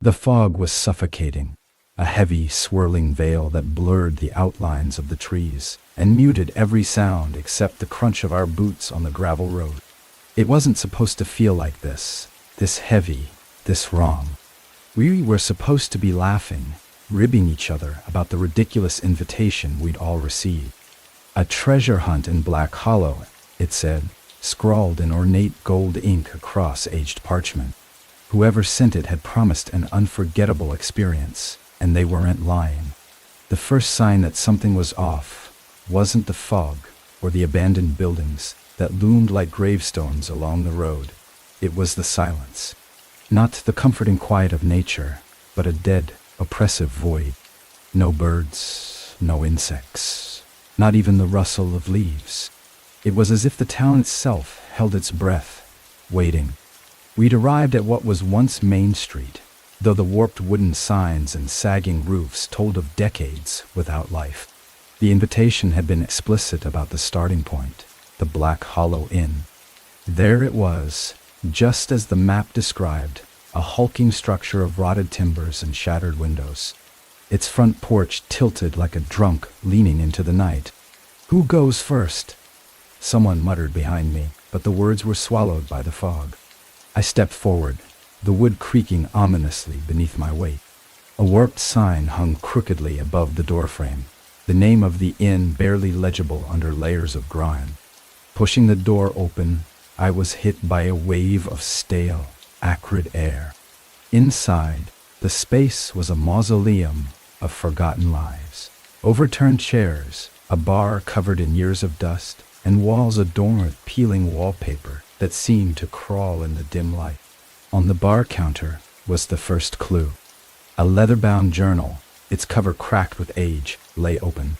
The fog was suffocating, a heavy, swirling veil that blurred the outlines of the trees and muted every sound except the crunch of our boots on the gravel road. It wasn't supposed to feel like this heavy, this wrong. We were supposed to be laughing, ribbing each other about the ridiculous invitation we'd all received. A treasure hunt in Black Hollow, it said, scrawled in ornate gold ink across aged parchment. Whoever sent it had promised an unforgettable experience, and they weren't lying. The first sign that something was off wasn't the fog or the abandoned buildings that loomed like gravestones along the road. It was the silence. Not the comforting quiet of nature, but a dead, oppressive void. No birds, no insects, not even the rustle of leaves. It was as if the town itself held its breath, waiting. We'd arrived at what was once Main Street, though the warped wooden signs and sagging roofs told of decades without life. The invitation had been explicit about the starting point, the Black Hollow Inn. There it was, just as the map described, a hulking structure of rotted timbers and shattered windows. Its front porch tilted like a drunk leaning into the night. "Who goes first?" Someone muttered behind me, but the words were swallowed by the fog. I stepped forward, the wood creaking ominously beneath my weight. A warped sign hung crookedly above the doorframe, the name of the inn barely legible under layers of grime. Pushing the door open, I was hit by a wave of stale, acrid air. Inside, the space was a mausoleum of forgotten lives. Overturned chairs, a bar covered in years of dust, and walls adorned with peeling wallpaper that seemed to crawl in the dim light. On the bar counter was the first clue. A leather-bound journal, its cover cracked with age, lay open.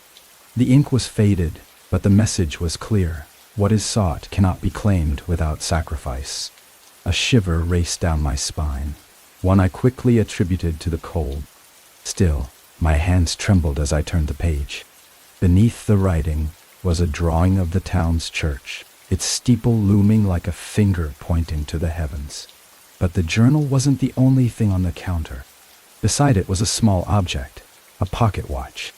The ink was faded, but the message was clear. What is sought cannot be claimed without sacrifice. A shiver raced down my spine, one I quickly attributed to the cold. Still, my hands trembled as I turned the page. Beneath the writing was a drawing of the town's church, its steeple looming like a finger pointing to the heavens. But the journal wasn't the only thing on the counter. Beside it was a small object, a pocket watch.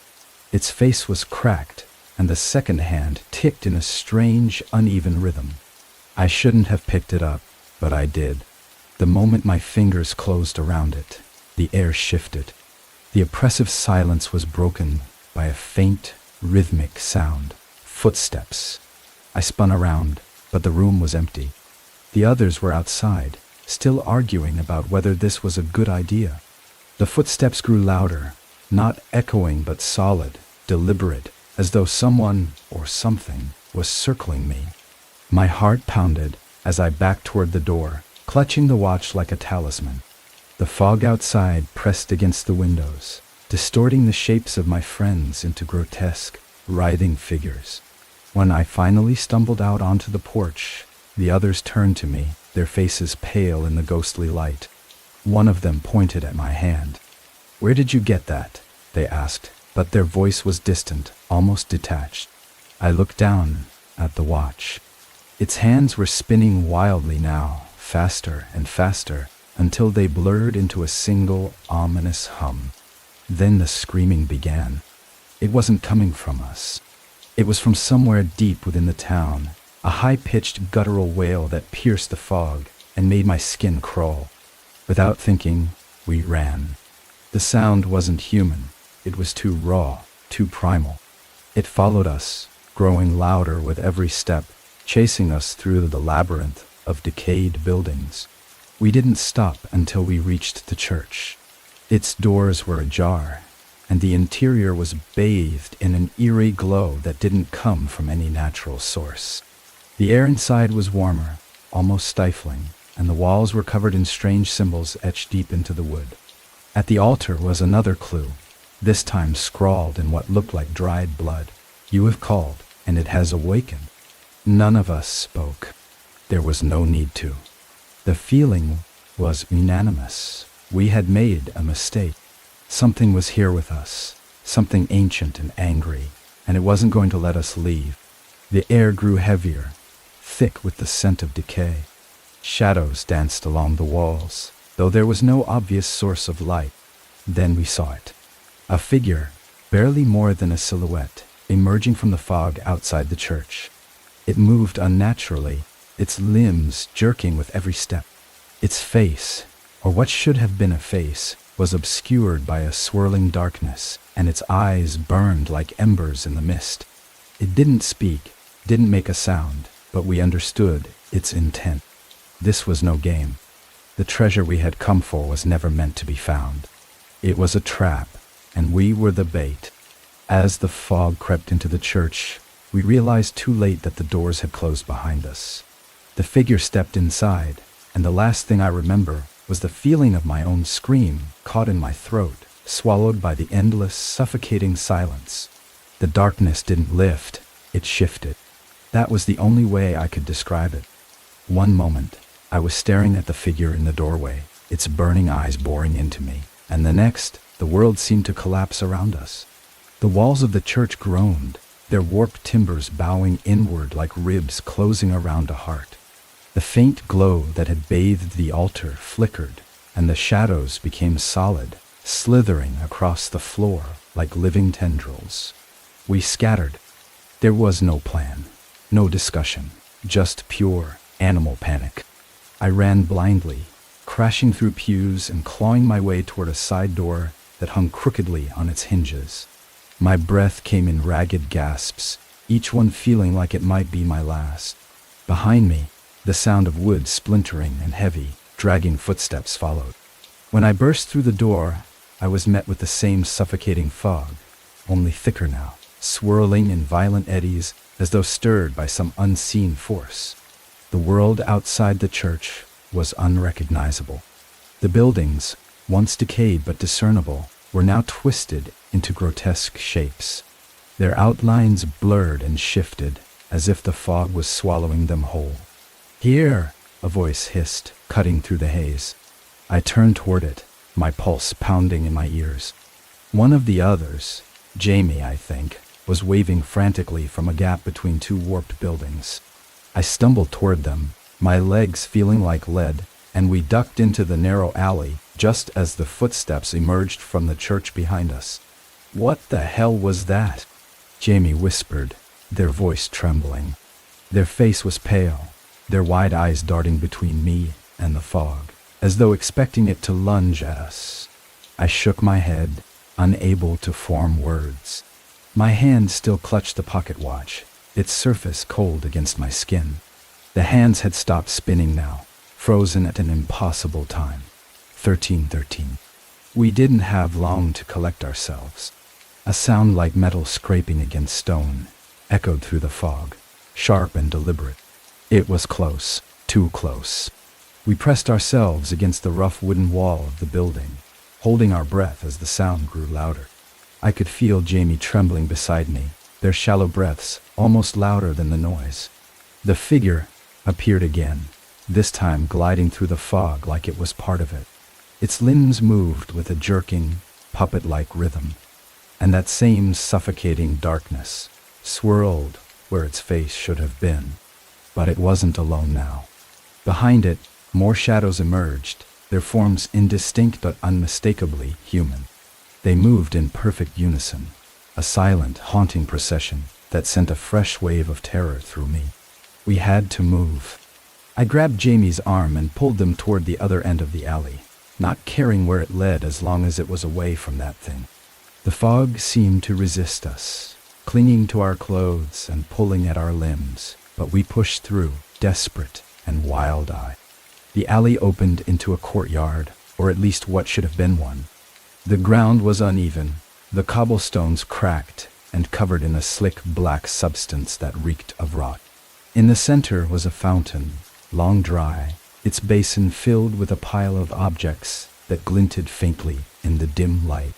Its face was cracked, and the second hand ticked in a strange, uneven rhythm. I shouldn't have picked it up, but I did. The moment my fingers closed around it, the air shifted. The oppressive silence was broken by a faint, rhythmic sound. Footsteps. I spun around, but the room was empty. The others were outside, still arguing about whether this was a good idea. The footsteps grew louder, not echoing but solid, deliberate, as though someone or something was circling me. My heart pounded as I backed toward the door, clutching the watch like a talisman. The fog outside pressed against the windows, distorting the shapes of my friends into grotesque, writhing figures. When I finally stumbled out onto the porch, the others turned to me, their faces pale in the ghostly light. One of them pointed at my hand. "Where did you get that?" they asked, but their voice was distant, almost detached. I looked down at the watch. Its hands were spinning wildly now, faster and faster, until they blurred into a single, ominous hum. Then the screaming began. It wasn't coming from us. It was from somewhere deep within the town, a high-pitched guttural wail that pierced the fog and made my skin crawl. Without thinking, we ran. The sound wasn't human. It was too raw, too primal. It followed us, growing louder with every step, chasing us through the labyrinth of decayed buildings. We didn't stop until we reached the church. Its doors were ajar, and the interior was bathed in an eerie glow that didn't come from any natural source. The air inside was warmer, almost stifling, and the walls were covered in strange symbols etched deep into the wood. At the altar was another clue, this time scrawled in what looked like dried blood. "You have called, and it has awakened." None of us spoke. There was no need to. The feeling was unanimous. We had made a mistake. Something was here with us, something ancient and angry, and it wasn't going to let us leave. The air grew heavier, thick with the scent of decay. Shadows danced along the walls, though there was no obvious source of light. Then we saw it. A figure, barely more than a silhouette, emerging from the fog outside the church. It moved unnaturally, its limbs jerking with every step. Its face, or what should have been a face, was obscured by a swirling darkness, and its eyes burned like embers in the mist. It didn't speak, didn't make a sound, but we understood its intent. This was no game. The treasure we had come for was never meant to be found. It was a trap, and we were the bait. As the fog crept into the church, we realized too late that the doors had closed behind us. The figure stepped inside, and the last thing I remember was the feeling of my own scream caught in my throat, swallowed by the endless, suffocating silence. The darkness didn't lift, it shifted. That was the only way I could describe it. One moment, I was staring at the figure in the doorway, its burning eyes boring into me, and the next, the world seemed to collapse around us. The walls of the church groaned, their warped timbers bowing inward like ribs closing around a heart. The faint glow that had bathed the altar flickered, and the shadows became solid, slithering across the floor like living tendrils. We scattered. There was no plan, no discussion, just pure animal panic. I ran blindly, crashing through pews and clawing my way toward a side door that hung crookedly on its hinges. My breath came in ragged gasps, each one feeling like it might be my last. Behind me, the sound of wood splintering and heavy, dragging footsteps followed. When I burst through the door, I was met with the same suffocating fog, only thicker now, swirling in violent eddies as though stirred by some unseen force. The world outside the church was unrecognizable. The buildings, once decayed but discernible, were now twisted into grotesque shapes. Their outlines blurred and shifted, as if the fog was swallowing them whole. "Here!" a voice hissed, cutting through the haze. I turned toward it, my pulse pounding in my ears. One of the others, Jamie, I think, was waving frantically from a gap between two warped buildings. I stumbled toward them, my legs feeling like lead, and we ducked into the narrow alley just as the footsteps emerged from the church behind us. "What the hell was that?" Jamie whispered, their voice trembling. Their face was pale, their wide eyes darting between me and the fog, as though expecting it to lunge at us. I shook my head, unable to form words. My hand still clutched the pocket watch, its surface cold against my skin. The hands had stopped spinning now, frozen at an impossible time. 13:13. We didn't have long to collect ourselves. A sound like metal scraping against stone echoed through the fog, sharp and deliberate. It was close, too close. We pressed ourselves against the rough wooden wall of the building, holding our breath as the sound grew louder. I could feel Jamie trembling beside me, their shallow breaths almost louder than the noise. The figure appeared again, this time gliding through the fog like it was part of it. Its limbs moved with a jerking, puppet-like rhythm, and that same suffocating darkness swirled where its face should have been. But it wasn't alone now. Behind it, more shadows emerged, their forms indistinct but unmistakably human. They moved in perfect unison, a silent, haunting procession that sent a fresh wave of terror through me. We had to move. I grabbed Jamie's arm and pulled them toward the other end of the alley, not caring where it led as long as it was away from that thing. The fog seemed to resist us, clinging to our clothes and pulling at our limbs, but we pushed through, desperate and wild-eyed. The alley opened into a courtyard, or at least what should have been one. The ground was uneven, the cobblestones cracked and covered in a slick black substance that reeked of rot. In the center was a fountain, long dry, its basin filled with a pile of objects that glinted faintly in the dim light.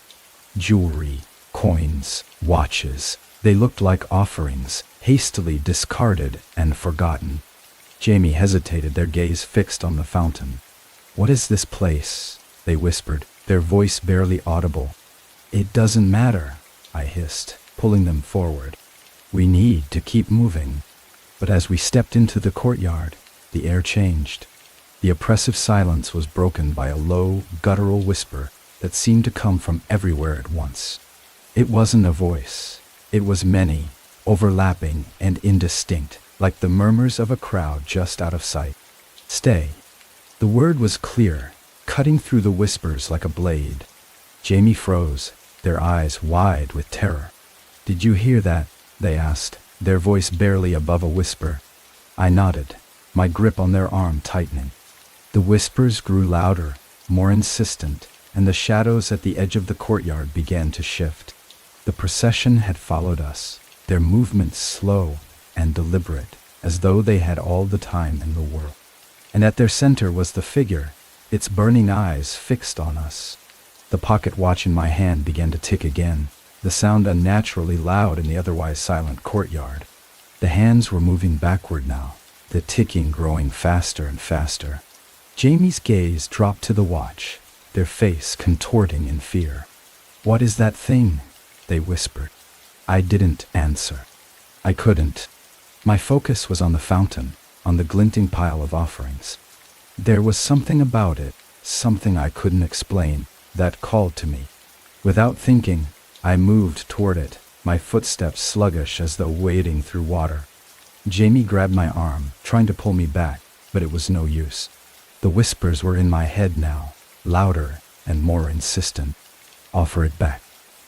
Jewelry, coins, watches, they looked like offerings, hastily discarded and forgotten. Jamie hesitated, their gaze fixed on the fountain. "What is this place?" they whispered, their voice barely audible. "It doesn't matter," I hissed, pulling them forward. "We need to keep moving." But as we stepped into the courtyard, the air changed. The oppressive silence was broken by a low, guttural whisper that seemed to come from everywhere at once. It wasn't a voice. It was many, overlapping and indistinct, like the murmurs of a crowd just out of sight. Stay. The word was clear, cutting through the whispers like a blade. Jamie froze, their eyes wide with terror. "Did you hear that?" they asked, their voice barely above a whisper. I nodded, my grip on their arm tightening. The whispers grew louder, more insistent, and the shadows at the edge of the courtyard began to shift. The procession had followed us, their movements slow and deliberate, as though they had all the time in the world. And at their center was the figure, its burning eyes fixed on us. The pocket watch in my hand began to tick again, the sound unnaturally loud in the otherwise silent courtyard. The hands were moving backward now, the ticking growing faster and faster. Jamie's gaze dropped to the watch, their face contorting in fear. "What is that thing?" they whispered. I didn't answer. I couldn't. My focus was on the fountain, on the glinting pile of offerings. There was something about it, something I couldn't explain, that called to me. Without thinking, I moved toward it, my footsteps sluggish as though wading through water. Jamie grabbed my arm, trying to pull me back, but it was no use. The whispers were in my head now, louder and more insistent. "Offer it back."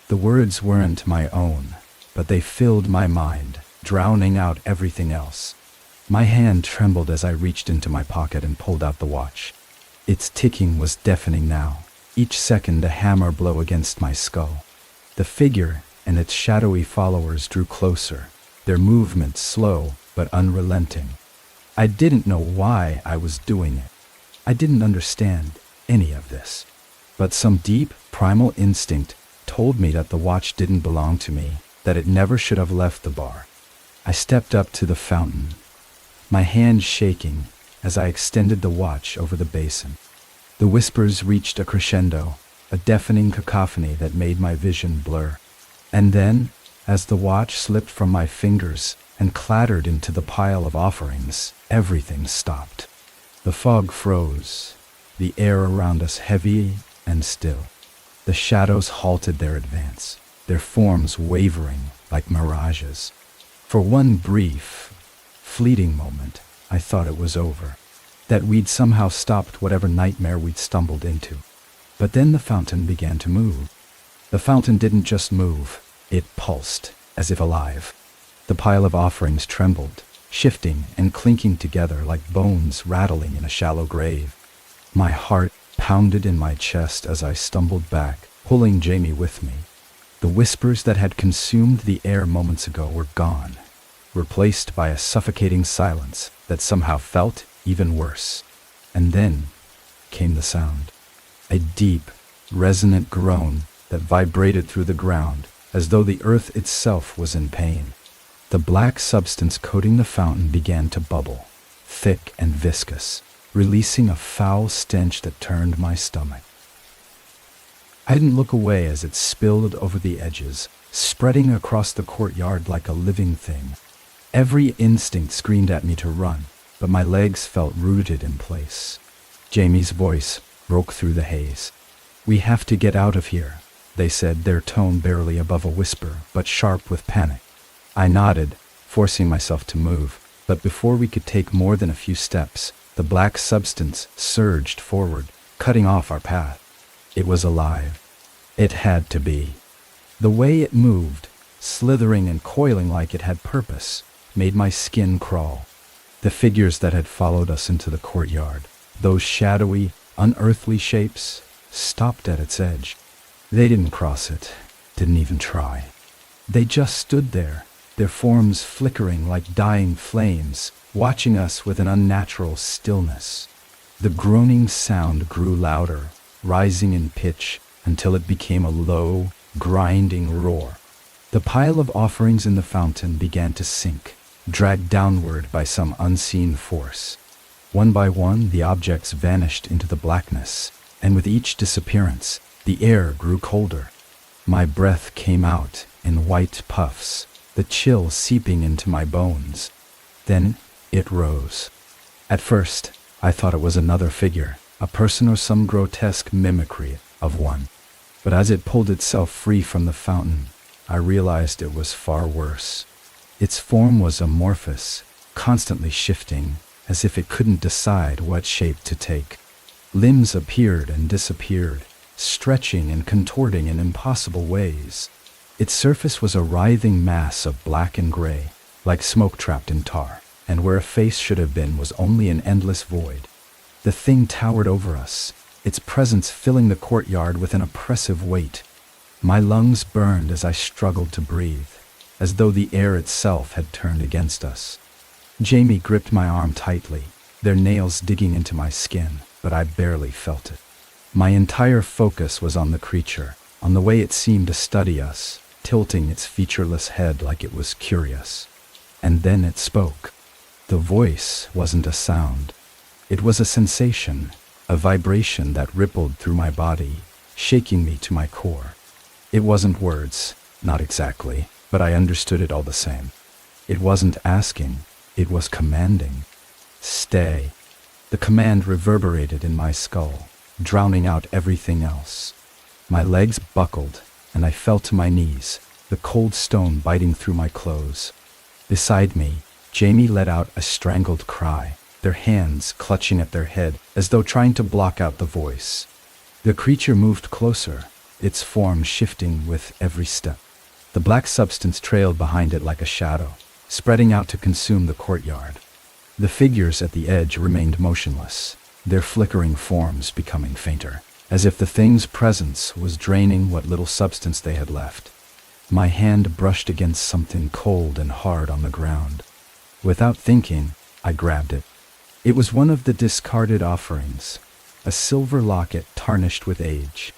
The words weren't my own, but they filled my mind, drowning out everything else. My hand trembled as I reached into my pocket and pulled out the watch. Its ticking was deafening now, each second a hammer blow against my skull. The figure and its shadowy followers drew closer, their movements slow but unrelenting. I didn't know why I was doing it. I didn't understand any of this. But some deep, primal instinct told me that the watch didn't belong to me, that it never should have left the bar. I stepped up to the fountain, my hand shaking as I extended the watch over the basin. The whispers reached a crescendo, a deafening cacophony that made my vision blur. And then, as the watch slipped from my fingers and clattered into the pile of offerings, everything stopped. The fog froze, the air around us heavy and still. The shadows halted their advance, their forms wavering like mirages. For one brief, fleeting moment, I thought it was over, that we'd somehow stopped whatever nightmare we'd stumbled into. But then the fountain began to move. The fountain didn't just move, it pulsed, as if alive. The pile of offerings trembled, shifting and clinking together like bones rattling in a shallow grave. My heart pounded in my chest as I stumbled back, pulling Jamie with me. The whispers that had consumed the air moments ago were gone, replaced by a suffocating silence that somehow felt even worse. And then came the sound. A deep, resonant groan that vibrated through the ground as though the earth itself was in pain. The black substance coating the fountain began to bubble, thick and viscous, releasing a foul stench that turned my stomach. I didn't look away as it spilled over the edges, spreading across the courtyard like a living thing. Every instinct screamed at me to run, but my legs felt rooted in place. Jamie's voice broke through the haze. "We have to get out of here," they said, their tone barely above a whisper, but sharp with panic. I nodded, forcing myself to move, but before we could take more than a few steps, the black substance surged forward, cutting off our path. It was alive. It had to be. The way it moved, slithering and coiling like it had purpose, made my skin crawl. The figures that had followed us into the courtyard, those shadowy, unearthly shapes, stopped at its edge. They didn't cross it, didn't even try. They just stood there, their forms flickering like dying flames, watching us with an unnatural stillness. The groaning sound grew louder, rising in pitch until it became a low, grinding roar. The pile of offerings in the fountain began to sink, dragged downward by some unseen force. One by one, the objects vanished into the blackness, and with each disappearance, the air grew colder. My breath came out in white puffs, the chill seeping into my bones. Then it rose. At first, I thought it was another figure, a person or some grotesque mimicry of one. But as it pulled itself free from the fountain, I realized it was far worse. Its form was amorphous, constantly shifting, as if it couldn't decide what shape to take. Limbs appeared and disappeared, stretching and contorting in impossible ways. Its surface was a writhing mass of black and gray, like smoke trapped in tar, and where a face should have been was only an endless void. The thing towered over us, its presence filling the courtyard with an oppressive weight. My lungs burned as I struggled to breathe, as though the air itself had turned against us. Jamie gripped my arm tightly, their nails digging into my skin, but I barely felt it. My entire focus was on the creature, on the way it seemed to study us, tilting its featureless head like it was curious. And then it spoke. The voice wasn't a sound. It was a sensation, a vibration that rippled through my body, shaking me to my core. It wasn't words, not exactly, but I understood it all the same. It wasn't asking, it was commanding. Stay. The command reverberated in my skull, drowning out everything else. My legs buckled, and I fell to my knees, the cold stone biting through my clothes. Beside me, Jamie let out a strangled cry, their hands clutching at their head as though trying to block out the voice. The creature moved closer, its form shifting with every step. The black substance trailed behind it like a shadow, spreading out to consume the courtyard. The figures at the edge remained motionless, their flickering forms becoming fainter, as if the thing's presence was draining what little substance they had left. My hand brushed against something cold and hard on the ground. Without thinking, I grabbed it. It was one of the discarded offerings, a silver locket tarnished with age.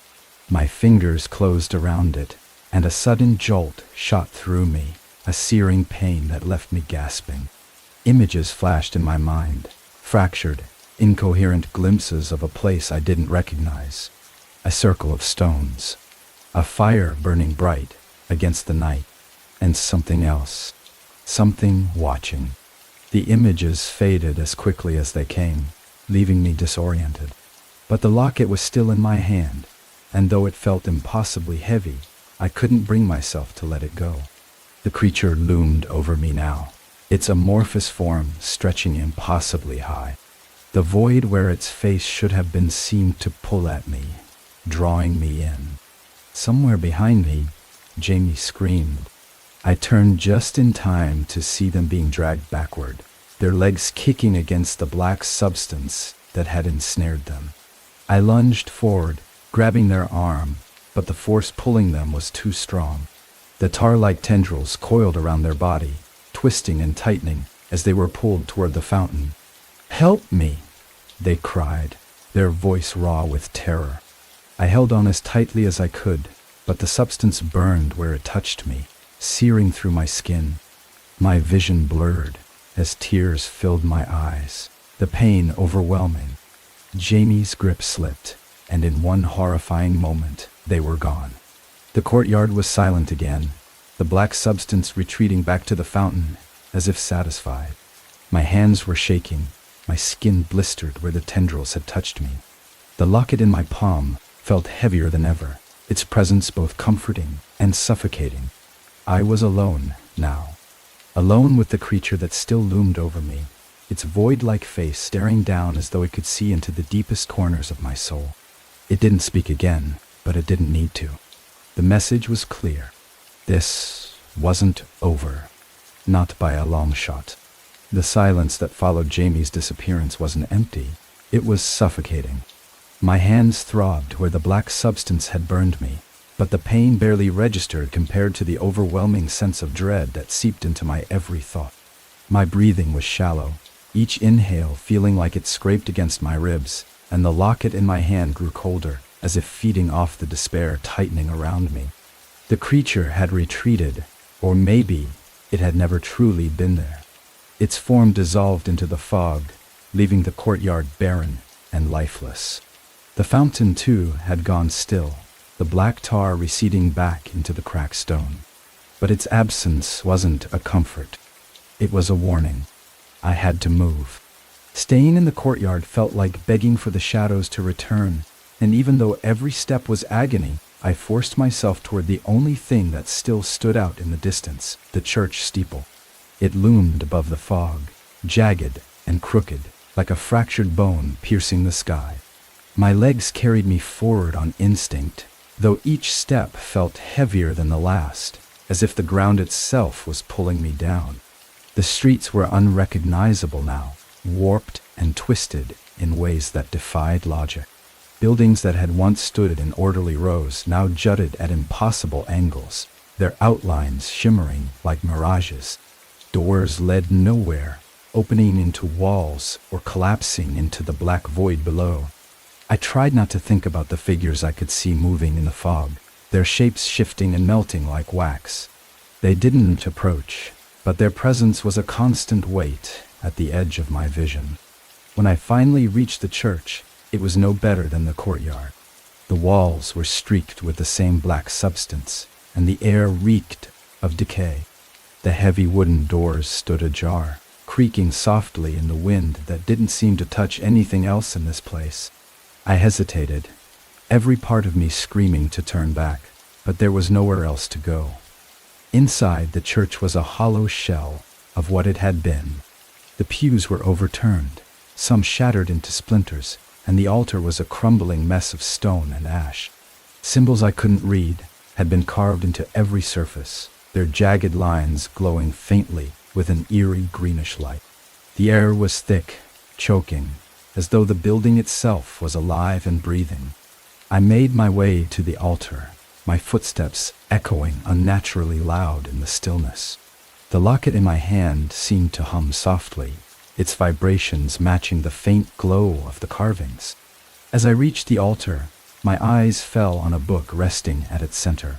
My fingers closed around it, and a sudden jolt shot through me, a searing pain that left me gasping. Images flashed in my mind, fractured, incoherent glimpses of a place I didn't recognize. A circle of stones, a fire burning bright against the night, and something else, something watching. The images faded as quickly as they came, leaving me disoriented. But the locket was still in my hand, and though it felt impossibly heavy, I couldn't bring myself to let it go. The creature loomed over me now, its amorphous form stretching impossibly high. The void where its face should have been seemed to pull at me, drawing me in. Somewhere behind me, Jamie screamed. I turned just in time to see them being dragged backward, their legs kicking against the black substance that had ensnared them. I lunged forward, grabbing their arm, but the force pulling them was too strong. The tar-like tendrils coiled around their body, twisting and tightening as they were pulled toward the fountain. "Help me!" they cried, their voice raw with terror. I held on as tightly as I could, but the substance burned where it touched me, searing through my skin. My vision blurred as tears filled my eyes, the pain overwhelming. Jamie's grip slipped, and in one horrifying moment, they were gone. The courtyard was silent again, the black substance retreating back to the fountain, as if satisfied. My hands were shaking, my skin blistered where the tendrils had touched me. The locket in my palm felt heavier than ever, its presence both comforting and suffocating. I was alone now, alone with the creature that still loomed over me, its void-like face staring down as though it could see into the deepest corners of my soul. It didn't speak again, but it didn't need to. The message was clear. This wasn't over, not by a long shot. The silence that followed Jamie's disappearance wasn't empty, it was suffocating. My hands throbbed where the black substance had burned me, but the pain barely registered compared to the overwhelming sense of dread that seeped into my every thought. My breathing was shallow, each inhale feeling like it scraped against my ribs, and the locket in my hand grew colder, as if feeding off the despair tightening around me. The creature had retreated, or maybe it had never truly been there. Its form dissolved into the fog, leaving the courtyard barren and lifeless. The fountain, too, had gone still, the black tar receding back into the cracked stone. But its absence wasn't a comfort. It was a warning. I had to move. Staying in the courtyard felt like begging for the shadows to return, and even though every step was agony, I forced myself toward the only thing that still stood out in the distance, the church steeple. It loomed above the fog, jagged and crooked, like a fractured bone piercing the sky. My legs carried me forward on instinct, though each step felt heavier than the last, as if the ground itself was pulling me down. The streets were unrecognizable now, warped and twisted in ways that defied logic. Buildings that had once stood in orderly rows now jutted at impossible angles, their outlines shimmering like mirages. Doors led nowhere, opening into walls or collapsing into the black void below. I tried not to think about the figures I could see moving in the fog, their shapes shifting and melting like wax. They didn't approach, but their presence was a constant weight at the edge of my vision. When I finally reached the church, it was no better than the courtyard. The walls were streaked with the same black substance, and the air reeked of decay. The heavy wooden doors stood ajar, creaking softly in the wind that didn't seem to touch anything else in this place. I hesitated, every part of me screaming to turn back, but there was nowhere else to go. Inside, the church was a hollow shell of what it had been. The pews were overturned, some shattered into splinters, and the altar was a crumbling mess of stone and ash. Symbols I couldn't read had been carved into every surface, their jagged lines glowing faintly with an eerie greenish light. The air was thick, choking, as though the building itself was alive and breathing. I made my way to the altar, my footsteps echoing unnaturally loud in the stillness. The locket in my hand seemed to hum softly, its vibrations matching the faint glow of the carvings. As I reached the altar, my eyes fell on a book resting at its center.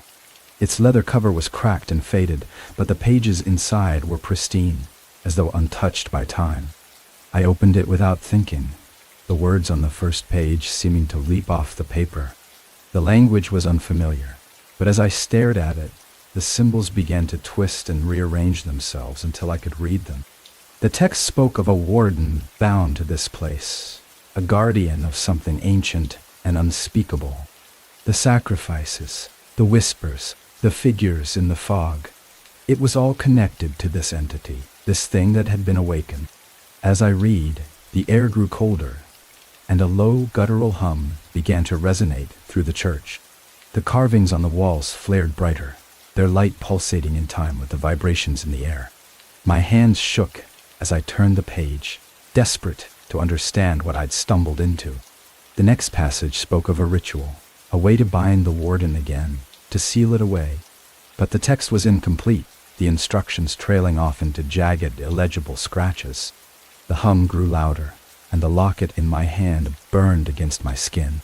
Its leather cover was cracked and faded, but the pages inside were pristine, as though untouched by time. I opened it without thinking, the words on the first page seeming to leap off the paper. The language was unfamiliar, but as I stared at it, the symbols began to twist and rearrange themselves until I could read them. The text spoke of a warden bound to this place, a guardian of something ancient and unspeakable. The sacrifices, the whispers, the figures in the fog, it was all connected to this entity, this thing that had been awakened. As I read, the air grew colder, and a low guttural hum began to resonate through the church. The carvings on the walls flared brighter, their light pulsating in time with the vibrations in the air. My hands shook as I turned the page, desperate to understand what I'd stumbled into. The next passage spoke of a ritual, a way to bind the warden again, to seal it away. But the text was incomplete, the instructions trailing off into jagged, illegible scratches. The hum grew louder, and the locket in my hand burned against my skin.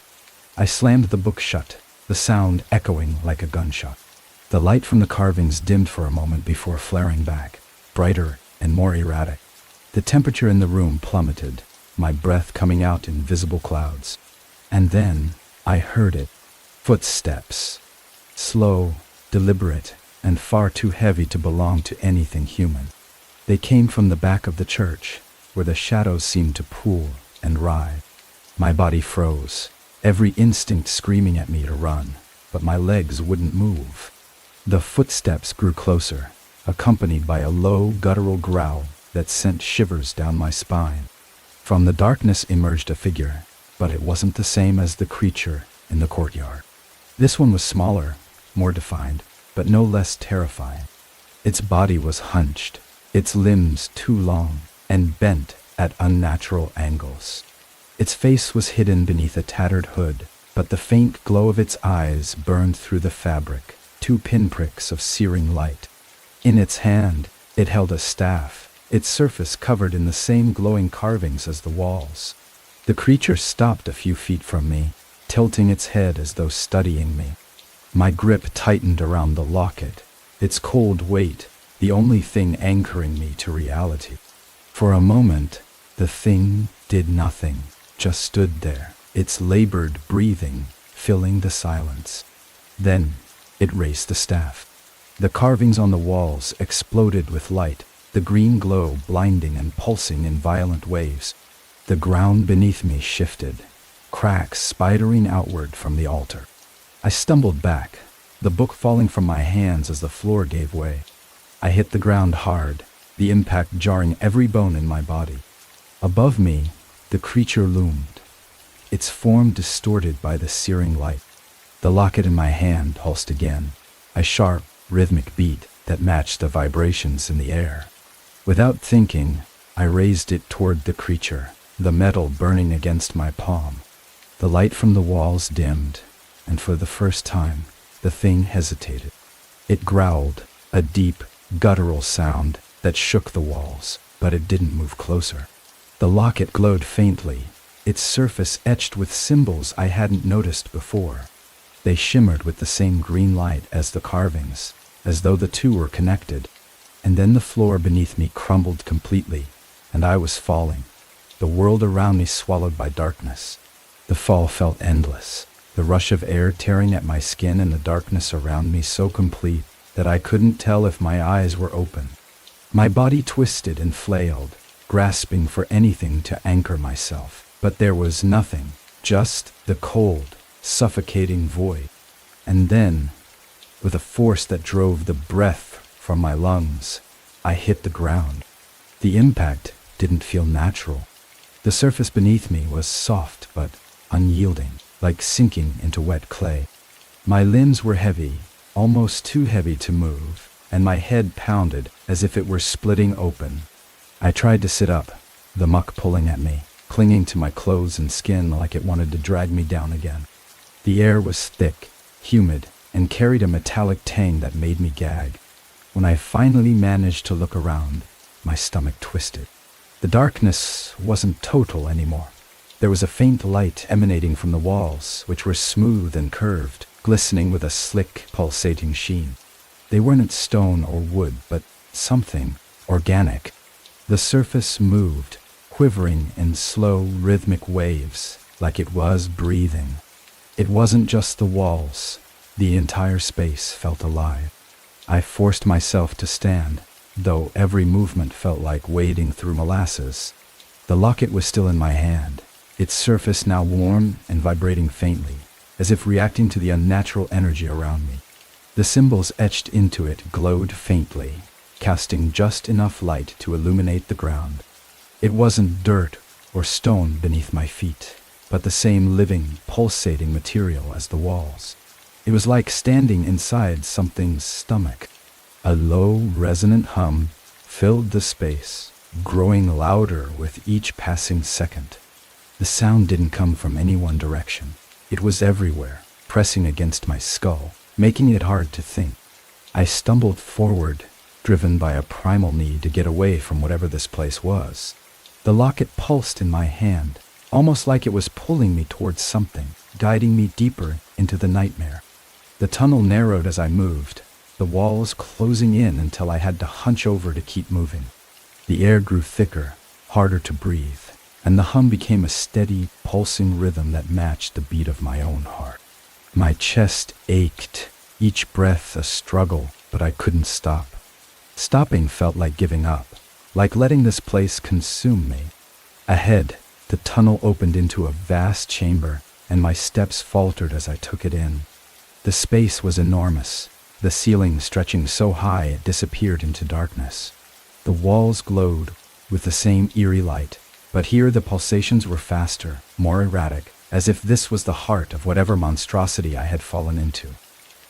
I slammed the book shut, the sound echoing like a gunshot. The light from the carvings dimmed for a moment before flaring back, brighter and more erratic. The temperature in the room plummeted, my breath coming out in visible clouds. And then I heard it. Footsteps. Slow, deliberate, and far too heavy to belong to anything human. They came from the back of the church, where the shadows seemed to pool and writhe. My body froze, every instinct screaming at me to run, but my legs wouldn't move. The footsteps grew closer, accompanied by a low, guttural growl that sent shivers down my spine. From the darkness emerged a figure, but it wasn't the same as the creature in the courtyard. This one was smaller, more defined, but no less terrifying. Its body was hunched, its limbs too long, and bent at unnatural angles. Its face was hidden beneath a tattered hood, but the faint glow of its eyes burned through the fabric, 2 pinpricks of searing light. In its hand, it held a staff, its surface covered in the same glowing carvings as the walls. The creature stopped a few feet from me, tilting its head as though studying me. My grip tightened around the locket, its cold weight the only thing anchoring me to reality. For a moment, the thing did nothing, just stood there, its labored breathing filling the silence. Then it raised the staff. The carvings on the walls exploded with light, the green glow blinding and pulsing in violent waves. The ground beneath me shifted, cracks spidering outward from the altar. I stumbled back, the book falling from my hands as the floor gave way. I hit the ground hard, the impact jarring every bone in my body. Above me, the creature loomed, its form distorted by the searing light. The locket in my hand pulsed again, a sharp, rhythmic beat that matched the vibrations in the air. Without thinking, I raised it toward the creature, the metal burning against my palm. The light from the walls dimmed, and for the first time, the thing hesitated. It growled, a deep, guttural sound that shook the walls, but it didn't move closer. The locket glowed faintly, its surface etched with symbols I hadn't noticed before. They shimmered with the same green light as the carvings, as though the two were connected. And then the floor beneath me crumbled completely, and I was falling, the world around me swallowed by darkness. The fall felt endless, the rush of air tearing at my skin and the darkness around me so complete that I couldn't tell if my eyes were open. My body twisted and flailed, grasping for anything to anchor myself, but there was nothing, just the cold, suffocating void. And then, with a force that drove the breath from my lungs, I hit the ground. The impact didn't feel natural. The surface beneath me was soft but unyielding, like sinking into wet clay. My limbs were heavy, almost too heavy to move, and my head pounded as if it were splitting open. I tried to sit up, the muck pulling at me, clinging to my clothes and skin like it wanted to drag me down again. The air was thick, humid, and carried a metallic tang that made me gag. When I finally managed to look around, my stomach twisted. The darkness wasn't total anymore. There was a faint light emanating from the walls, which were smooth and curved, glistening with a slick, pulsating sheen. They weren't stone or wood, but something organic. The surface moved, quivering in slow, rhythmic waves, like it was breathing. It wasn't just the walls. The entire space felt alive. I forced myself to stand, though every movement felt like wading through molasses. The locket was still in my hand, its surface now warm and vibrating faintly, as if reacting to the unnatural energy around me. The symbols etched into it glowed faintly, casting just enough light to illuminate the ground. It wasn't dirt or stone beneath my feet, but the same living, pulsating material as the walls. It was like standing inside something's stomach. A low, resonant hum filled the space, growing louder with each passing second. The sound didn't come from any one direction. It was everywhere, pressing against my skull, making it hard to think. I stumbled forward, driven by a primal need to get away from whatever this place was. The locket pulsed in my hand, almost like it was pulling me towards something, guiding me deeper into the nightmare. The tunnel narrowed as I moved, the walls closing in until I had to hunch over to keep moving. The air grew thicker, harder to breathe, and the hum became a steady, pulsing rhythm that matched the beat of my own heart. My chest ached, each breath a struggle, but I couldn't stop. Stopping felt like giving up, like letting this place consume me. Ahead, the tunnel opened into a vast chamber, and my steps faltered as I took it in. The space was enormous, the ceiling stretching so high it disappeared into darkness. The walls glowed with the same eerie light, but here the pulsations were faster, more erratic, as if this was the heart of whatever monstrosity I had fallen into.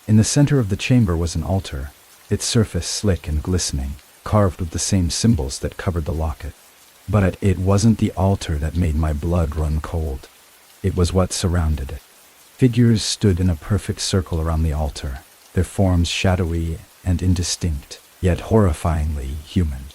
In the center of the chamber was an altar, its surface slick and glistening, carved with the same symbols that covered the locket. But it wasn't the altar that made my blood run cold. It was what surrounded it. Figures stood in a perfect circle around the altar, their forms shadowy and indistinct, yet horrifyingly human.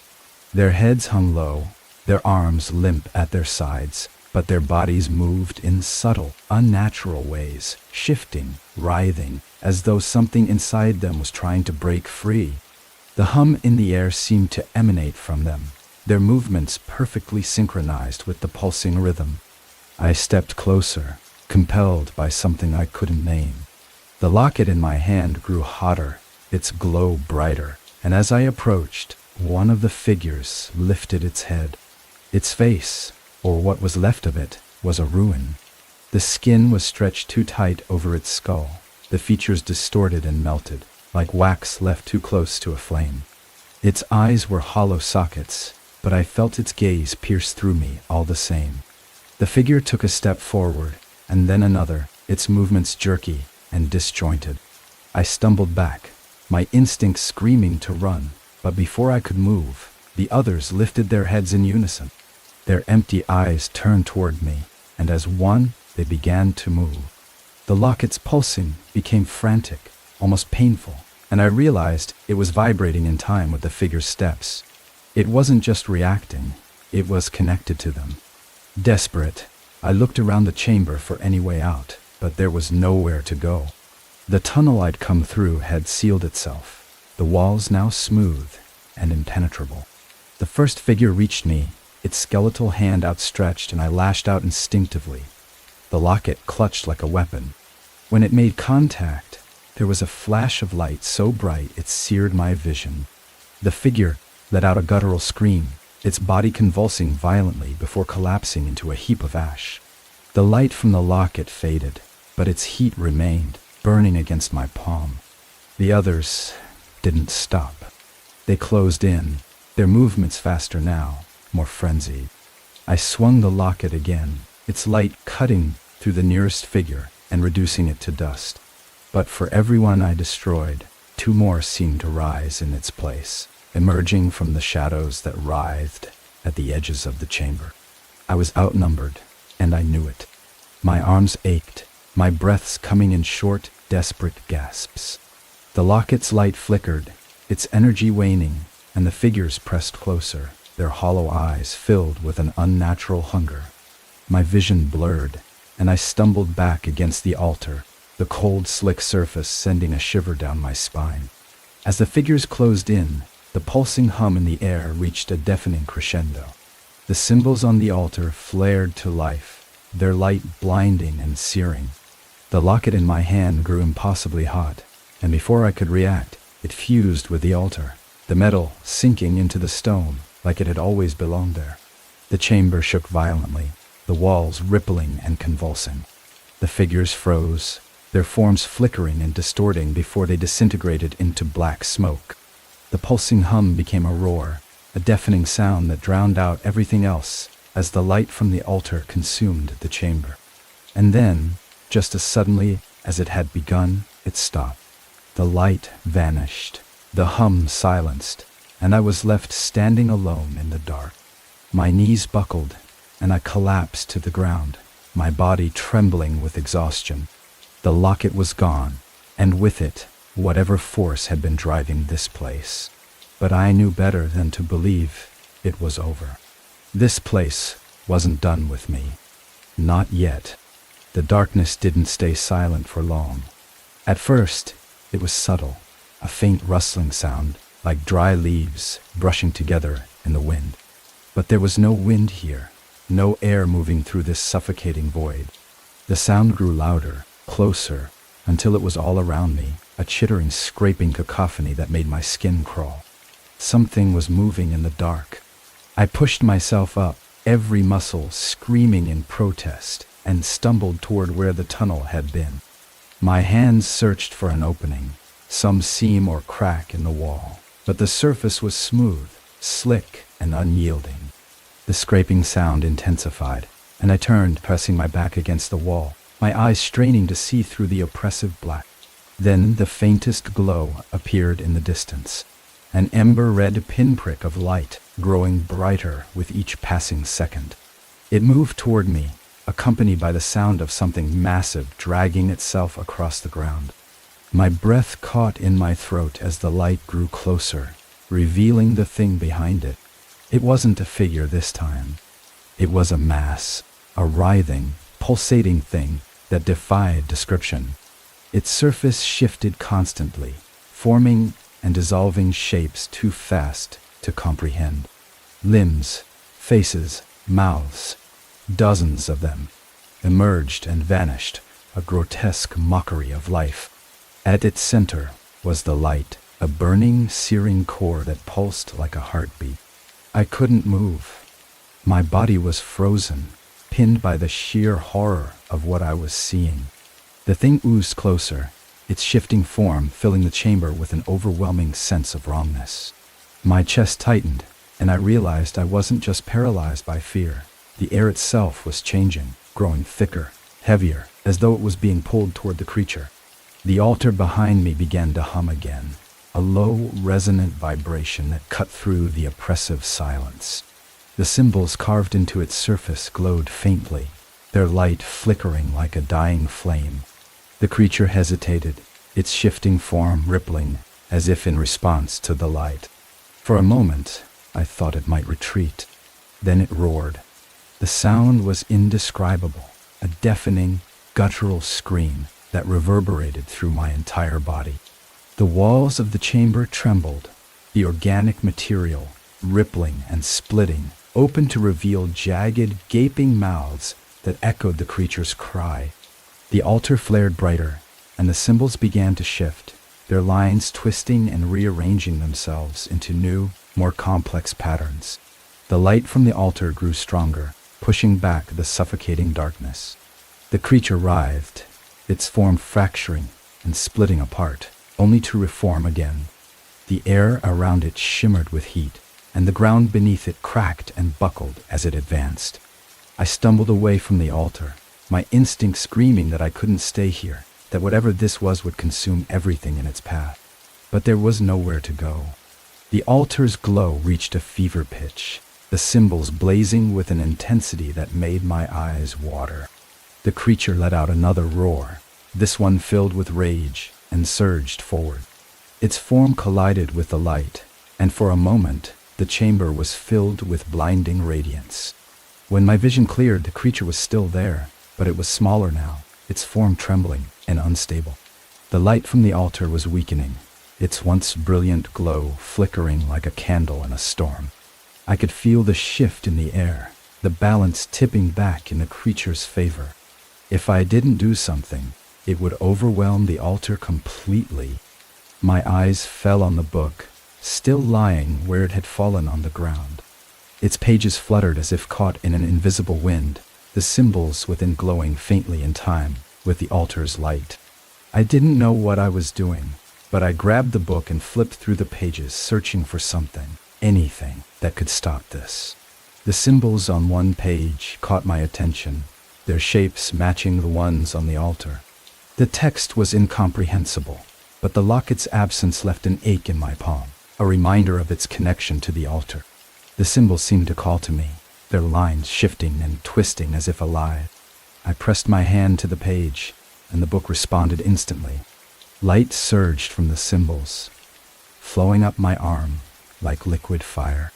Their heads hung low, their arms limp at their sides, but their bodies moved in subtle, unnatural ways, shifting, writhing, as though something inside them was trying to break free. The hum in the air seemed to emanate from them, their movements perfectly synchronized with the pulsing rhythm. I stepped closer, compelled by something I couldn't name. The locket in my hand grew hotter, its glow brighter, and as I approached, one of the figures lifted its head. Its face, or what was left of it, was a ruin. The skin was stretched too tight over its skull, the features distorted and melted, like wax left too close to a flame. Its eyes were hollow sockets, but I felt its gaze pierce through me all the same. The figure took a step forward, and then another, its movements jerky and disjointed. I stumbled back, my instincts screaming to run, but before I could move, the others lifted their heads in unison. Their empty eyes turned toward me, and as one, they began to move. The locket's pulsing became frantic, almost painful, and I realized it was vibrating in time with the figure's steps. It wasn't just reacting, it was connected to them. Desperate, I looked around the chamber for any way out, but there was nowhere to go. The tunnel I'd come through had sealed itself, the walls now smooth and impenetrable. The first figure reached me, its skeletal hand outstretched, and I lashed out instinctively. The locket clutched like a weapon. When it made contact, there was a flash of light so bright it seared my vision. The figure let out a guttural scream, its body convulsing violently before collapsing into a heap of ash. The light from the locket faded, but its heat remained, burning against my palm. The others didn't stop. They closed in, their movements faster now, more frenzied. I swung the locket again, its light cutting through the nearest figure and reducing it to dust. But for every one I destroyed, two more seemed to rise in its place, emerging from the shadows that writhed at the edges of the chamber. I was outnumbered, and I knew it. My arms ached, my breaths coming in short, desperate gasps. The locket's light flickered, its energy waning, and the figures pressed closer, their hollow eyes filled with an unnatural hunger. My vision blurred, and I stumbled back against the altar, the cold, slick surface sending a shiver down my spine. As the figures closed in, the pulsing hum in the air reached a deafening crescendo. The symbols on the altar flared to life, their light blinding and searing. The locket in my hand grew impossibly hot, and before I could react, it fused with the altar, the metal sinking into the stone like it had always belonged there. The chamber shook violently, the walls rippling and convulsing. The figures froze, their forms flickering and distorting before they disintegrated into black smoke. The pulsing hum became a roar, a deafening sound that drowned out everything else as the light from the altar consumed the chamber. And then, just as suddenly as it had begun, it stopped. The light vanished, the hum silenced, and I was left standing alone in the dark. My knees buckled, and I collapsed to the ground, my body trembling with exhaustion. The locket was gone, and with it, whatever force had been driving this place. But I knew better than to believe it was over. This place wasn't done with me. Not yet. The darkness didn't stay silent for long. At first, it was subtle, a faint rustling sound, like dry leaves brushing together in the wind. But there was no wind here, no air moving through this suffocating void. The sound grew louder, closer, until it was all around me, a chittering, scraping cacophony that made my skin crawl. Something was moving in the dark. I pushed myself up, every muscle screaming in protest, and stumbled toward where the tunnel had been. My hands searched for an opening, some seam or crack in the wall, but the surface was smooth, slick, and unyielding. The scraping sound intensified, and I turned, pressing my back against the wall, my eyes straining to see through the oppressive black. Then the faintest glow appeared in the distance, an ember-red pinprick of light growing brighter with each passing second. It moved toward me, accompanied by the sound of something massive dragging itself across the ground. My breath caught in my throat as the light grew closer, revealing the thing behind it. It wasn't a figure this time. It was a mass, a writhing, pulsating thing that defied description. Its surface shifted constantly, forming and dissolving shapes too fast to comprehend. Limbs, faces, mouths, dozens of them, emerged and vanished, a grotesque mockery of life. At its center was the light, a burning, searing core that pulsed like a heartbeat. I couldn't move. My body was frozen, pinned by the sheer horror of what I was seeing. The thing oozed closer, its shifting form filling the chamber with an overwhelming sense of wrongness. My chest tightened, and I realized I wasn't just paralyzed by fear. The air itself was changing, growing thicker, heavier, as though it was being pulled toward the creature. The altar behind me began to hum again, a low, resonant vibration that cut through the oppressive silence. The symbols carved into its surface glowed faintly, their light flickering like a dying flame. The creature hesitated, its shifting form rippling, as if in response to the light. For a moment, I thought it might retreat. Then it roared. The sound was indescribable, a deafening, guttural scream that reverberated through my entire body. The walls of the chamber trembled, the organic material, rippling and splitting, opened to reveal jagged, gaping mouths that echoed the creature's cry. The altar flared brighter, and the symbols began to shift, their lines twisting and rearranging themselves into new, more complex patterns. The light from the altar grew stronger, pushing back the suffocating darkness. The creature writhed, its form fracturing and splitting apart, only to reform again. The air around it shimmered with heat, and the ground beneath it cracked and buckled as it advanced. I stumbled away from the altar, my instinct screaming that I couldn't stay here, that whatever this was would consume everything in its path. But there was nowhere to go. The altar's glow reached a fever pitch, the symbols blazing with an intensity that made my eyes water. The creature let out another roar, this one filled with rage, and surged forward. Its form collided with the light, and for a moment, the chamber was filled with blinding radiance. When my vision cleared, the creature was still there, but it was smaller now, its form trembling and unstable. The light from the altar was weakening, its once brilliant glow flickering like a candle in a storm. I could feel the shift in the air, the balance tipping back in the creature's favor. If I didn't do something, it would overwhelm the altar completely. My eyes fell on the book, still lying where it had fallen on the ground. Its pages fluttered as if caught in an invisible wind, the symbols within glowing faintly in time with the altar's light. I didn't know what I was doing, but I grabbed the book and flipped through the pages, searching for something, anything that could stop this. The symbols on one page caught my attention, their shapes matching the ones on the altar. The text was incomprehensible, but the locket's absence left an ache in my palm, a reminder of its connection to the altar. The symbols seemed to call to me, their lines shifting and twisting as if alive. I pressed my hand to the page, and the book responded instantly. Light surged from the symbols, flowing up my arm like liquid fire.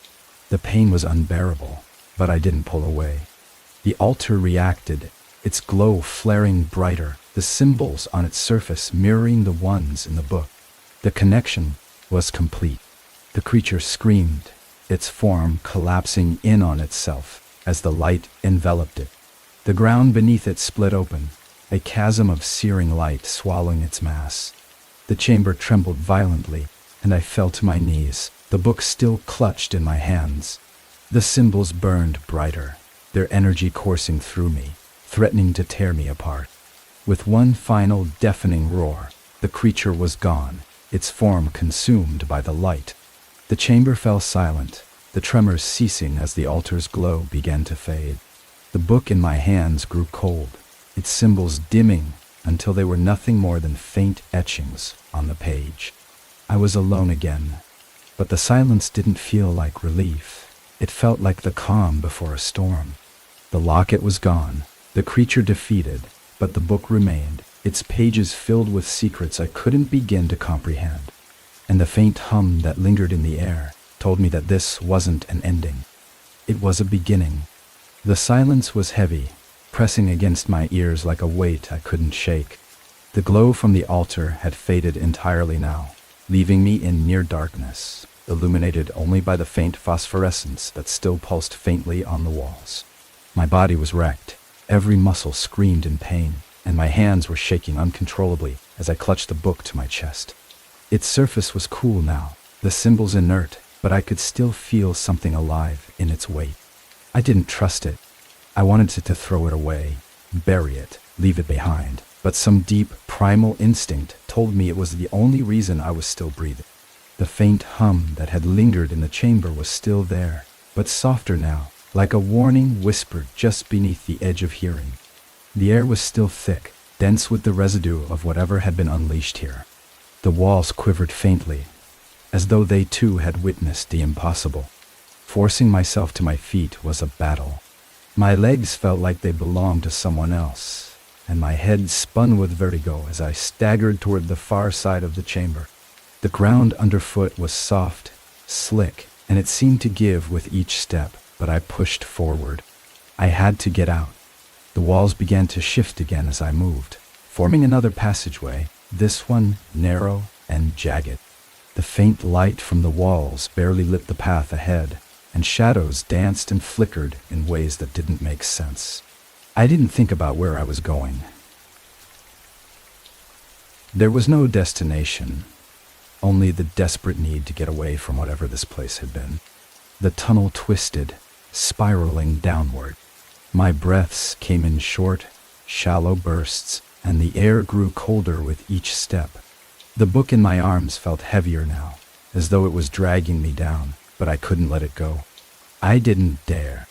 The pain was unbearable, but I didn't pull away. The altar reacted, its glow flaring brighter, the symbols on its surface mirroring the ones in the book. The connection was complete. The creature screamed, its form collapsing in on itself as the light enveloped it. The ground beneath it split open, a chasm of searing light swallowing its mass. The chamber trembled violently, and I fell to my knees, the book still clutched in my hands. The symbols burned brighter, their energy coursing through me, threatening to tear me apart. With one final deafening roar, the creature was gone, its form consumed by the light. The chamber fell silent, the tremors ceasing as the altar's glow began to fade. The book in my hands grew cold, its symbols dimming until they were nothing more than faint etchings on the page. I was alone again, but the silence didn't feel like relief. It felt like the calm before a storm. The locket was gone, the creature defeated, but the book remained, its pages filled with secrets I couldn't begin to comprehend. And the faint hum that lingered in the air told me that this wasn't an ending. It was a beginning. The silence was heavy, pressing against my ears like a weight I couldn't shake. The glow from the altar had faded entirely now, leaving me in near darkness, illuminated only by the faint phosphorescence that still pulsed faintly on the walls. My body was wrecked, every muscle screamed in pain, and my hands were shaking uncontrollably as I clutched the book to my chest. Its surface was cool now, the symbols inert, but I could still feel something alive in its weight. I didn't trust it. I wanted to throw it away, bury it, leave it behind. But some deep, primal instinct told me it was the only reason I was still breathing. The faint hum that had lingered in the chamber was still there, but softer now, like a warning whispered just beneath the edge of hearing. The air was still thick, dense with the residue of whatever had been unleashed here. The walls quivered faintly, as though they too had witnessed the impossible. Forcing myself to my feet was a battle. My legs felt like they belonged to someone else, and my head spun with vertigo as I staggered toward the far side of the chamber. The ground underfoot was soft, slick, and it seemed to give with each step, but I pushed forward. I had to get out. The walls began to shift again as I moved, forming another passageway, this one narrow and jagged. The faint light from the walls barely lit the path ahead, and shadows danced and flickered in ways that didn't make sense. I didn't think about where I was going. There was no destination, only the desperate need to get away from whatever this place had been. The tunnel twisted, spiraling downward. My breaths came in short, shallow bursts, and the air grew colder with each step. The book in my arms felt heavier now, as though it was dragging me down, but I couldn't let it go. I didn't dare.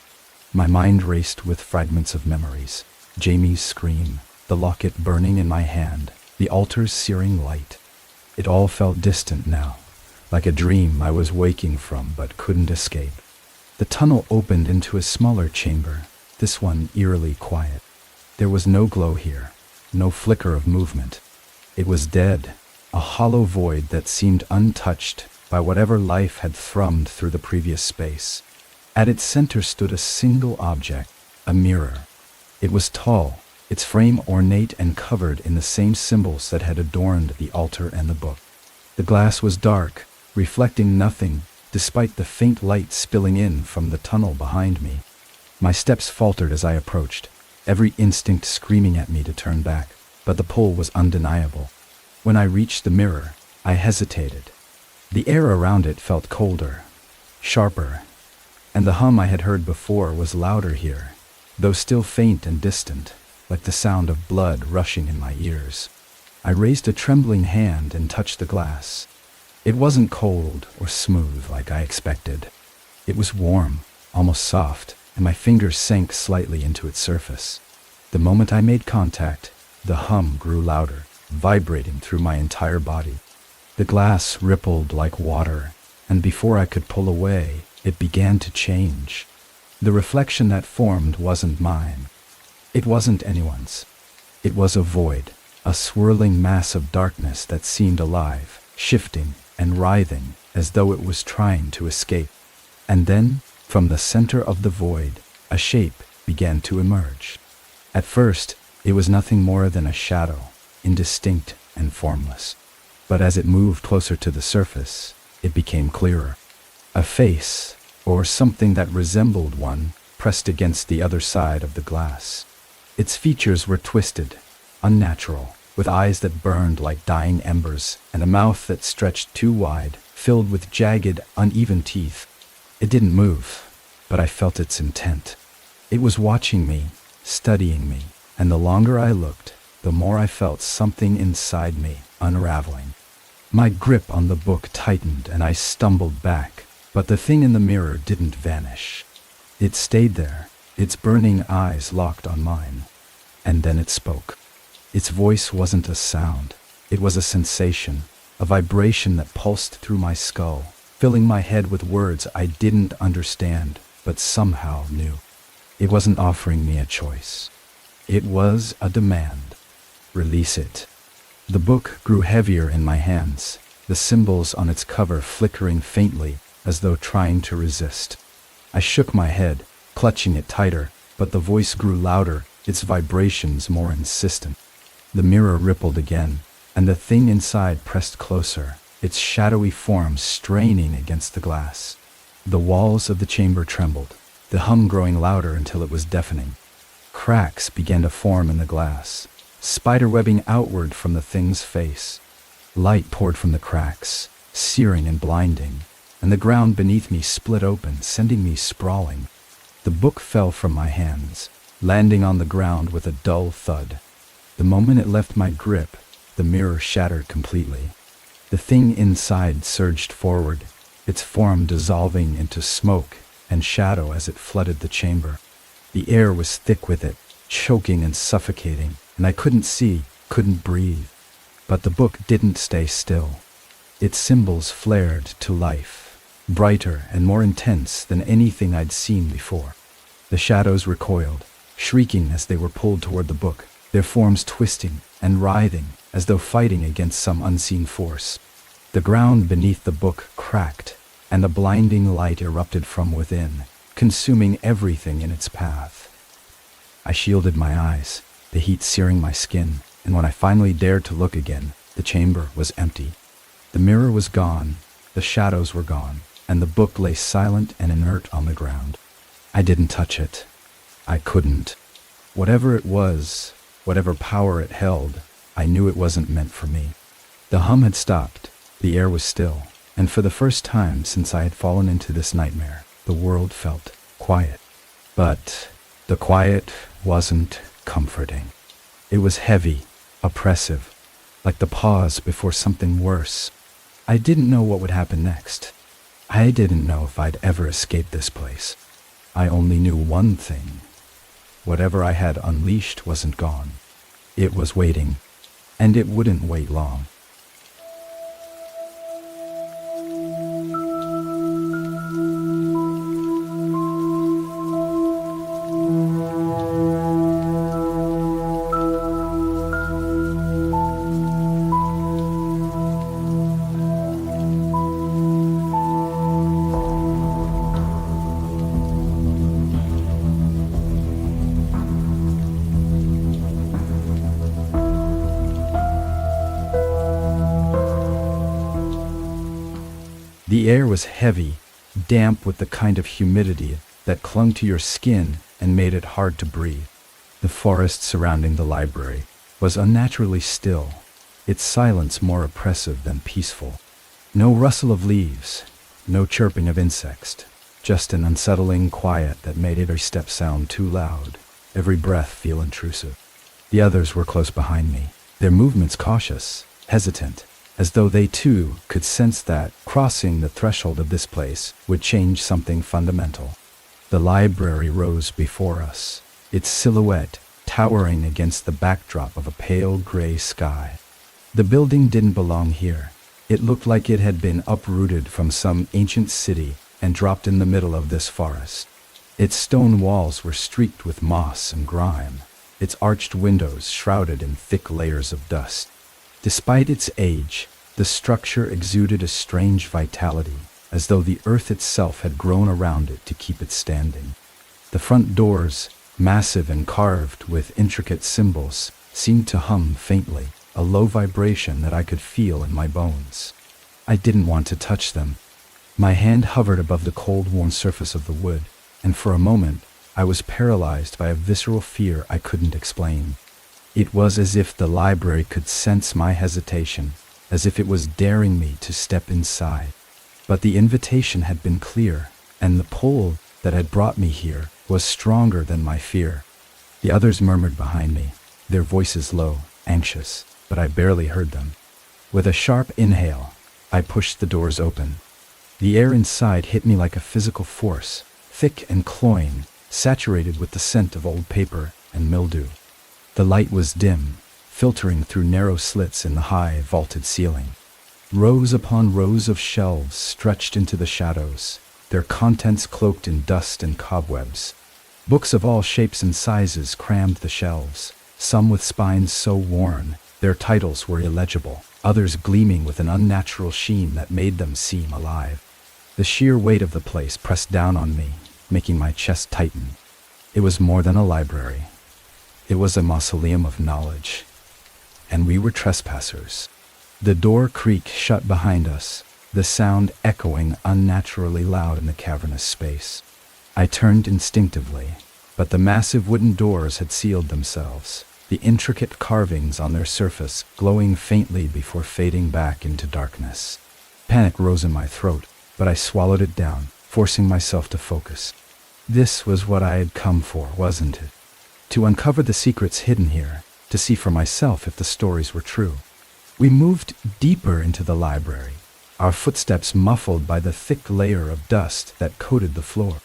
My mind raced with fragments of memories. Jamie's scream, the locket burning in my hand, the altar's searing light. It all felt distant now, like a dream I was waking from but couldn't escape. The tunnel opened into a smaller chamber, this one eerily quiet. There was no glow here, no flicker of movement. It was dead, a hollow void that seemed untouched by whatever life had thrummed through the previous space. At its center stood a single object, a mirror. It was tall, its frame ornate and covered in the same symbols that had adorned the altar and the book. The glass was dark, reflecting nothing, despite the faint light spilling in from the tunnel behind me. My steps faltered as I approached, every instinct screaming at me to turn back, but the pull was undeniable. When I reached the mirror, I hesitated. The air around it felt colder, sharper, and the hum I had heard before was louder here, though still faint and distant, like the sound of blood rushing in my ears. I raised a trembling hand and touched the glass. It wasn't cold or smooth like I expected. It was warm, almost soft, and my fingers sank slightly into its surface. The moment I made contact, the hum grew louder, vibrating through my entire body. The glass rippled like water, and before I could pull away, it began to change. The reflection that formed wasn't mine. It wasn't anyone's. It was a void, a swirling mass of darkness that seemed alive, shifting and writhing as though it was trying to escape. And then, from the center of the void, a shape began to emerge. At first, it was nothing more than a shadow, indistinct and formless. But as it moved closer to the surface, it became clearer. A face, or something that resembled one, pressed against the other side of the glass. Its features were twisted, unnatural, with eyes that burned like dying embers, and a mouth that stretched too wide, filled with jagged, uneven teeth. It didn't move, but I felt its intent. It was watching me, studying me, and the longer I looked, the more I felt something inside me unraveling. My grip on the book tightened and I stumbled back, but the thing in the mirror didn't vanish. It stayed there, its burning eyes locked on mine. And then it spoke. Its voice wasn't a sound, it was a sensation, a vibration that pulsed through my skull, filling my head with words I didn't understand, but somehow knew. It wasn't offering me a choice. It was a demand. Release it. The book grew heavier in my hands, the symbols on its cover flickering faintly as though trying to resist. I shook my head, clutching it tighter, but the voice grew louder, its vibrations more insistent. The mirror rippled again, and the thing inside pressed closer, its shadowy form straining against the glass. The walls of the chamber trembled, the hum growing louder until it was deafening. Cracks began to form in the glass, spiderwebbing outward from the thing's face. Light poured from the cracks, searing and blinding, and the ground beneath me split open, sending me sprawling. The book fell from my hands, landing on the ground with a dull thud. The moment it left my grip, the mirror shattered completely. The thing inside surged forward, its form dissolving into smoke and shadow as it flooded the chamber. The air was thick with it, choking and suffocating, and I couldn't see, couldn't breathe. But the book didn't stay still. Its symbols flared to life, brighter and more intense than anything I'd seen before. The shadows recoiled, shrieking as they were pulled toward the book, their forms twisting and writhing as though fighting against some unseen force. The ground beneath the book cracked, and a blinding light erupted from within, consuming everything in its path. I shielded my eyes, the heat searing my skin, and when I finally dared to look again, the chamber was empty. The mirror was gone, the shadows were gone, and the book lay silent and inert on the ground. I didn't touch it. I couldn't. Whatever it was, whatever power it held, I knew it wasn't meant for me. The hum had stopped, the air was still, and for the first time since I had fallen into this nightmare, the world felt quiet. But the quiet wasn't comforting. It was heavy, oppressive, like the pause before something worse. I didn't know what would happen next. I didn't know if I'd ever escape this place. I only knew one thing. Whatever I had unleashed wasn't gone. It was waiting, and it wouldn't wait long. The air was heavy, damp with the kind of humidity that clung to your skin and made it hard to breathe. The forest surrounding the library was unnaturally still, its silence more oppressive than peaceful. No rustle of leaves, no chirping of insects, just an unsettling quiet that made every step sound too loud, every breath feel intrusive. The others were close behind me, their movements cautious, hesitant, as though they too could sense that crossing the threshold of this place would change something fundamental. The library rose before us, its silhouette towering against the backdrop of a pale gray sky. The building didn't belong here. It looked like it had been uprooted from some ancient city and dropped in the middle of this forest. Its stone walls were streaked with moss and grime, its arched windows shrouded in thick layers of dust. Despite its age, the structure exuded a strange vitality, as though the earth itself had grown around it to keep it standing. The front doors, massive and carved with intricate symbols, seemed to hum faintly, a low vibration that I could feel in my bones. I didn't want to touch them. My hand hovered above the cold, worn surface of the wood, and for a moment I was paralyzed by a visceral fear I couldn't explain. It was as if the library could sense my hesitation, as if it was daring me to step inside. But the invitation had been clear, and the pull that had brought me here was stronger than my fear. The others murmured behind me, their voices low, anxious, but I barely heard them. With a sharp inhale, I pushed the doors open. The air inside hit me like a physical force, thick and cloying, saturated with the scent of old paper and mildew. The light was dim, filtering through narrow slits in the high, vaulted ceiling. Rows upon rows of shelves stretched into the shadows, their contents cloaked in dust and cobwebs. Books of all shapes and sizes crammed the shelves, some with spines so worn their titles were illegible, others gleaming with an unnatural sheen that made them seem alive. The sheer weight of the place pressed down on me, making my chest tighten. It was more than a library. It was a mausoleum of knowledge, and we were trespassers. The door creaked shut behind us, the sound echoing unnaturally loud in the cavernous space. I turned instinctively, but the massive wooden doors had sealed themselves, the intricate carvings on their surface glowing faintly before fading back into darkness. Panic rose in my throat, but I swallowed it down, forcing myself to focus. This was what I had come for, wasn't it? To uncover the secrets hidden here, to see for myself if the stories were true. We moved deeper into the library, our footsteps muffled by the thick layer of dust that coated the floor.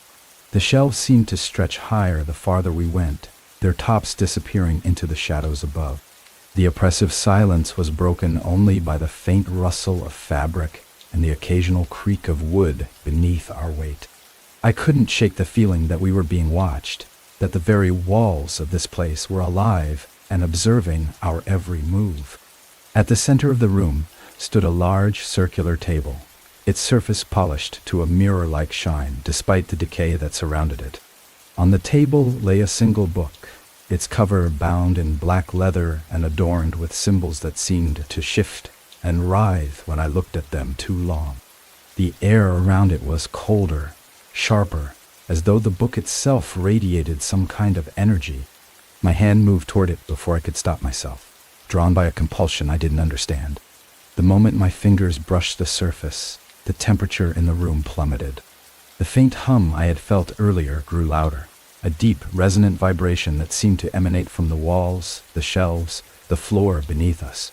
The shelves seemed to stretch higher the farther we went, their tops disappearing into the shadows above. The oppressive silence was broken only by the faint rustle of fabric and the occasional creak of wood beneath our weight. I couldn't shake the feeling that we were being watched, that the very walls of this place were alive and observing our every move. At the center of the room stood a large circular table, its surface polished to a mirror-like shine despite the decay that surrounded it. On the table lay a single book, its cover bound in black leather and adorned with symbols that seemed to shift and writhe when I looked at them too long. The air around it was colder, sharper, as though the book itself radiated some kind of energy. My hand moved toward it before I could stop myself, drawn by a compulsion I didn't understand. The moment my fingers brushed the surface, the temperature in the room plummeted. The faint hum I had felt earlier grew louder, a deep, resonant vibration that seemed to emanate from the walls, the shelves, the floor beneath us.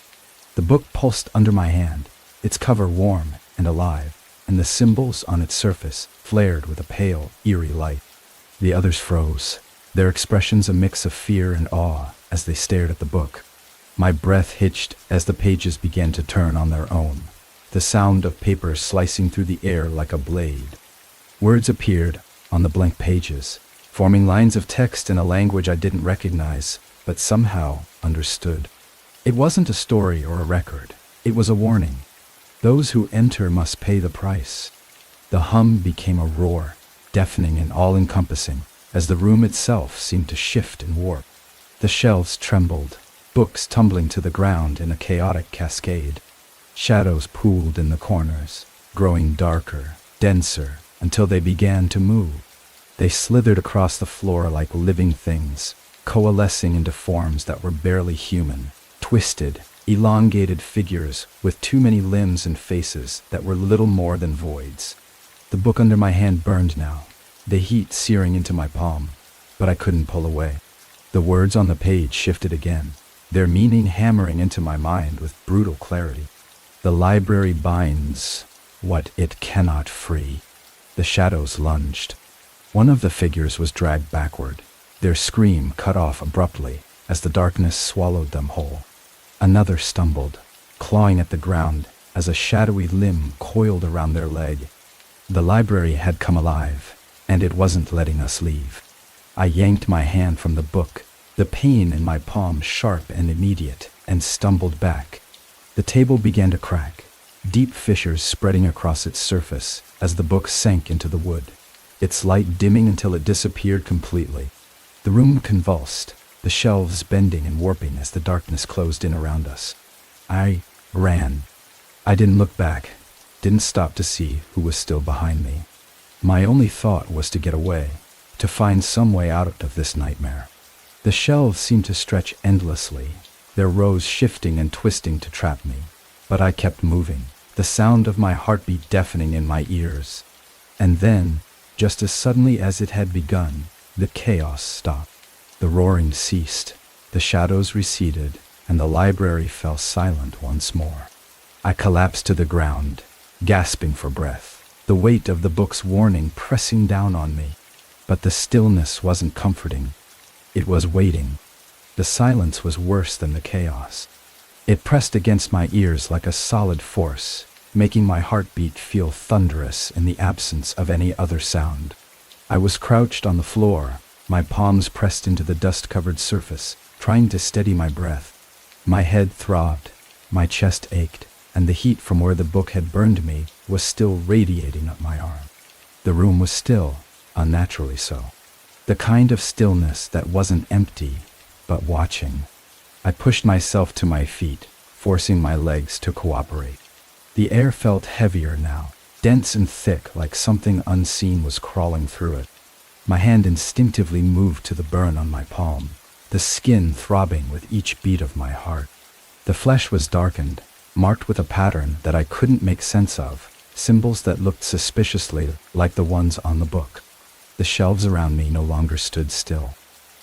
The book pulsed under my hand, its cover warm and alive, and the symbols on its surface flared with a pale, eerie light. The others froze, their expressions a mix of fear and awe as they stared at the book. My breath hitched as the pages began to turn on their own, the sound of paper slicing through the air like a blade. Words appeared on the blank pages, forming lines of text in a language I didn't recognize, but somehow understood. It wasn't a story or a record. It was a warning. Those who enter must pay the price. The hum became a roar, deafening and all-encompassing, as the room itself seemed to shift and warp. The shelves trembled, books tumbling to the ground in a chaotic cascade. Shadows pooled in the corners, growing darker, denser, until they began to move. They slithered across the floor like living things, coalescing into forms that were barely human, twisted, elongated figures with too many limbs and faces that were little more than voids. The book under my hand burned now, the heat searing into my palm, but I couldn't pull away. The words on the page shifted again, their meaning hammering into my mind with brutal clarity. The library binds what it cannot free. The shadows lunged. One of the figures was dragged backward, their scream cut off abruptly as the darkness swallowed them whole. Another stumbled, clawing at the ground as a shadowy limb coiled around their leg. The library had come alive, and it wasn't letting us leave. I yanked my hand from the book, the pain in my palm sharp and immediate, and stumbled back. The table began to crack, deep fissures spreading across its surface as the book sank into the wood, its light dimming until it disappeared completely. The room convulsed, the shelves bending and warping as the darkness closed in around us. I ran. I didn't look back, didn't stop to see who was still behind me. My only thought was to get away, to find some way out of this nightmare. The shelves seemed to stretch endlessly, their rows shifting and twisting to trap me. But I kept moving, the sound of my heartbeat deafening in my ears. And then, just as suddenly as it had begun, the chaos stopped. The roaring ceased, the shadows receded, and the library fell silent once more. I collapsed to the ground, gasping for breath, the weight of the book's warning pressing down on me. But the stillness wasn't comforting. It was waiting. The silence was worse than the chaos. It pressed against my ears like a solid force, making my heartbeat feel thunderous in the absence of any other sound. I was crouched on the floor, my palms pressed into the dust-covered surface, trying to steady my breath. My head throbbed, my chest ached, and the heat from where the book had burned me was still radiating up my arm. The room was still, unnaturally so. The kind of stillness that wasn't empty, but watching. I pushed myself to my feet, forcing my legs to cooperate. The air felt heavier now, dense and thick like something unseen was crawling through it. My hand instinctively moved to the burn on my palm, the skin throbbing with each beat of my heart. The flesh was darkened, marked with a pattern that I couldn't make sense of, symbols that looked suspiciously like the ones on the book. The shelves around me no longer stood still.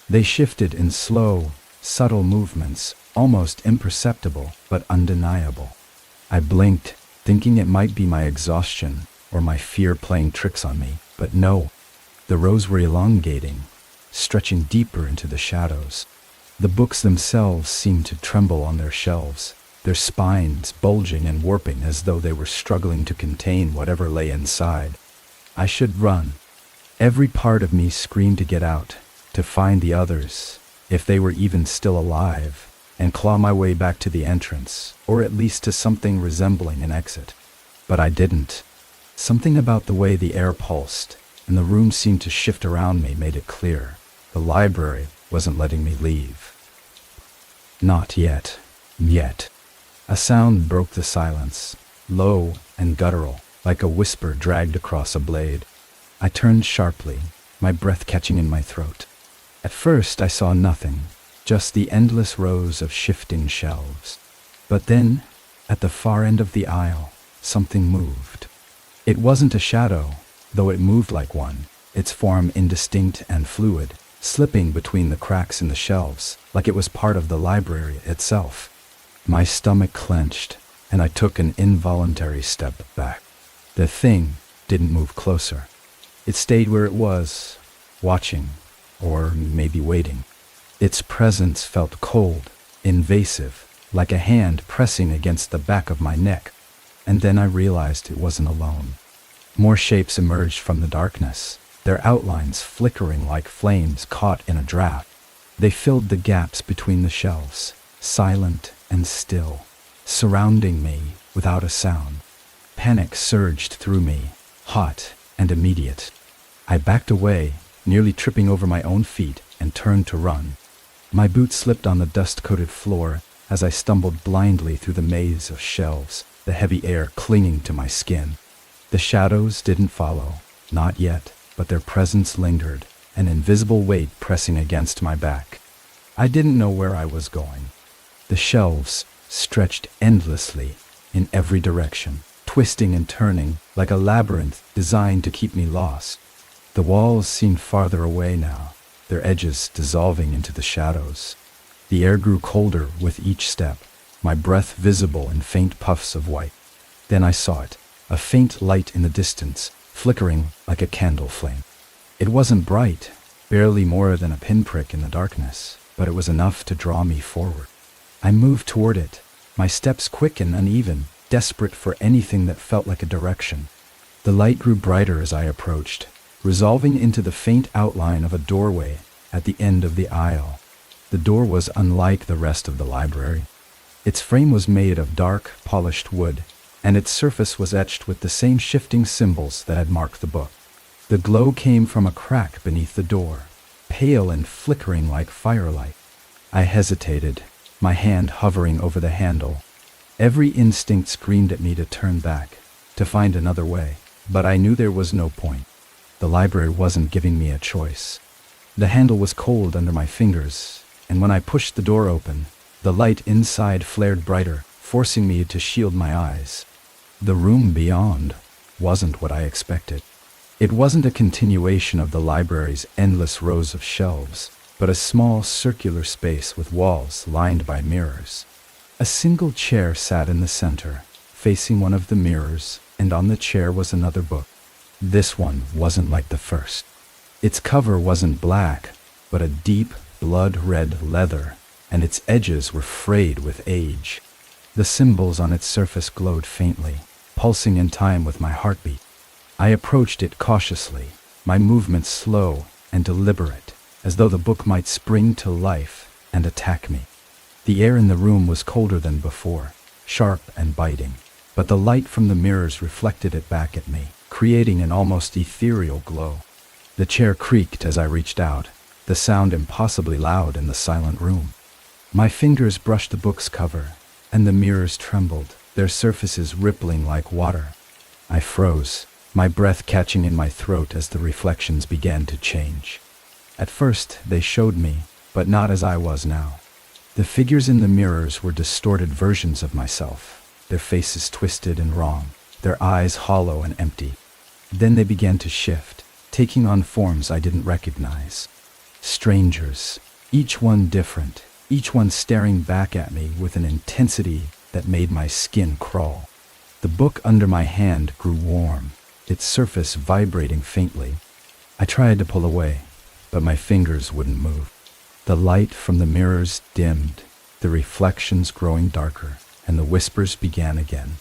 They shifted in slow, subtle movements, almost imperceptible but undeniable. I blinked, thinking it might be my exhaustion or my fear playing tricks on me, but no. The rows were elongating, stretching deeper into the shadows. The books themselves seemed to tremble on their shelves, their spines bulging and warping as though they were struggling to contain whatever lay inside. I should run. Every part of me screamed to get out, to find the others, if they were even still alive, and claw my way back to the entrance, or at least to something resembling an exit. But I didn't. Something about the way the air pulsed, and the room seemed to shift around me made it clear. The library wasn't letting me leave. Not yet. Yet. A sound broke the silence, low and guttural, like a whisper dragged across a blade. I turned sharply, my breath catching in my throat. At first I saw nothing, just the endless rows of shifting shelves. But then, at the far end of the aisle, something moved. It wasn't a shadow, though it moved like one, its form indistinct and fluid, slipping between the cracks in the shelves, like it was part of the library itself. My stomach clenched, and I took an involuntary step back. The thing didn't move closer. It stayed where it was, watching, or maybe waiting. Its presence felt cold, invasive, like a hand pressing against the back of my neck. And then I realized it wasn't alone. More shapes emerged from the darkness, their outlines flickering like flames caught in a draft. They filled the gaps between the shelves, silent and still, surrounding me without a sound. Panic surged through me, hot and immediate. I backed away, nearly tripping over my own feet, and turned to run. My boots slipped on the dust-coated floor as I stumbled blindly through the maze of shelves, the heavy air clinging to my skin. The shadows didn't follow, not yet, but their presence lingered, an invisible weight pressing against my back. I didn't know where I was going. The shelves stretched endlessly in every direction, twisting and turning like a labyrinth designed to keep me lost. The walls seemed farther away now, their edges dissolving into the shadows. The air grew colder with each step, my breath visible in faint puffs of white. Then I saw it, a faint light in the distance, flickering like a candle flame. It wasn't bright, barely more than a pinprick in the darkness, but it was enough to draw me forward. I moved toward it, my steps quick and uneven, desperate for anything that felt like a direction. The light grew brighter as I approached, resolving into the faint outline of a doorway at the end of the aisle. The door was unlike the rest of the library. Its frame was made of dark, polished wood, and its surface was etched with the same shifting symbols that had marked the book. The glow came from a crack beneath the door, pale and flickering like firelight. I hesitated, my hand hovering over the handle. Every instinct screamed at me to turn back, to find another way, but I knew there was no point. The library wasn't giving me a choice. The handle was cold under my fingers, and when I pushed the door open, the light inside flared brighter, forcing me to shield my eyes. The room beyond wasn't what I expected. It wasn't a continuation of the library's endless rows of shelves, but a small circular space with walls lined by mirrors. A single chair sat in the center, facing one of the mirrors, and on the chair was another book. This one wasn't like the first. Its cover wasn't black, but a deep, blood-red leather, and its edges were frayed with age. The symbols on its surface glowed faintly, pulsing in time with my heartbeat. I approached it cautiously, my movements slow and deliberate, as though the book might spring to life and attack me. The air in the room was colder than before, sharp and biting, but the light from the mirrors reflected it back at me, creating an almost ethereal glow. The chair creaked as I reached out, the sound impossibly loud in the silent room. My fingers brushed the book's cover, and the mirrors trembled, their surfaces rippling like water. I froze, my breath catching in my throat as the reflections began to change. At first, they showed me, but not as I was now. The figures in the mirrors were distorted versions of myself, their faces twisted and wrong, their eyes hollow and empty. Then they began to shift, taking on forms I didn't recognize. Strangers, each one different, each one staring back at me with an intensity that made my skin crawl. The book under my hand grew warm, its surface vibrating faintly. I tried to pull away, but my fingers wouldn't move. The light from the mirrors dimmed, the reflections growing darker, and the whispers began again.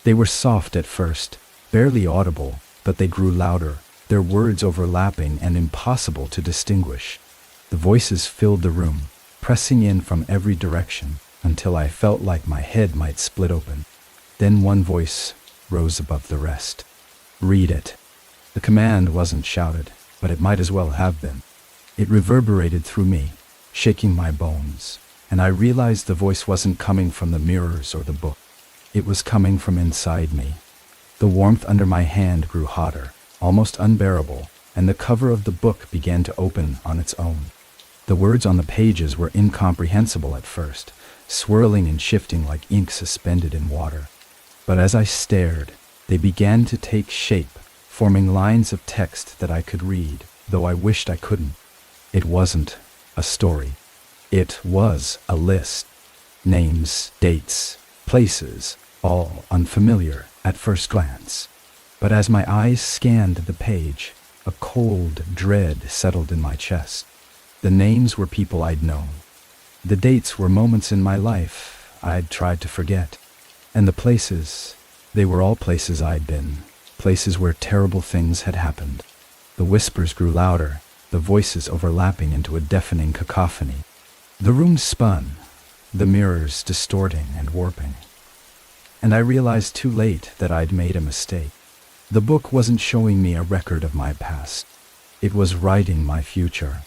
They were soft at first, barely audible, but they grew louder, their words overlapping and impossible to distinguish. The voices filled the room, pressing in from every direction, until I felt like my head might split open. Then one voice rose above the rest. "Read it." The command wasn't shouted, but it might as well have been. It reverberated through me, shaking my bones, and I realized the voice wasn't coming from the mirrors or the book. It was coming from inside me. The warmth under my hand grew hotter, almost unbearable, and the cover of the book began to open on its own. The words on the pages were incomprehensible at first, swirling and shifting like ink suspended in water. But as I stared, they began to take shape, forming lines of text that I could read, though I wished I couldn't. It wasn't a story. It was a list. Names, dates, places, all unfamiliar at first glance. But as my eyes scanned the page, a cold dread settled in my chest. The names were people I'd known. The dates were moments in my life I'd tried to forget. And the places, they were all places I'd been, places where terrible things had happened. The whispers grew louder, the voices overlapping into a deafening cacophony. The room spun, the mirrors distorting and warping. And I realized too late that I'd made a mistake. The book wasn't showing me a record of my past. It was writing my future.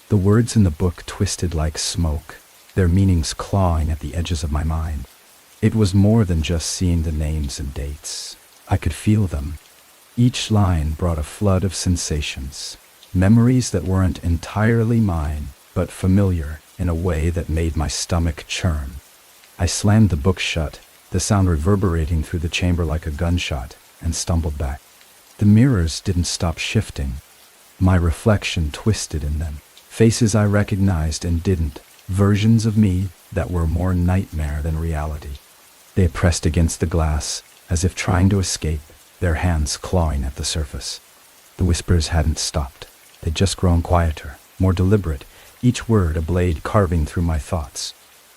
The words in the book twisted like smoke, their meanings clawing at the edges of my mind. It was more than just seeing the names and dates. I could feel them. Each line brought a flood of sensations, memories that weren't entirely mine, but familiar in a way that made my stomach churn. I slammed the book shut, the sound reverberating through the chamber like a gunshot, and stumbled back. The mirrors didn't stop shifting. My reflection twisted in them, faces I recognized and didn't, versions of me that were more nightmare than reality. They pressed against the glass, as if trying to escape, their hands clawing at the surface. The whispers hadn't stopped. They'd just grown quieter, more deliberate, each word a blade carving through my thoughts.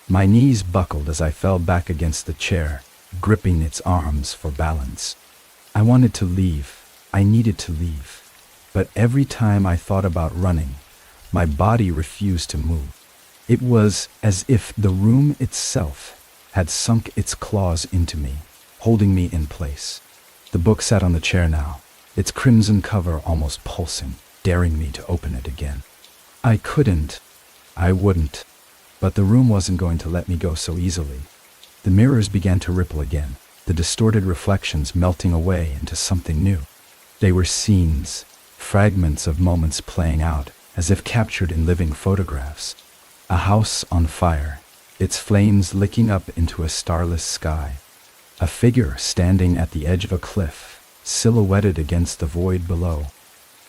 My knees buckled as I fell back against the chair, gripping its arms for balance. I wanted to leave. I needed to leave. But every time I thought about running, my body refused to move. It was as if the room itself had sunk its claws into me, holding me in place. The book sat on the chair now, its crimson cover almost pulsing, daring me to open it again. I wouldn't, but the room wasn't going to let me go so easily. The mirrors began to ripple again, the distorted reflections melting away into something new. They were scenes, fragments of moments playing out, as if captured in living photographs. A house on fire, its flames licking up into a starless sky. A figure standing at the edge of a cliff, silhouetted against the void below.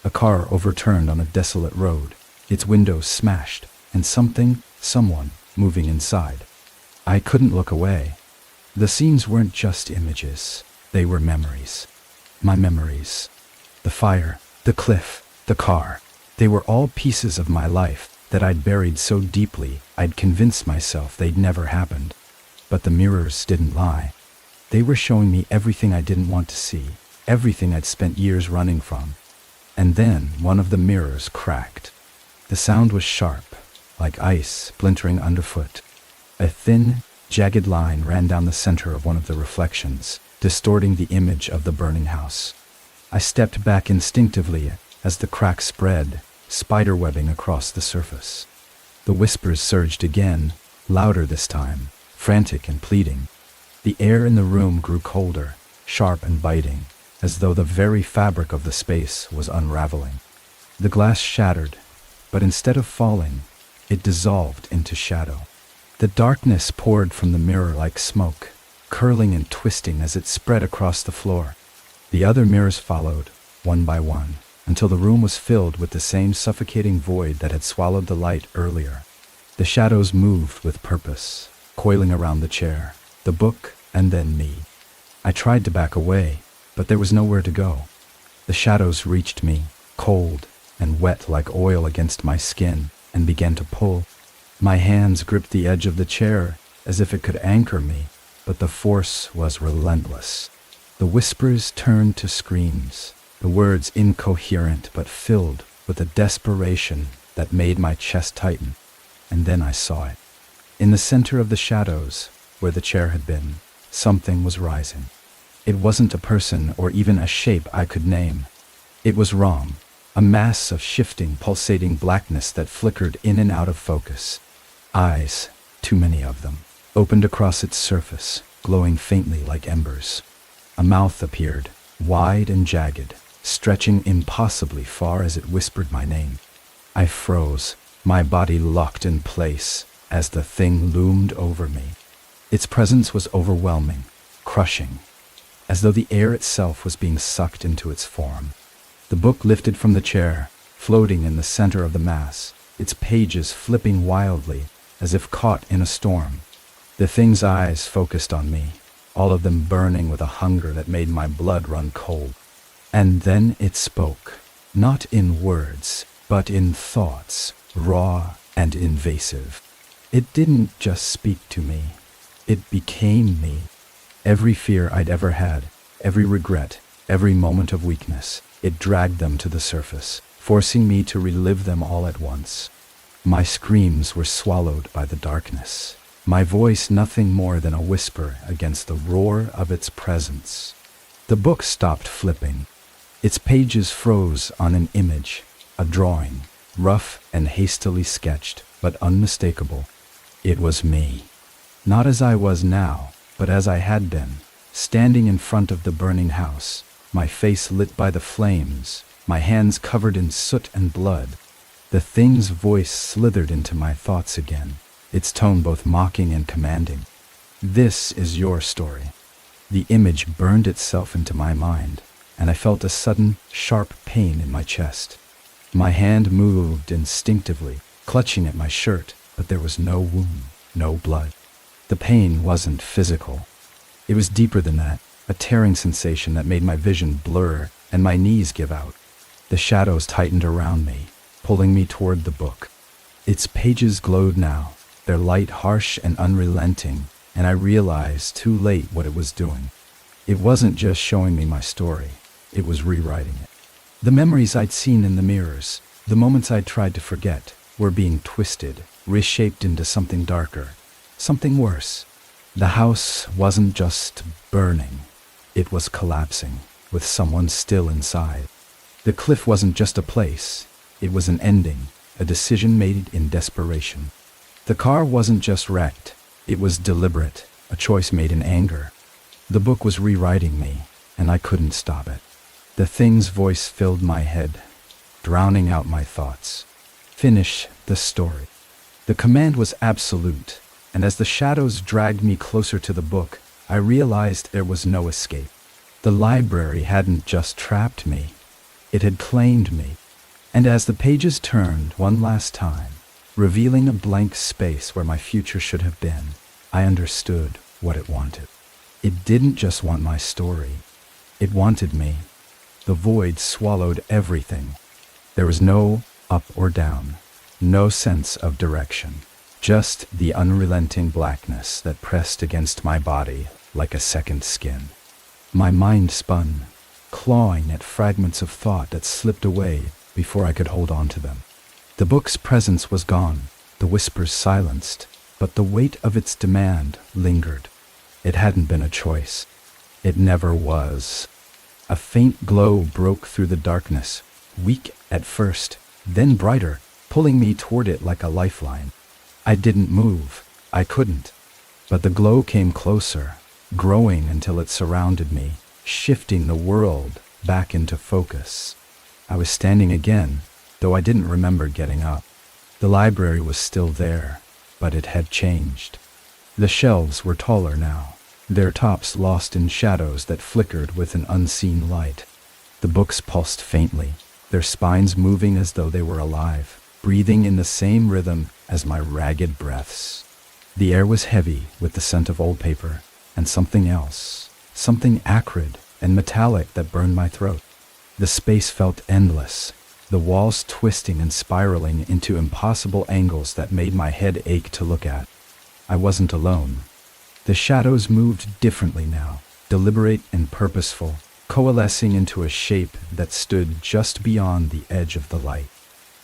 A car overturned on a desolate road, its windows smashed, and someone moving inside. I couldn't look away. The scenes weren't just images, they were memories. My memories. The fire, the cliff, the car. They were all pieces of my life that I'd buried so deeply I'd convinced myself they'd never happened. But the mirrors didn't lie. They were showing me everything I didn't want to see, everything I'd spent years running from. And then one of the mirrors cracked. The sound was sharp, like ice splintering underfoot. A thin, jagged line ran down the center of one of the reflections, distorting the image of the burning house. I stepped back instinctively as the crack spread, spiderwebbing across the surface. The whispers surged again, louder this time, frantic and pleading. The air in the room grew colder, sharp and biting, as though the very fabric of the space was unraveling. The glass shattered, but instead of falling, it dissolved into shadow. The darkness poured from the mirror like smoke, curling and twisting as it spread across the floor. The other mirrors followed, one by one, until the room was filled with the same suffocating void that had swallowed the light earlier. The shadows moved with purpose, coiling around the chair, the book, and then me. I tried to back away, but there was nowhere to go. The shadows reached me, cold and wet like oil against my skin, and began to pull. My hands gripped the edge of the chair as if it could anchor me, but the force was relentless. The whispers turned to screams, the words incoherent but filled with a desperation that made my chest tighten. And then I saw it. In the center of the shadows, where the chair had been, something was rising. It wasn't a person or even a shape I could name. It was wrong, a mass of shifting, pulsating blackness that flickered in and out of focus. Eyes, too many of them, opened across its surface, glowing faintly like embers. A mouth appeared, wide and jagged, stretching impossibly far as it whispered my name. I froze, my body locked in place as the thing loomed over me. Its presence was overwhelming, crushing, as though the air itself was being sucked into its form. The book lifted from the chair, floating in the center of the mass, its pages flipping wildly as if caught in a storm. The thing's eyes focused on me, all of them burning with a hunger that made my blood run cold. And then it spoke, not in words, but in thoughts, raw and invasive. It didn't just speak to me, it became me. Every fear I'd ever had, every regret, every moment of weakness, it dragged them to the surface, forcing me to relive them all at once. My screams were swallowed by the darkness, my voice nothing more than a whisper against the roar of its presence. The book stopped flipping. Its pages froze on an image, a drawing, rough and hastily sketched, but unmistakable. It was me. Not as I was now, but as I had been, standing in front of the burning house, my face lit by the flames, my hands covered in soot and blood. The thing's voice slithered into my thoughts again, its tone both mocking and commanding. This is your story. The image burned itself into my mind, and I felt a sudden, sharp pain in my chest. My hand moved instinctively, clutching at my shirt, but there was no wound, no blood. The pain wasn't physical. It was deeper than that, a tearing sensation that made my vision blur and my knees give out. The shadows tightened around me, pulling me toward the book. Its pages glowed now, their light harsh and unrelenting, and I realized too late what it was doing. It wasn't just showing me my story, it was rewriting it. The memories I'd seen in the mirrors, the moments I'd tried to forget, were being twisted, reshaped into something darker, something worse. The house wasn't just burning, it was collapsing, with someone still inside. The cliff wasn't just a place, it was an ending, a decision made in desperation. The car wasn't just wrecked, it was deliberate, a choice made in anger. The book was rewriting me, and I couldn't stop it. The thing's voice filled my head, drowning out my thoughts. Finish the story. The command was absolute, and as the shadows dragged me closer to the book, I realized there was no escape. The library hadn't just trapped me, it had claimed me. And as the pages turned one last time, revealing a blank space where my future should have been, I understood what it wanted. It didn't just want my story, it wanted me. The void swallowed everything. There was no up or down, no sense of direction, just the unrelenting blackness that pressed against my body like a second skin. My mind spun, clawing at fragments of thought that slipped away before I could hold on to them. The book's presence was gone, the whispers silenced, but the weight of its demand lingered. It hadn't been a choice. It never was. A faint glow broke through the darkness, weak at first, then brighter, pulling me toward it like a lifeline. I didn't move. I couldn't. But the glow came closer, growing until it surrounded me, shifting the world back into focus. I was standing again, though I didn't remember getting up. The library was still there, but it had changed. The shelves were taller now, their tops lost in shadows that flickered with an unseen light. The books pulsed faintly, their spines moving as though they were alive, breathing in the same rhythm as my ragged breaths. The air was heavy with the scent of old paper and something else, something acrid and metallic that burned my throat. The space felt endless, the walls twisting and spiraling into impossible angles that made my head ache to look at. I wasn't alone. The shadows moved differently now, deliberate and purposeful, coalescing into a shape that stood just beyond the edge of the light.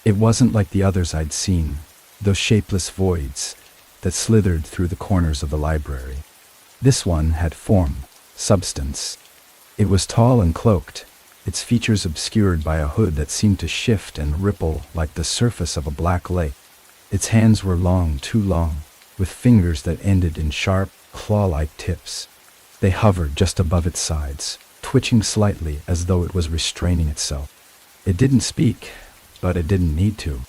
It wasn't like the others I'd seen, those shapeless voids that slithered through the corners of the library. This one had form, substance. It was tall and cloaked, its features obscured by a hood that seemed to shift and ripple like the surface of a black lake. Its hands were long, too long, with fingers that ended in sharp, claw-like tips. They hovered just above its sides, twitching slightly as though it was restraining itself. It didn't speak, but it didn't need to.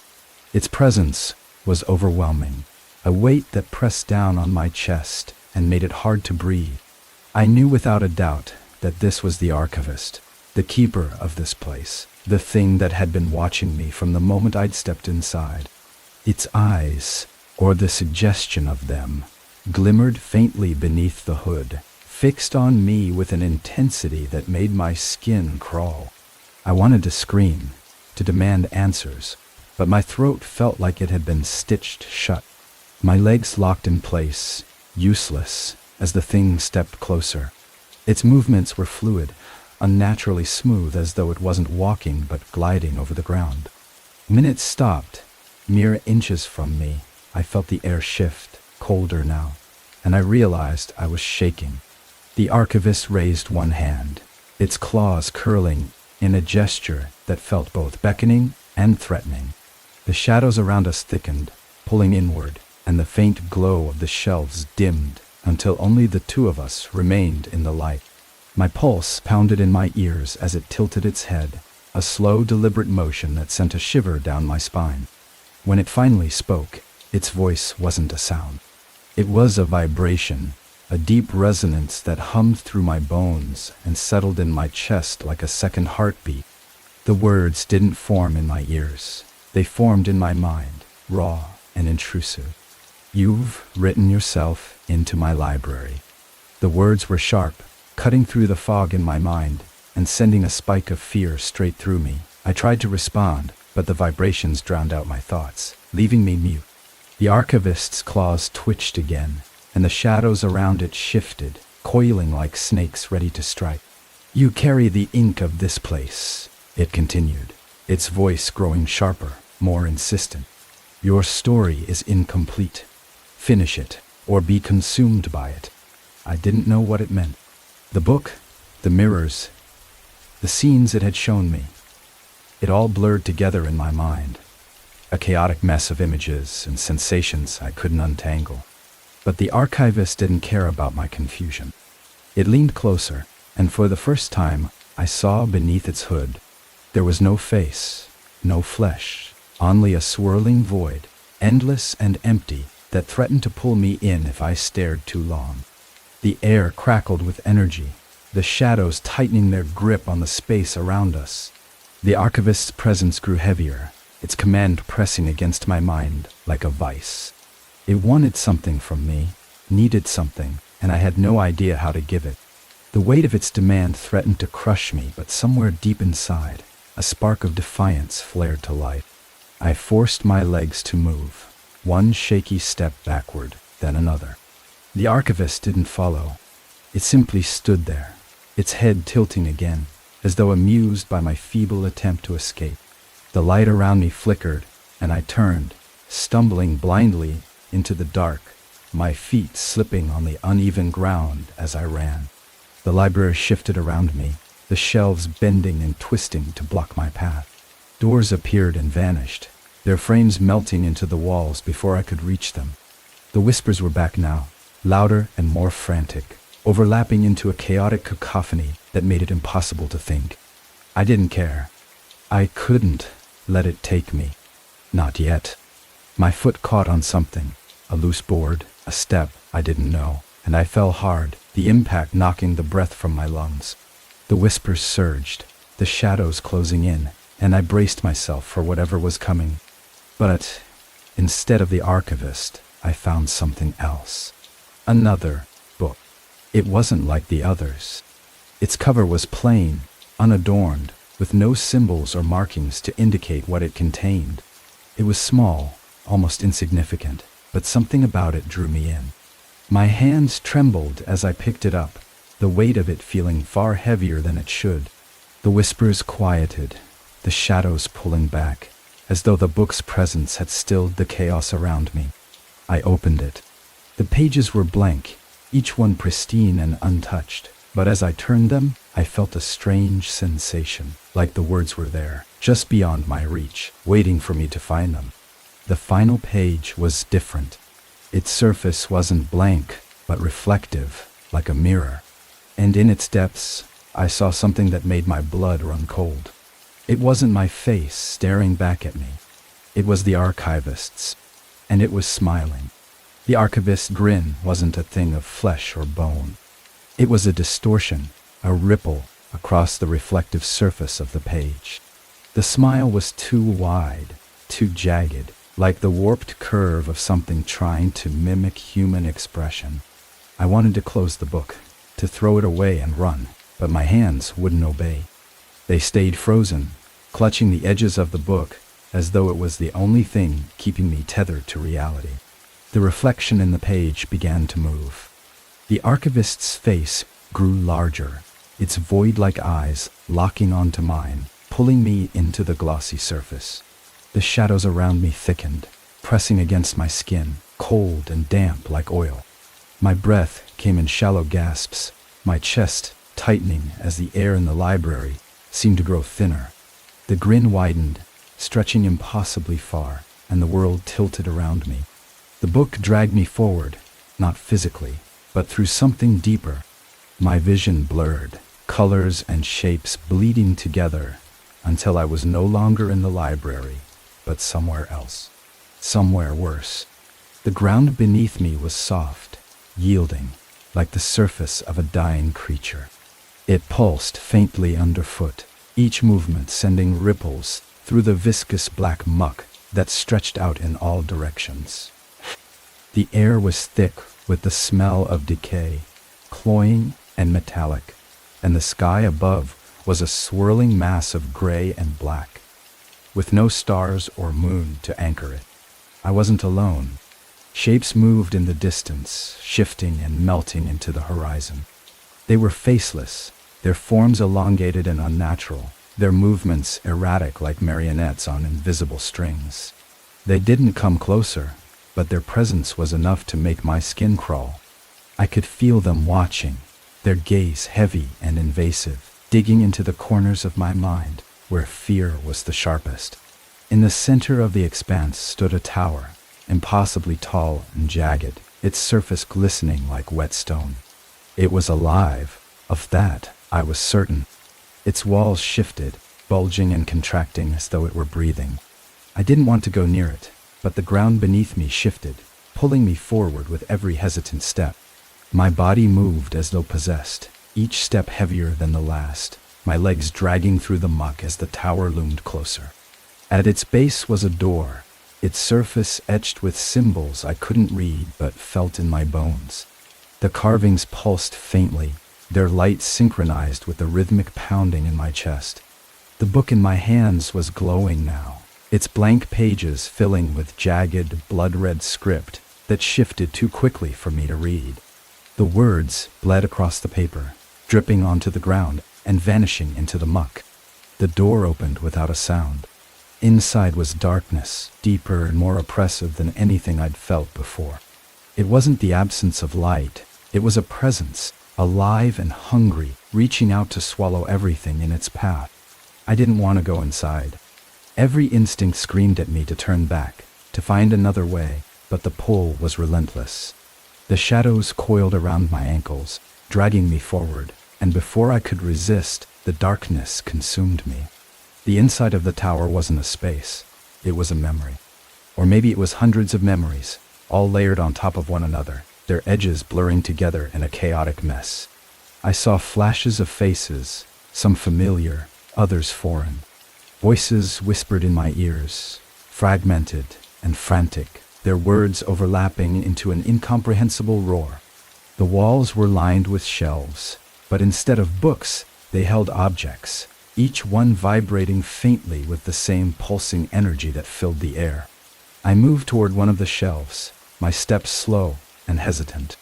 Its presence was overwhelming, a weight that pressed down on my chest and made it hard to breathe. I knew without a doubt that this was the archivist, the keeper of this place, the thing that had been watching me from the moment I'd stepped inside. Its eyes, or the suggestion of them, glimmered faintly beneath the hood, fixed on me with an intensity that made my skin crawl. I wanted to scream, to demand answers, but my throat felt like it had been stitched shut. My legs locked in place, useless, as the thing stepped closer. Its movements were fluid, unnaturally smooth, as though it wasn't walking but gliding over the ground. When it stopped, mere inches from me, I felt the air shift, colder now, and I realized I was shaking. The archivist raised one hand, its claws curling in a gesture that felt both beckoning and threatening. The shadows around us thickened, pulling inward, and the faint glow of the shelves dimmed until only the two of us remained in the light. My pulse pounded in my ears as it tilted its head, a slow, deliberate motion that sent a shiver down my spine. When it finally spoke, its voice wasn't a sound. It was a vibration, a deep resonance that hummed through my bones and settled in my chest like a second heartbeat. The words didn't form in my ears. They formed in my mind, raw and intrusive. "You've written yourself into my library." The words were sharp, cutting through the fog in my mind and sending a spike of fear straight through me. I tried to respond, but the vibrations drowned out my thoughts, leaving me mute. The archivist's claws twitched again, and the shadows around it shifted, coiling like snakes ready to strike. "You carry the ink of this place," it continued, its voice growing sharper, more insistent. "Your story is incomplete. Finish it, or be consumed by it." I didn't know what it meant. The book, the mirrors, the scenes it had shown me, it all blurred together in my mind, a chaotic mess of images and sensations I couldn't untangle. But the archivist didn't care about my confusion. It leaned closer, and for the first time, I saw beneath its hood. There was no face, no flesh, only a swirling void, endless and empty, that threatened to pull me in if I stared too long. The air crackled with energy, the shadows tightening their grip on the space around us. The archivist's presence grew heavier, its command pressing against my mind like a vice. It wanted something from me, needed something, and I had no idea how to give it. The weight of its demand threatened to crush me, but somewhere deep inside, a spark of defiance flared to life. I forced my legs to move, one shaky step backward, then another. The archivist didn't follow. It simply stood there, its head tilting again, as though amused by my feeble attempt to escape. The light around me flickered, and I turned, stumbling blindly into the dark, my feet slipping on the uneven ground as I ran. The library shifted around me, the shelves bending and twisting to block my path. Doors appeared and vanished, their frames melting into the walls before I could reach them. The whispers were back now, louder and more frantic, overlapping into a chaotic cacophony that made it impossible to think. I didn't care. I couldn't let it take me. Not yet. My foot caught on something, a loose board, a step I didn't know, and I fell hard, the impact knocking the breath from my lungs. The whispers surged, the shadows closing in, and I braced myself for whatever was coming. But instead of the archivist, I found something else. Another book. It wasn't like the others. Its cover was plain, unadorned, with no symbols or markings to indicate what it contained. It was small, almost insignificant, but something about it drew me in. My hands trembled as I picked it up, the weight of it feeling far heavier than it should. The whispers quieted, the shadows pulling back, as though the book's presence had stilled the chaos around me. I opened it. The pages were blank, each one pristine and untouched, but as I turned them, I felt a strange sensation, like the words were there, just beyond my reach, waiting for me to find them. The final page was different. Its surface wasn't blank, but reflective, like a mirror. And in its depths, I saw something that made my blood run cold. It wasn't my face staring back at me. It was the archivist's, and it was smiling. The archivist's grin wasn't a thing of flesh or bone. It was a distortion, a ripple across the reflective surface of the page. The smile was too wide, too jagged, like the warped curve of something trying to mimic human expression. I wanted to close the book, to throw it away and run, but my hands wouldn't obey. They stayed frozen, clutching the edges of the book as though it was the only thing keeping me tethered to reality. The reflection in the page began to move. The archivist's face grew larger, its void-like eyes locking onto mine, pulling me into the glossy surface. The shadows around me thickened, pressing against my skin, cold and damp like oil. My breath came in shallow gasps, my chest tightening as the air in the library seemed to grow thinner. The grin widened, stretching impossibly far, and the world tilted around me. The book dragged me forward, not physically, but through something deeper. My vision blurred, colors and shapes bleeding together, until I was no longer in the library, but somewhere else. Somewhere worse. The ground beneath me was soft, yielding, like the surface of a dying creature. It pulsed faintly underfoot, each movement sending ripples through the viscous black muck that stretched out in all directions. The air was thick with the smell of decay, cloying and metallic, and the sky above was a swirling mass of gray and black, with no stars or moon to anchor it. I wasn't alone. Shapes moved in the distance, shifting and melting into the horizon. They were faceless, their forms elongated and unnatural, their movements erratic like marionettes on invisible strings. They didn't come closer, but their presence was enough to make my skin crawl. I could feel them watching, their gaze heavy and invasive, digging into the corners of my mind, where fear was the sharpest. In the center of the expanse stood a tower, impossibly tall and jagged, its surface glistening like wet stone. It was alive, of that I was certain. Its walls shifted, bulging and contracting as though it were breathing. I didn't want to go near it, but the ground beneath me shifted, pulling me forward with every hesitant step. My body moved as though possessed, each step heavier than the last, my legs dragging through the muck as the tower loomed closer. At its base was a door, its surface etched with symbols I couldn't read but felt in my bones. The carvings pulsed faintly, their light synchronized with the rhythmic pounding in my chest. The book in my hands was glowing now, its blank pages filling with jagged, blood-red script that shifted too quickly for me to read. The words bled across the paper, dripping onto the ground and vanishing into the muck. The door opened without a sound. Inside was darkness, deeper and more oppressive than anything I'd felt before. It wasn't the absence of light, it was a presence, alive and hungry, reaching out to swallow everything in its path. I didn't want to go inside. Every instinct screamed at me to turn back, to find another way, but the pull was relentless. The shadows coiled around my ankles, dragging me forward, and before I could resist, the darkness consumed me. The inside of the tower wasn't a space, it was a memory. Or maybe it was hundreds of memories, all layered on top of one another, their edges blurring together in a chaotic mess. I saw flashes of faces, some familiar, others foreign. Voices whispered in my ears, fragmented and frantic, their words overlapping into an incomprehensible roar. The walls were lined with shelves, but instead of books, they held objects, each one vibrating faintly with the same pulsing energy that filled the air. I moved toward one of the shelves, my steps slow and hesitant.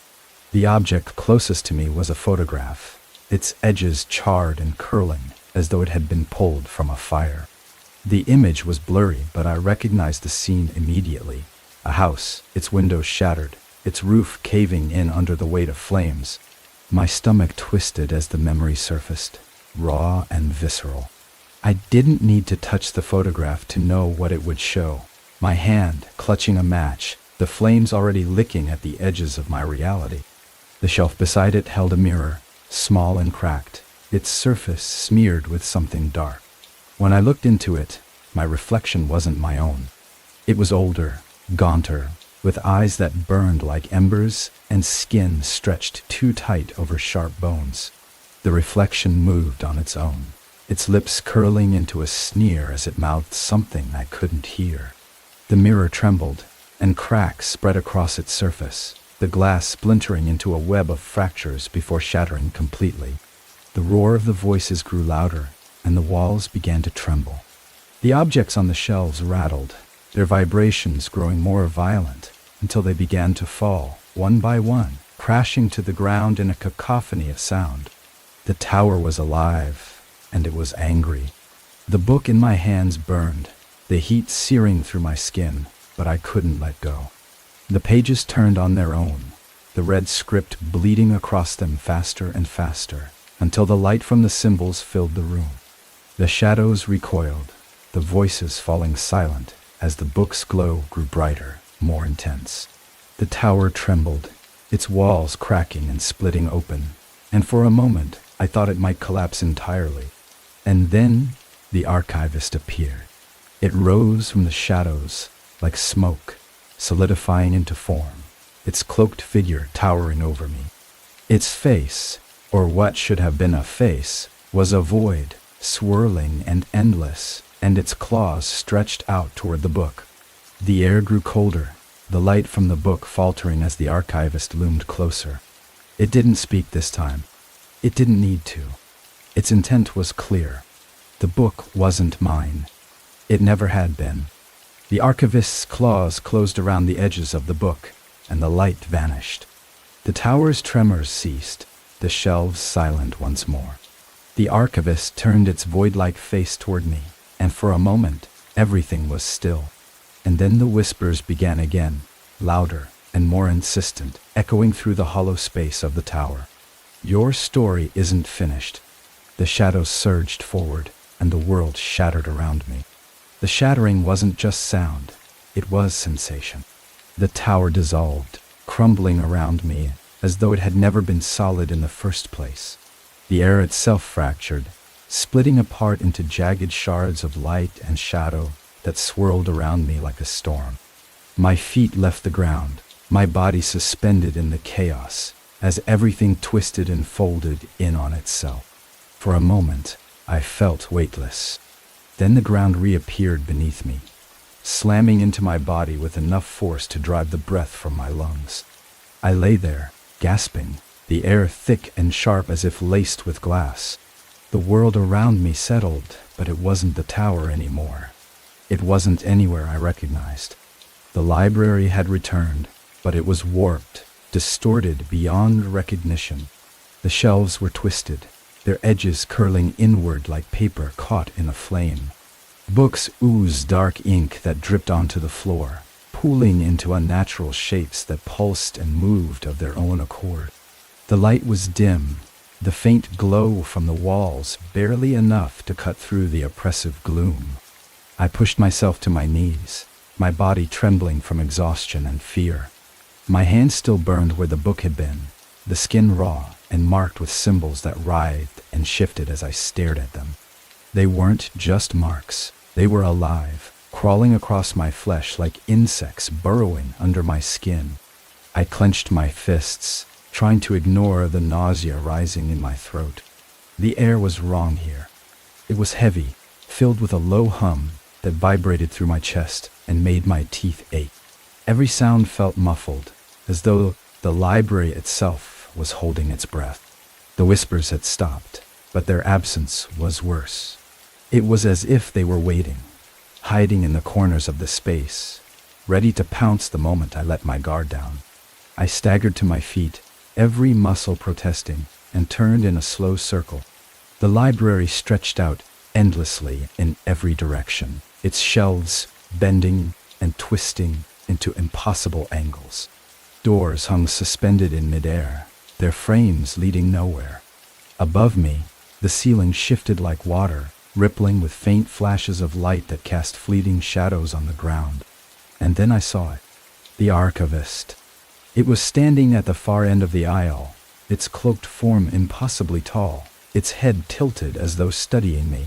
The object closest to me was a photograph, its edges charred and curling as though it had been pulled from a fire. The image was blurry, but I recognized the scene immediately. A house, its windows shattered, its roof caving in under the weight of flames. My stomach twisted as the memory surfaced, raw and visceral. I didn't need to touch the photograph to know what it would show. My hand clutching a match, the flames already licking at the edges of my reality. The shelf beside it held a mirror, small and cracked, its surface smeared with something dark. When I looked into it, my reflection wasn't my own. It was older, gaunter, with eyes that burned like embers and skin stretched too tight over sharp bones. The reflection moved on its own, its lips curling into a sneer as it mouthed something I couldn't hear. The mirror trembled, and cracks spread across its surface, the glass splintering into a web of fractures before shattering completely. The roar of the voices grew louder, and the walls began to tremble. The objects on the shelves rattled, their vibrations growing more violent, until they began to fall, one by one, crashing to the ground in a cacophony of sound. The tower was alive, and it was angry. The book in my hands burned, the heat searing through my skin, but I couldn't let go. The pages turned on their own, the red script bleeding across them faster and faster, until the light from the symbols filled the room. The shadows recoiled, the voices falling silent as the book's glow grew brighter, more intense. The tower trembled, its walls cracking and splitting open, and for a moment I thought it might collapse entirely. And then the archivist appeared. It rose from the shadows like smoke, solidifying into form, its cloaked figure towering over me. Its face, or what should have been a face, was a void, swirling and endless, and its claws stretched out toward the book. The air grew colder, the light from the book faltering as the archivist loomed closer. It didn't speak this time. It didn't need to. Its intent was clear. The book wasn't mine. It never had been. The archivist's claws closed around the edges of the book, and the light vanished. The tower's tremors ceased, the shelves silent once more. The archivist turned its void-like face toward me, and for a moment, everything was still. And then the whispers began again, louder and more insistent, echoing through the hollow space of the tower. Your story isn't finished. The shadows surged forward, and the world shattered around me. The shattering wasn't just sound, it was sensation. The tower dissolved, crumbling around me as though it had never been solid in the first place. The air itself fractured, splitting apart into jagged shards of light and shadow that swirled around me like a storm. My feet left the ground, my body suspended in the chaos, as everything twisted and folded in on itself. For a moment, I felt weightless. Then the ground reappeared beneath me, slamming into my body with enough force to drive the breath from my lungs. I lay there, gasping, the air thick and sharp as if laced with glass. The world around me settled, but it wasn't the tower anymore. It wasn't anywhere I recognized. The library had returned, but it was warped, distorted beyond recognition. The shelves were twisted, their edges curling inward like paper caught in a flame. Books oozed dark ink that dripped onto the floor, pooling into unnatural shapes that pulsed and moved of their own accord. The light was dim, the faint glow from the walls barely enough to cut through the oppressive gloom. I pushed myself to my knees, my body trembling from exhaustion and fear. My hands still burned where the book had been, the skin raw and marked with symbols that writhed and shifted as I stared at them. They weren't just marks, they were alive, crawling across my flesh like insects burrowing under my skin. I clenched my fists, trying to ignore the nausea rising in my throat. The air was wrong here. It was heavy, filled with a low hum that vibrated through my chest and made my teeth ache. Every sound felt muffled, as though the library itself was holding its breath. The whispers had stopped, but their absence was worse. It was as if they were waiting, hiding in the corners of the space, ready to pounce the moment I let my guard down. I staggered to my feet, every muscle protesting, and turned in a slow circle. The library stretched out endlessly in every direction, its shelves bending and twisting into impossible angles. Doors hung suspended in midair, their frames leading nowhere. Above me, the ceiling shifted like water, rippling with faint flashes of light that cast fleeting shadows on the ground. And then I saw it, the archivist. It was standing at the far end of the aisle, its cloaked form impossibly tall, its head tilted as though studying me.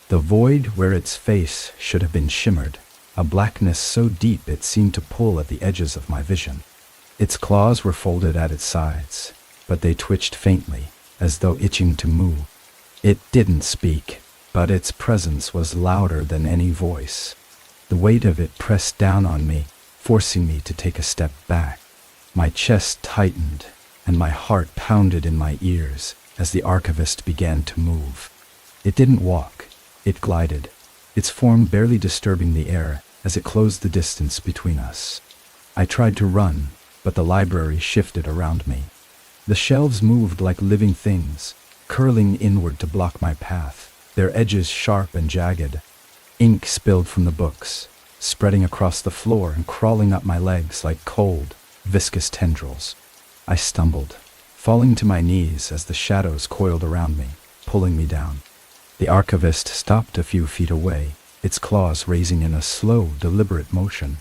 The void where its face should have been shimmered, a blackness so deep it seemed to pull at the edges of my vision. Its claws were folded at its sides, but they twitched faintly, as though itching to move. It didn't speak, but its presence was louder than any voice. The weight of it pressed down on me, forcing me to take a step back. My chest tightened, and my heart pounded in my ears as the archivist began to move. It didn't walk, it glided, its form barely disturbing the air as it closed the distance between us. I tried to run, but the library shifted around me. The shelves moved like living things, curling inward to block my path, their edges sharp and jagged. Ink spilled from the books, spreading across the floor and crawling up my legs like cold, viscous tendrils. I stumbled, falling to my knees as the shadows coiled around me, pulling me down. The archivist stopped a few feet away, its claws raising in a slow, deliberate motion.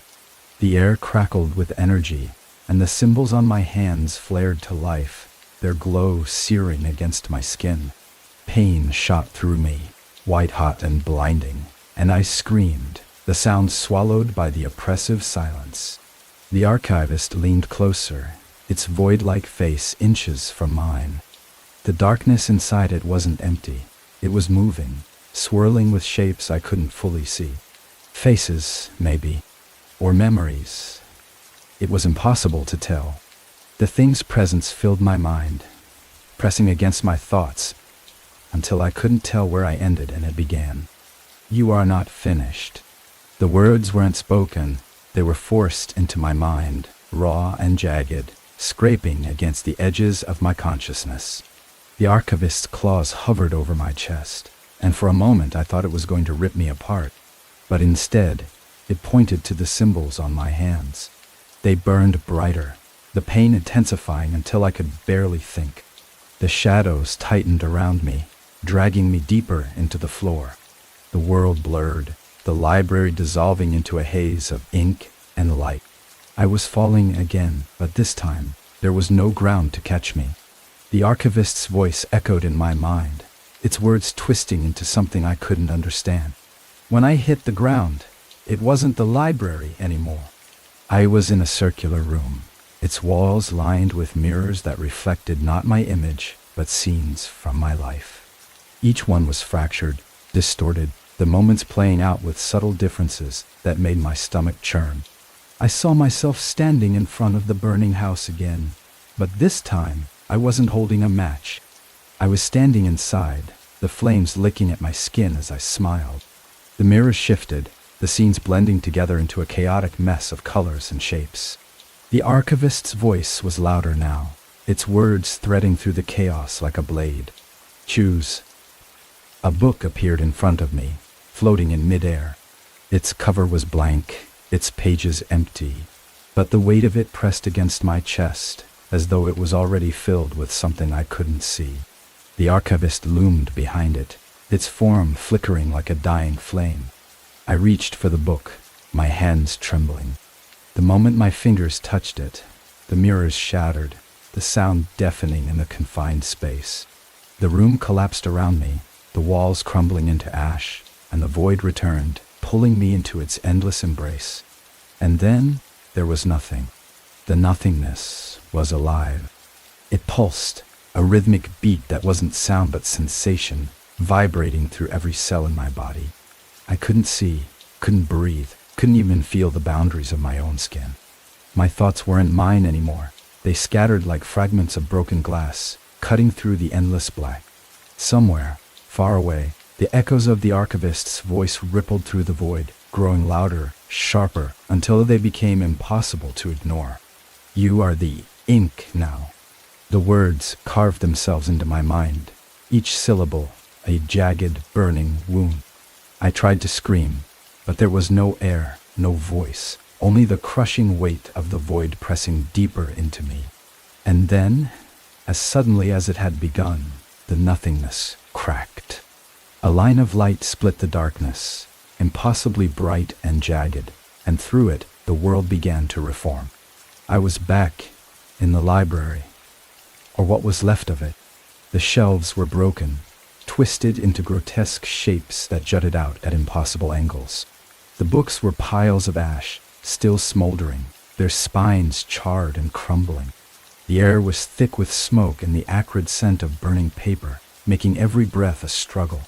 The air crackled with energy, and the symbols on my hands flared to life, their glow searing against my skin. Pain shot through me, white-hot and blinding, and I screamed, the sound swallowed by the oppressive silence. The archivist leaned closer, its void-like face inches from mine. The darkness inside it wasn't empty. It was moving, swirling with shapes I couldn't fully see. Faces, maybe, or memories. It was impossible to tell. The thing's presence filled my mind, pressing against my thoughts, until I couldn't tell where I ended and it began. "You are not finished." The words weren't spoken, they were forced into my mind, raw and jagged, scraping against the edges of my consciousness. The archivist's claws hovered over my chest, and for a moment I thought it was going to rip me apart. But instead, it pointed to the symbols on my hands. They burned brighter, the pain intensifying until I could barely think. The shadows tightened around me, dragging me deeper into the floor. The world blurred, the library dissolving into a haze of ink and light. I was falling again, but this time, there was no ground to catch me. The archivist's voice echoed in my mind, its words twisting into something I couldn't understand. When I hit the ground, it wasn't the library anymore. I was in a circular room, its walls lined with mirrors that reflected not my image, but scenes from my life. Each one was fractured, distorted, the moments playing out with subtle differences that made my stomach churn. I saw myself standing in front of the burning house again, but this time I wasn't holding a match. I was standing inside, the flames licking at my skin as I smiled. The mirrors shifted, the scenes blending together into a chaotic mess of colors and shapes. The archivist's voice was louder now, its words threading through the chaos like a blade. "Choose." A book appeared in front of me, floating in midair. Its cover was blank, its pages empty, but the weight of it pressed against my chest, as though it was already filled with something I couldn't see. The archivist loomed behind it, its form flickering like a dying flame. I reached for the book, my hands trembling. The moment my fingers touched it, the mirrors shattered, the sound deafening in the confined space. The room collapsed around me, the walls crumbling into ash, and the void returned, pulling me into its endless embrace. And then there was nothing. The nothingness was alive. It pulsed, a rhythmic beat that wasn't sound but sensation, vibrating through every cell in my body. I couldn't see, couldn't breathe, couldn't even feel the boundaries of my own skin. My thoughts weren't mine anymore. They scattered like fragments of broken glass, cutting through the endless black. Somewhere, far away, the echoes of the archivist's voice rippled through the void, growing louder, sharper, until they became impossible to ignore. You are the ink now. The words carved themselves into my mind, each syllable a jagged, burning wound. I tried to scream, but there was no air, no voice, only the crushing weight of the void pressing deeper into me. And then, as suddenly as it had begun, the nothingness cracked. A line of light split the darkness, impossibly bright and jagged, and through it the world began to reform. I was back in the library, or what was left of it. The shelves were broken, twisted into grotesque shapes that jutted out at impossible angles. The books were piles of ash, still smoldering, their spines charred and crumbling. The air was thick with smoke and the acrid scent of burning paper, making every breath a struggle.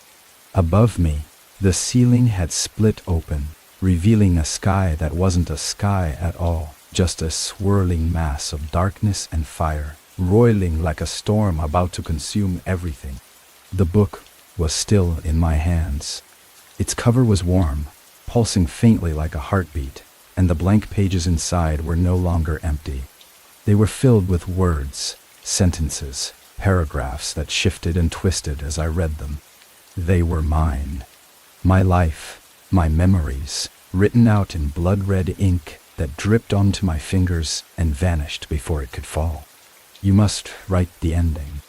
Above me, the ceiling had split open, revealing a sky that wasn't a sky at all, just a swirling mass of darkness and fire, roiling like a storm about to consume everything. The book was still in my hands. Its cover was warm, pulsing faintly like a heartbeat, and the blank pages inside were no longer empty. They were filled with words, sentences, paragraphs that shifted and twisted as I read them. They were mine. My life, my memories, written out in blood-red ink that dripped onto my fingers and vanished before it could fall. You must write the ending.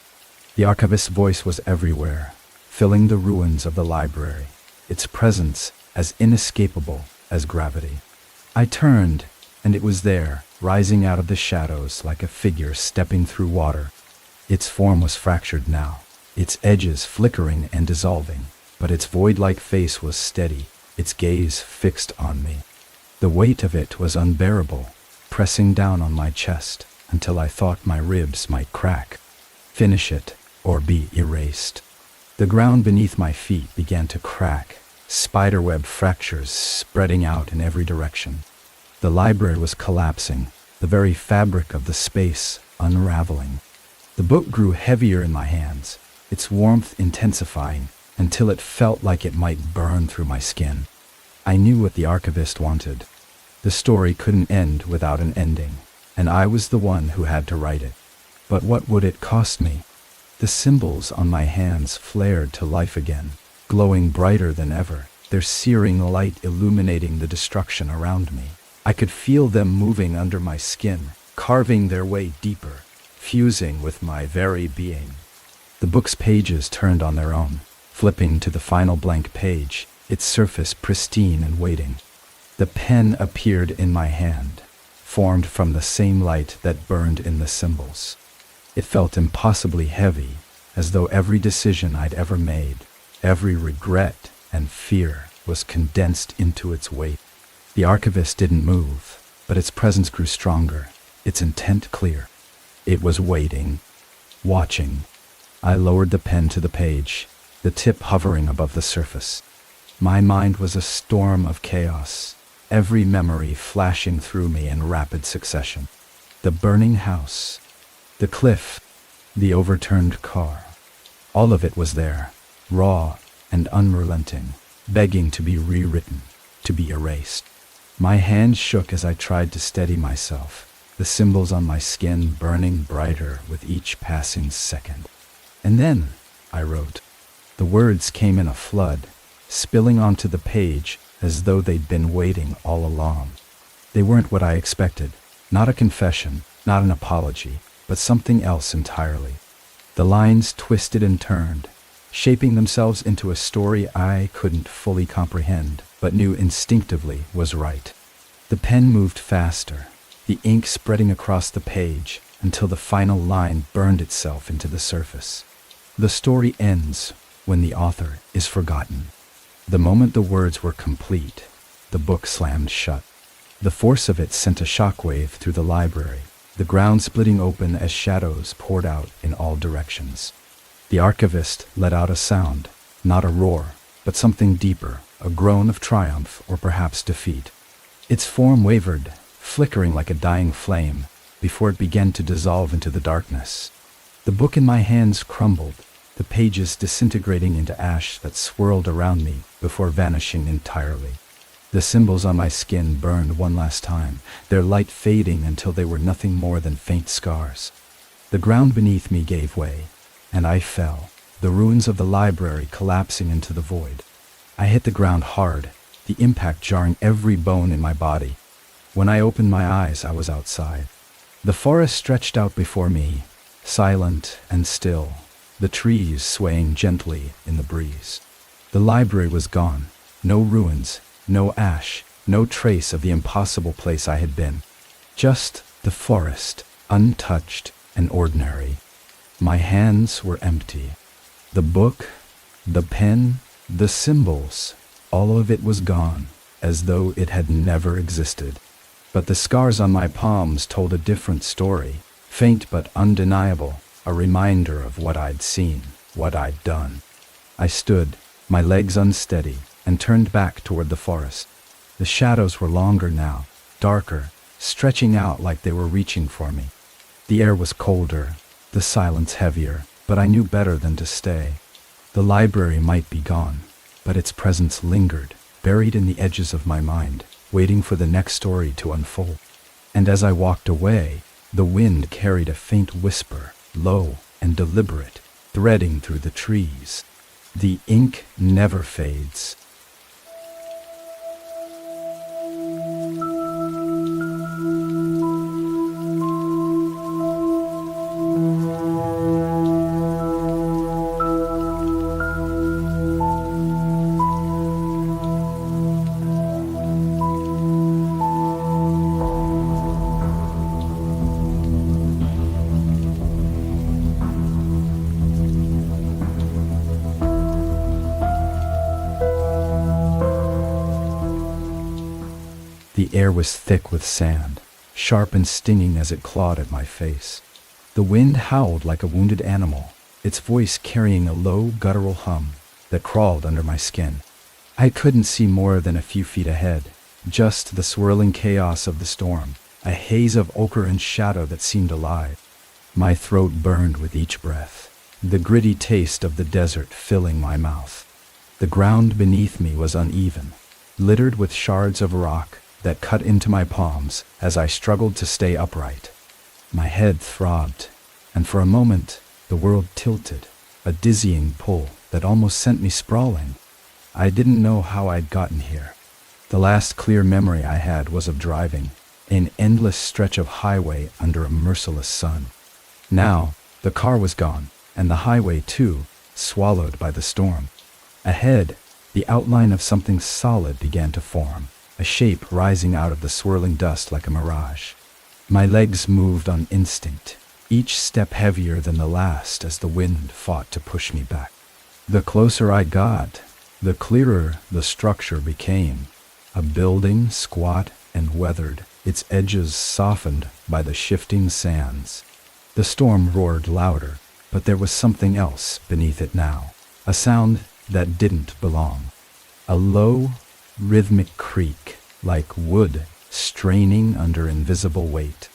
The archivist's voice was everywhere, filling the ruins of the library, its presence as inescapable as gravity. I turned, and it was there, rising out of the shadows like a figure stepping through water. Its form was fractured now, its edges flickering and dissolving, but its void-like face was steady, its gaze fixed on me. The weight of it was unbearable, pressing down on my chest until I thought my ribs might crack. Finish it, or be erased. The ground beneath my feet began to crack, spiderweb fractures spreading out in every direction. The library was collapsing, the very fabric of the space unraveling. The book grew heavier in my hands, its warmth intensifying until it felt like it might burn through my skin. I knew what the archivist wanted. The story couldn't end without an ending, and I was the one who had to write it. But what would it cost me? The symbols on my hands flared to life again, glowing brighter than ever, their searing light illuminating the destruction around me. I could feel them moving under my skin, carving their way deeper, fusing with my very being. The book's pages turned on their own, flipping to the final blank page, its surface pristine and waiting. The pen appeared in my hand, formed from the same light that burned in the symbols. It felt impossibly heavy, as though every decision I'd ever made, every regret and fear was condensed into its weight. The archivist didn't move, but its presence grew stronger, its intent clear. It was waiting, watching. I lowered the pen to the page, the tip hovering above the surface. My mind was a storm of chaos, every memory flashing through me in rapid succession. The burning house, the cliff, the overturned car. All of it was there, raw and unrelenting, begging to be rewritten, to be erased. My hands shook as I tried to steady myself, the symbols on my skin burning brighter with each passing second. And then, I wrote. The words came in a flood, spilling onto the page as though they'd been waiting all along. They weren't what I expected, not a confession, not an apology, but something else entirely. The lines twisted and turned, shaping themselves into a story I couldn't fully comprehend, but knew instinctively was right. The pen moved faster, the ink spreading across the page until the final line burned itself into the surface. The story ends when the author is forgotten. The moment the words were complete, the book slammed shut. The force of it sent a shockwave through the library, the ground splitting open as shadows poured out in all directions. The archivist let out a sound, not a roar, but something deeper, a groan of triumph or perhaps defeat. Its form wavered, flickering like a dying flame, before it began to dissolve into the darkness. The book in my hands crumbled, the pages disintegrating into ash that swirled around me before vanishing entirely. The symbols on my skin burned one last time, their light fading until they were nothing more than faint scars. The ground beneath me gave way, and I fell, the ruins of the library collapsing into the void. I hit the ground hard, the impact jarring every bone in my body. When I opened my eyes, I was outside. The forest stretched out before me, silent and still, the trees swaying gently in the breeze. The library was gone, no ruins, no ash, no trace of the impossible place I had been. Just the forest, untouched and ordinary. My hands were empty. The book, the pen, the symbols, all of it was gone, as though it had never existed. But the scars on my palms told a different story, faint but undeniable, a reminder of what I'd seen, what I'd done. I stood, my legs unsteady, and turned back toward the forest. The shadows were longer now, darker, stretching out like they were reaching for me. The air was colder, the silence heavier, but I knew better than to stay. The library might be gone, but its presence lingered, buried in the edges of my mind, waiting for the next story to unfold. And as I walked away, the wind carried a faint whisper, low and deliberate, threading through the trees. The ink never fades. The air was thick with sand, sharp and stinging as it clawed at my face. The wind howled like a wounded animal, its voice carrying a low, guttural hum that crawled under my skin. I couldn't see more than a few feet ahead, just the swirling chaos of the storm, a haze of ochre and shadow that seemed alive. My throat burned with each breath, the gritty taste of the desert filling my mouth. The ground beneath me was uneven, littered with shards of rock that cut into my palms as I struggled to stay upright. My head throbbed, and for a moment the world tilted, a dizzying pull that almost sent me sprawling. I didn't know how I'd gotten here. The last clear memory I had was of driving, an endless stretch of highway under a merciless sun. Now, the car was gone, and the highway too, swallowed by the storm. Ahead, the outline of something solid began to form, a shape rising out of the swirling dust like a mirage. My legs moved on instinct, each step heavier than the last as the wind fought to push me back. The closer I got, the clearer the structure became. A building squat and weathered, its edges softened by the shifting sands. The storm roared louder, but there was something else beneath it now, a sound that didn't belong. A low, rhythmic creak, like wood straining under invisible weight.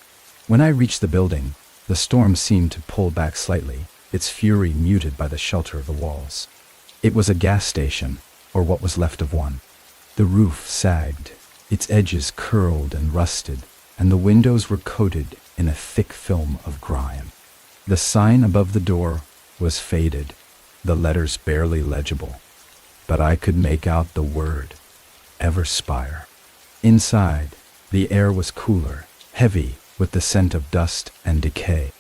When I reached the building, the storm seemed to pull back slightly, its fury muted by the shelter of the walls. It was a gas station, or what was left of one. The roof sagged, its edges curled and rusted, and the windows were coated in a thick film of grime. The sign above the door was faded, the letters barely legible, but I could make out the word, Everspire. Inside, the air was cooler, heavy with the scent of dust and decay.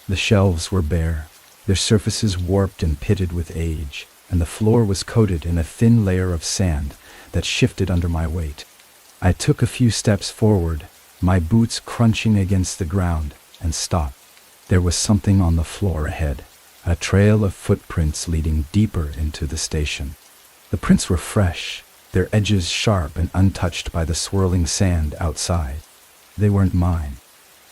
The shelves were bare, their surfaces warped and pitted with age, and the floor was coated in a thin layer of sand that shifted under my weight. I took a few steps forward, my boots crunching against the ground, and stopped. There was something on the floor ahead, a trail of footprints leading deeper into the station. The prints were fresh, their edges sharp and untouched by the swirling sand outside. They weren't mine.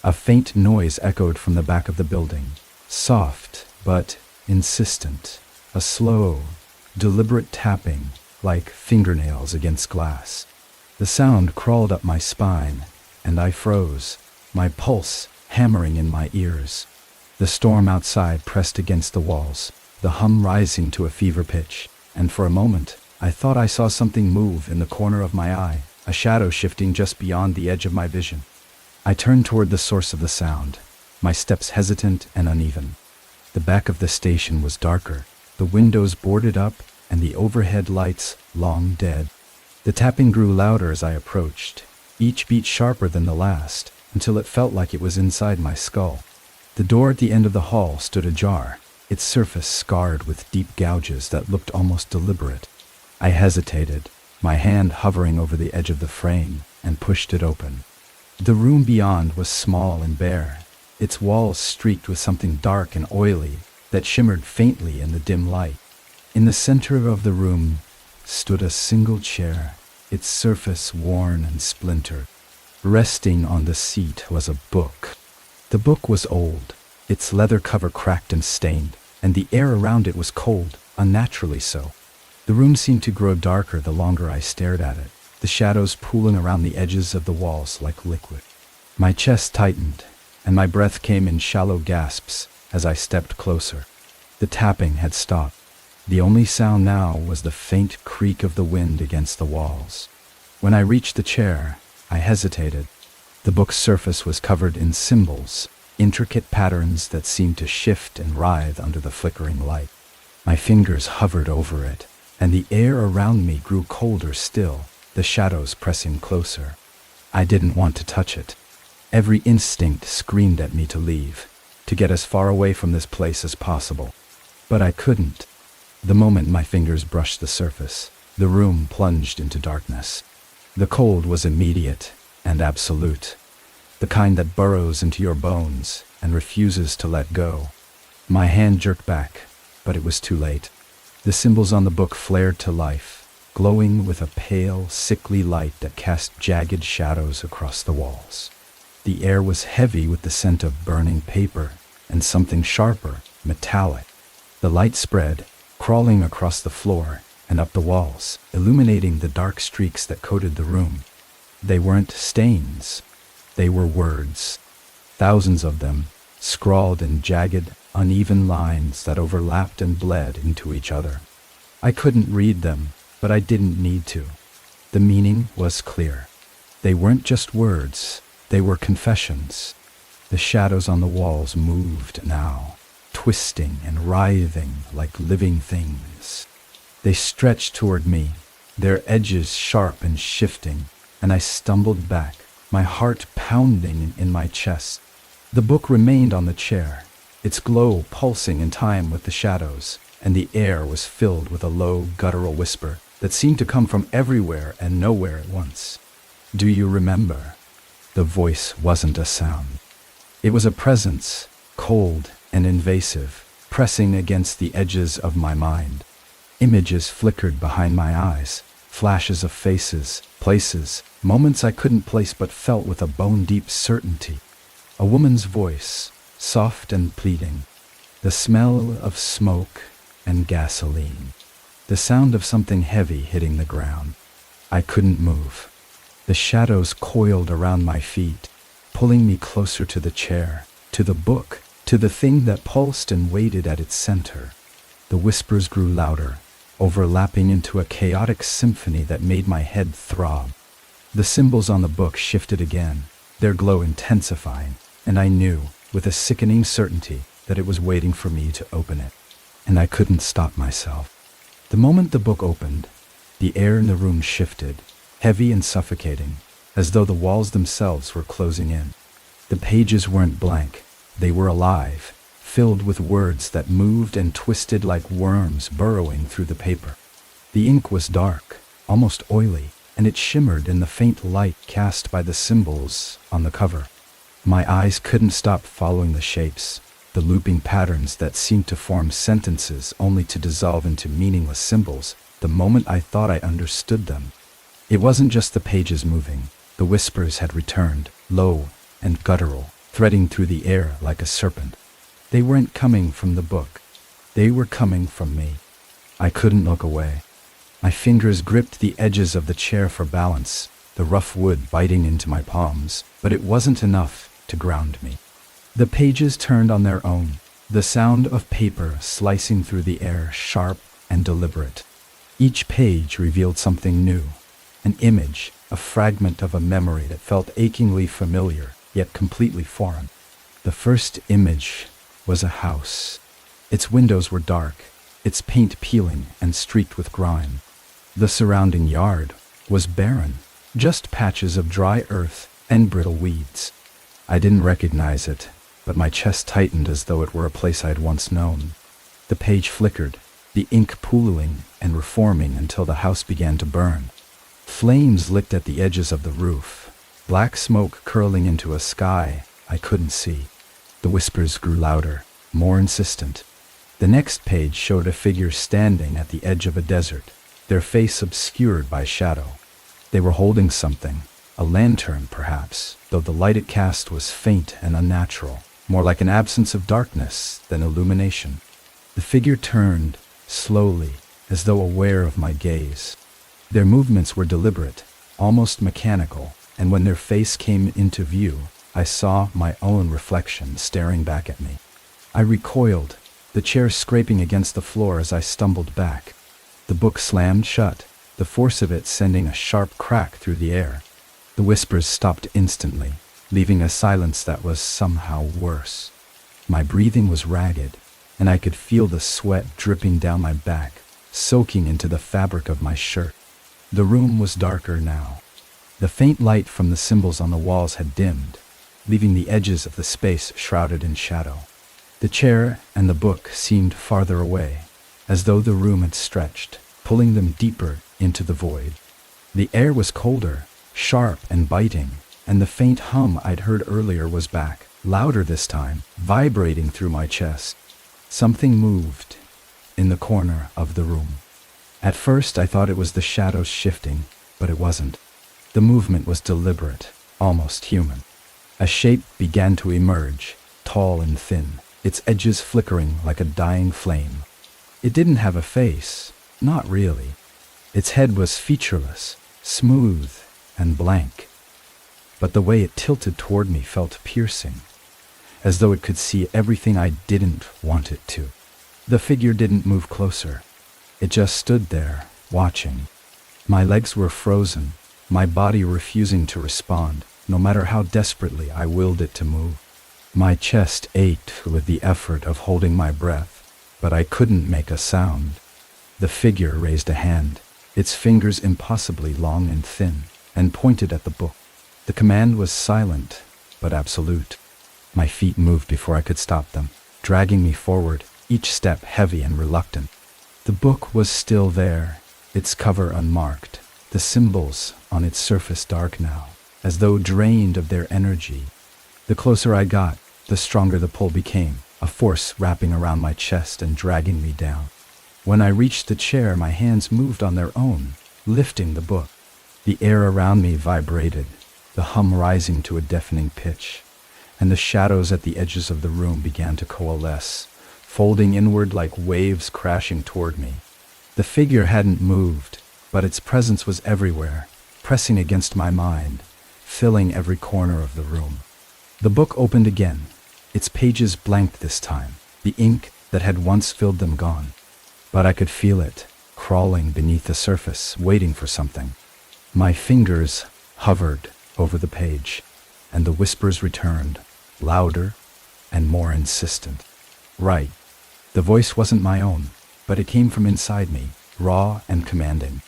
A faint noise echoed from the back of the building, soft but insistent, a slow, deliberate tapping like fingernails against glass. The sound crawled up my spine, and I froze, my pulse hammering in my ears. The storm outside pressed against the walls, the hum rising to a fever pitch, and for a moment, I thought I saw something move in the corner of my eye, a shadow shifting just beyond the edge of my vision. I turned toward the source of the sound, my steps hesitant and uneven. The back of the station was darker, the windows boarded up, and the overhead lights long dead. The tapping grew louder as I approached, each beat sharper than the last, until it felt like it was inside my skull. The door at the end of the hall stood ajar, its surface scarred with deep gouges that looked almost deliberate. I hesitated, my hand hovering over the edge of the frame, and pushed it open. The room beyond was small and bare, its walls streaked with something dark and oily that shimmered faintly in the dim light. In the center of the room stood a single chair, its surface worn and splintered. Resting on the seat was a book. The book was old, its leather cover cracked and stained, and the air around it was cold, unnaturally so. The room seemed to grow darker the longer I stared at it, the shadows pooling around the edges of the walls like liquid. My chest tightened, and my breath came in shallow gasps as I stepped closer. The tapping had stopped. The only sound now was the faint creak of the wind against the walls. When I reached the chair, I hesitated. The book's surface was covered in symbols, intricate patterns that seemed to shift and writhe under the flickering light. My fingers hovered over it, and the air around me grew colder still, the shadows pressing closer. I didn't want to touch it. Every instinct screamed at me to leave, to get as far away from this place as possible. But I couldn't. The moment my fingers brushed the surface, the room plunged into darkness. The cold was immediate and absolute, the kind that burrows into your bones and refuses to let go. My hand jerked back, but it was too late. The symbols on the book flared to life, glowing with a pale, sickly light that cast jagged shadows across the walls. The air was heavy with the scent of burning paper and something sharper, metallic. The light spread, crawling across the floor and up the walls, illuminating the dark streaks that coated the room. They weren't stains. They were words. Thousands of them, scrawled in jagged, uneven lines that overlapped and bled into each other. I couldn't read them, but I didn't need to. The meaning was clear. They weren't just words, they were confessions. The shadows on the walls moved now, twisting and writhing like living things. They stretched toward me, their edges sharp and shifting, and I stumbled back, my heart pounding in my chest. The book remained on the chair, its glow pulsing in time with the shadows, and the air was filled with a low, guttural whisper that seemed to come from everywhere and nowhere at once. "Do you remember?" The voice wasn't a sound. It was a presence, cold and invasive, pressing against the edges of my mind. Images flickered behind my eyes, flashes of faces, places, moments I couldn't place but felt with a bone-deep certainty. A woman's voice, soft and pleading. The smell of smoke and gasoline. The sound of something heavy hitting the ground. I couldn't move. The shadows coiled around my feet, pulling me closer to the chair, to the book, to the thing that pulsed and waited at its center. The whispers grew louder, overlapping into a chaotic symphony that made my head throb. The symbols on the book shifted again, their glow intensifying, and I knew, with a sickening certainty, that it was waiting for me to open it. And I couldn't stop myself. The moment the book opened, the air in the room shifted, heavy and suffocating, as though the walls themselves were closing in. The pages weren't blank, they were alive, filled with words that moved and twisted like worms burrowing through the paper. The ink was dark, almost oily, and it shimmered in the faint light cast by the symbols on the cover. My eyes couldn't stop following the shapes, the looping patterns that seemed to form sentences only to dissolve into meaningless symbols the moment I thought I understood them. It wasn't just the pages moving. The whispers had returned, low and guttural, threading through the air like a serpent. They weren't coming from the book. They were coming from me. I couldn't look away. My fingers gripped the edges of the chair for balance, the rough wood biting into my palms, but it wasn't enough to ground me. The pages turned on their own, the sound of paper slicing through the air sharp and deliberate. Each page revealed something new, an image, a fragment of a memory that felt achingly familiar, yet completely foreign. The first image was a house. Its windows were dark, its paint peeling and streaked with grime. The surrounding yard was barren, just patches of dry earth and brittle weeds. I didn't recognize it, but my chest tightened as though it were a place I'd once known. The page flickered, the ink pooling and reforming until the house began to burn. Flames licked at the edges of the roof, black smoke curling into a sky I couldn't see. The whispers grew louder, more insistent. The next page showed a figure standing at the edge of a desert, their face obscured by shadow. They were holding something, a lantern perhaps, though the light it cast was faint and unnatural, more like an absence of darkness than illumination. The figure turned, slowly, as though aware of my gaze. Their movements were deliberate, almost mechanical, and when their face came into view, I saw my own reflection staring back at me. I recoiled, the chair scraping against the floor as I stumbled back. The book slammed shut, the force of it sending a sharp crack through the air. The whispers stopped instantly, leaving a silence that was somehow worse. My breathing was ragged, and I could feel the sweat dripping down my back, soaking into the fabric of my shirt. The room was darker now. The faint light from the symbols on the walls had dimmed, leaving the edges of the space shrouded in shadow. The chair and the book seemed farther away, as though the room had stretched, pulling them deeper into the void. The air was colder, sharp and biting, and the faint hum I'd heard earlier was back, louder this time, vibrating through my chest. Something moved in the corner of the room. At first I thought it was the shadows shifting, but it wasn't. The movement was deliberate, almost human. A shape began to emerge, tall and thin, its edges flickering like a dying flame. It didn't have a face, not really. Its head was featureless, smooth and blank. But the way it tilted toward me felt piercing, as though it could see everything I didn't want it to. The figure didn't move closer. It just stood there, watching. My legs were frozen, my body refusing to respond, no matter how desperately I willed it to move. My chest ached with the effort of holding my breath, but I couldn't make a sound. The figure raised a hand, its fingers impossibly long and thin, and pointed at the book. The command was silent, but absolute. My feet moved before I could stop them, dragging me forward, each step heavy and reluctant. The book was still there, its cover unmarked, the symbols on its surface dark now, as though drained of their energy. The closer I got, the stronger the pull became, a force wrapping around my chest and dragging me down. When I reached the chair, my hands moved on their own, lifting the book. The air around me vibrated, the hum rising to a deafening pitch, and the shadows at the edges of the room began to coalesce, folding inward like waves crashing toward me. The figure hadn't moved, but its presence was everywhere, pressing against my mind, filling every corner of the room. The book opened again, its pages blanked this time, the ink that had once filled them gone. But I could feel it, crawling beneath the surface, waiting for something. My fingers hovered over the page, and the whispers returned, louder and more insistent. Right. The voice wasn't my own, but it came from inside me, raw and commanding.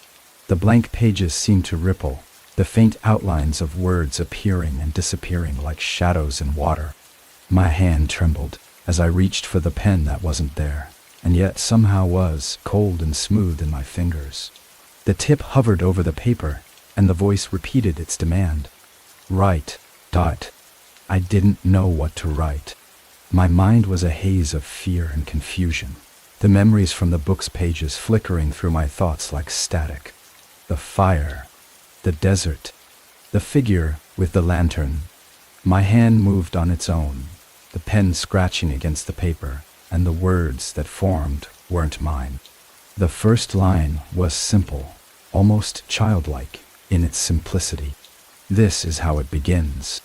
The blank pages seemed to ripple, the faint outlines of words appearing and disappearing like shadows in water. My hand trembled as I reached for the pen that wasn't there, and yet somehow was, cold and smooth in my fingers. The tip hovered over the paper, and the voice repeated its demand. Write. I didn't know what to write. My mind was a haze of fear and confusion, the memories from the book's pages flickering through my thoughts like static. The fire, the desert, the figure with the lantern. My hand moved on its own, the pen scratching against the paper, and the words that formed weren't mine. The first line was simple, almost childlike in its simplicity. This is how it begins.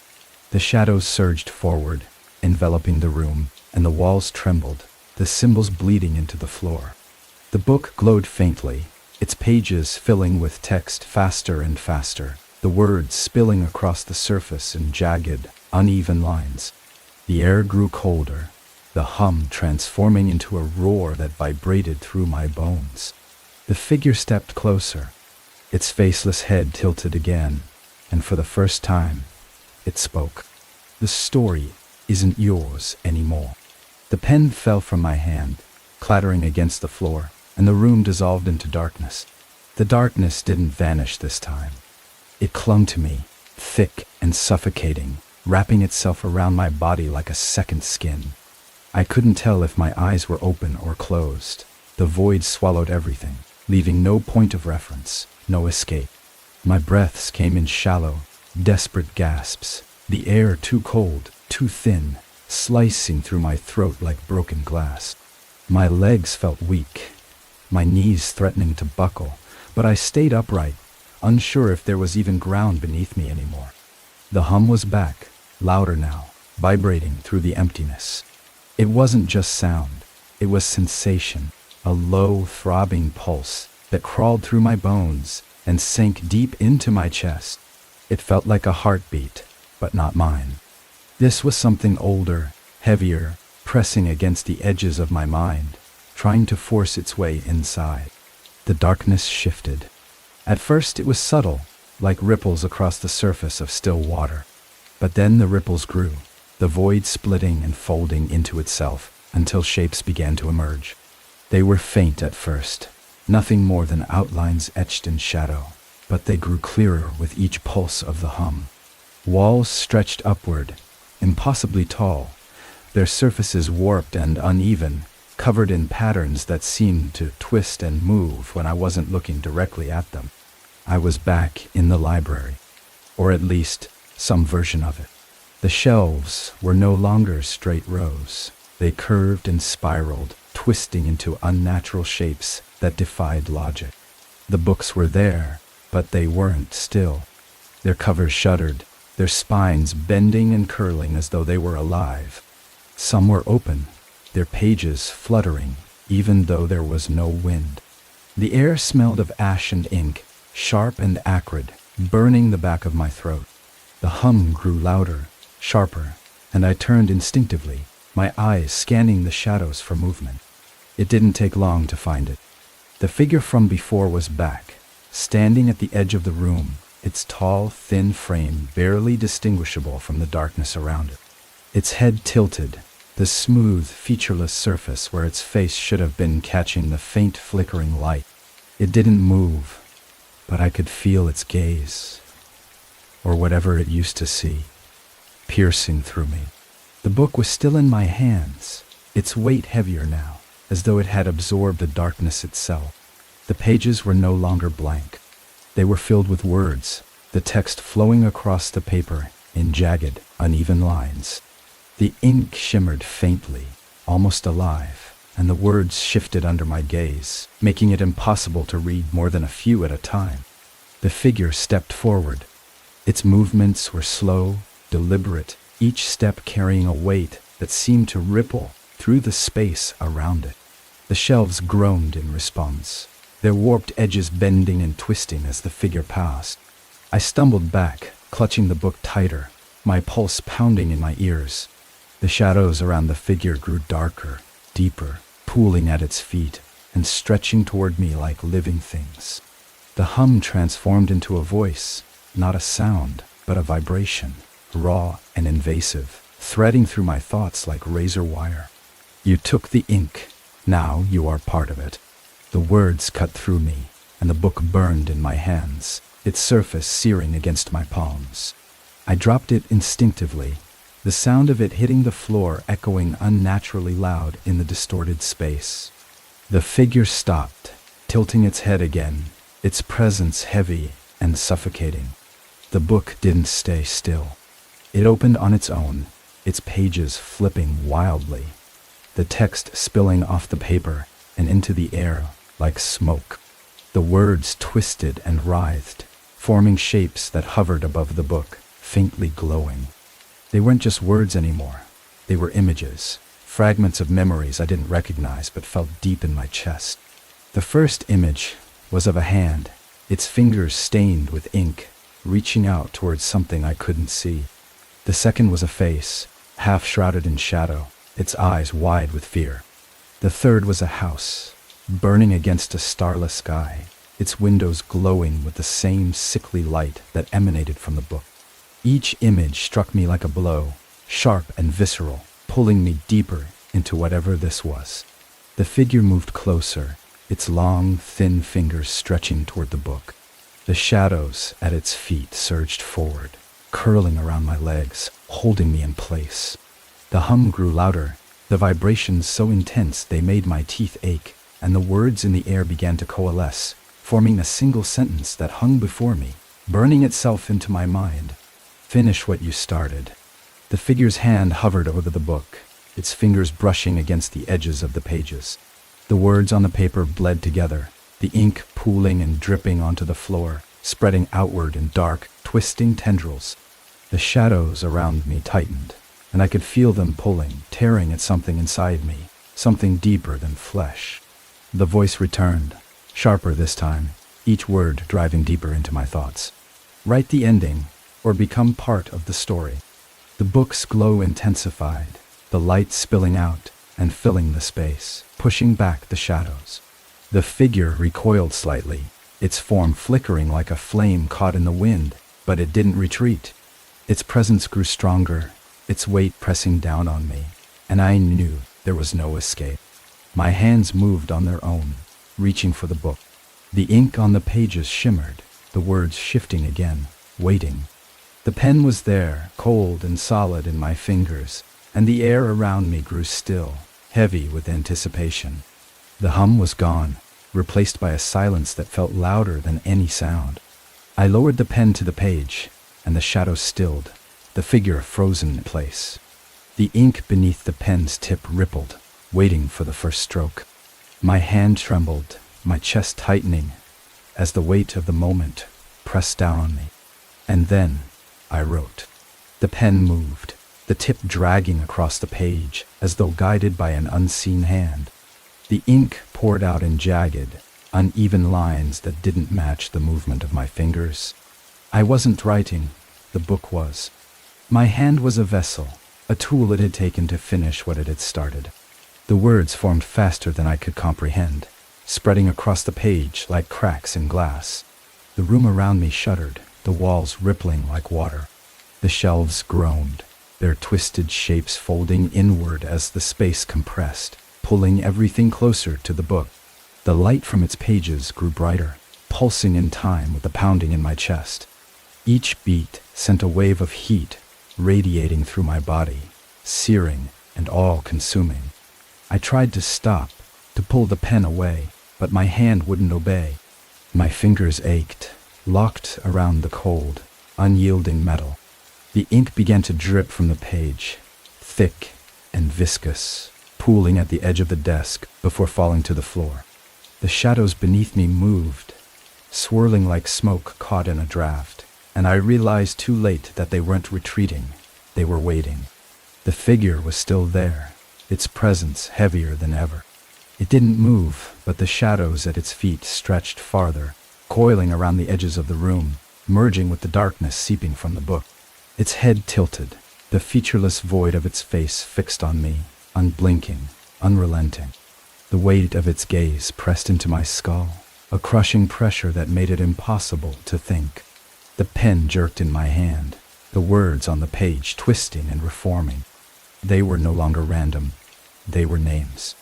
The shadows surged forward, enveloping the room, and the walls trembled, the symbols bleeding into the floor. The book glowed faintly, its pages filling with text faster and faster, the words spilling across the surface in jagged, uneven lines. The air grew colder, the hum transforming into a roar that vibrated through my bones. The figure stepped closer, its faceless head tilted again, and for the first time, it spoke. The story isn't yours anymore. The pen fell from my hand, clattering against the floor, and the room dissolved into darkness. The darkness didn't vanish this time. It clung to me, thick and suffocating, wrapping itself around my body like a second skin. I couldn't tell if my eyes were open or closed. The void swallowed everything, leaving no point of reference, no escape. My breaths came in shallow, desperate gasps, the air too cold, too thin, slicing through my throat like broken glass. My legs felt weak, my knees threatening to buckle, but I stayed upright, unsure if there was even ground beneath me anymore. The hum was back, louder now, vibrating through the emptiness. It wasn't just sound, it was sensation, a low, throbbing pulse that crawled through my bones and sank deep into my chest. It felt like a heartbeat, but not mine. This was something older, heavier, pressing against the edges of my mind, trying to force its way inside. The darkness shifted. At first it was subtle, like ripples across the surface of still water. But then the ripples grew, the void splitting and folding into itself until shapes began to emerge. They were faint at first, nothing more than outlines etched in shadow, but they grew clearer with each pulse of the hum. Walls stretched upward, impossibly tall, their surfaces warped and uneven, covered in patterns that seemed to twist and move when I wasn't looking directly at them. I was back in the library, or at least some version of it. The shelves were no longer straight rows. They curved and spiraled, twisting into unnatural shapes that defied logic. The books were there, but they weren't still. Their covers shuddered, their spines bending and curling as though they were alive. Some were open, their pages fluttering, even though there was no wind. The air smelled of ash and ink, sharp and acrid, burning the back of my throat. The hum grew louder, sharper, and I turned instinctively, my eyes scanning the shadows for movement. It didn't take long to find it. The figure from before was back, standing at the edge of the room, its tall, thin frame barely distinguishable from the darkness around it. Its head tilted, the smooth, featureless surface where its face should have been catching the faint flickering light. It didn't move, but I could feel its gaze, or whatever it used to see, piercing through me. The book was still in my hands, its weight heavier now, as though it had absorbed the darkness itself. The pages were no longer blank. They were filled with words, the text flowing across the paper in jagged, uneven lines. The ink shimmered faintly, almost alive, and the words shifted under my gaze, making it impossible to read more than a few at a time. The figure stepped forward. Its movements were slow, deliberate, each step carrying a weight that seemed to ripple through the space around it. The shelves groaned in response, their warped edges bending and twisting as the figure passed. I stumbled back, clutching the book tighter, my pulse pounding in my ears. The shadows around the figure grew darker, deeper, pooling at its feet and stretching toward me like living things. The hum transformed into a voice, not a sound, but a vibration, raw and invasive, threading through my thoughts like razor wire. You took the ink. Now you are part of it. The words cut through me, and the book burned in my hands, its surface searing against my palms. I dropped it instinctively, the sound of it hitting the floor echoing unnaturally loud in the distorted space. The figure stopped, tilting its head again, its presence heavy and suffocating. The book didn't stay still. It opened on its own, its pages flipping wildly, the text spilling off the paper and into the air like smoke. The words twisted and writhed, forming shapes that hovered above the book, faintly glowing. They weren't just words anymore. They were images, fragments of memories I didn't recognize but felt deep in my chest. The first image was of a hand, its fingers stained with ink, reaching out towards something I couldn't see. The second was a face, half shrouded in shadow, its eyes wide with fear. The third was a house, burning against a starless sky, its windows glowing with the same sickly light that emanated from the book. Each image struck me like a blow, sharp and visceral, pulling me deeper into whatever this was. The figure moved closer, its long, thin fingers stretching toward the book. The shadows at its feet surged forward, curling around my legs, holding me in place. The hum grew louder, the vibrations so intense they made my teeth ache, and the words in the air began to coalesce, forming a single sentence that hung before me, burning itself into my mind. Finish what you started. The figure's hand hovered over the book, its fingers brushing against the edges of the pages. The words on the paper bled together, the ink pooling and dripping onto the floor, spreading outward in dark, twisting tendrils. The shadows around me tightened, and I could feel them pulling, tearing at something inside me, something deeper than flesh. The voice returned, sharper this time, each word driving deeper into my thoughts. Write the ending, or become part of the story. The book's glow intensified, the light spilling out and filling the space, pushing back the shadows. The figure recoiled slightly, its form flickering like a flame caught in the wind, but it didn't retreat. Its presence grew stronger, its weight pressing down on me, and I knew there was no escape. My hands moved on their own, reaching for the book. The ink on the pages shimmered, the words shifting again, waiting. The pen was there, cold and solid in my fingers, and the air around me grew still, heavy with anticipation. The hum was gone, replaced by a silence that felt louder than any sound. I lowered the pen to the page, and the shadows stilled, the figure frozen in place. The ink beneath the pen's tip rippled, waiting for the first stroke. My hand trembled, my chest tightening, as the weight of the moment pressed down on me. And then I wrote. The pen moved, the tip dragging across the page as though guided by an unseen hand. The ink poured out in jagged, uneven lines that didn't match the movement of my fingers. I wasn't writing, the book was. My hand was a vessel, a tool it had taken to finish what it had started. The words formed faster than I could comprehend, spreading across the page like cracks in glass. The room around me shuddered, the walls rippling like water. The shelves groaned, their twisted shapes folding inward as the space compressed, pulling everything closer to the book. The light from its pages grew brighter, pulsing in time with the pounding in my chest. Each beat sent a wave of heat radiating through my body, searing and all-consuming. I tried to stop, to pull the pen away, but my hand wouldn't obey. My fingers ached, locked around the cold, unyielding metal. The ink began to drip from the page, thick and viscous, pooling at the edge of the desk before falling to the floor. The shadows beneath me moved, swirling like smoke caught in a draft, and I realized too late that they weren't retreating, they were waiting. The figure was still there, its presence heavier than ever. It didn't move, but the shadows at its feet stretched farther, coiling around the edges of the room, merging with the darkness seeping from the book. Its head tilted, the featureless void of its face fixed on me, unblinking, unrelenting. The weight of its gaze pressed into my skull, a crushing pressure that made it impossible to think. The pen jerked in my hand, the words on the page twisting and reforming. They were no longer random. They were names.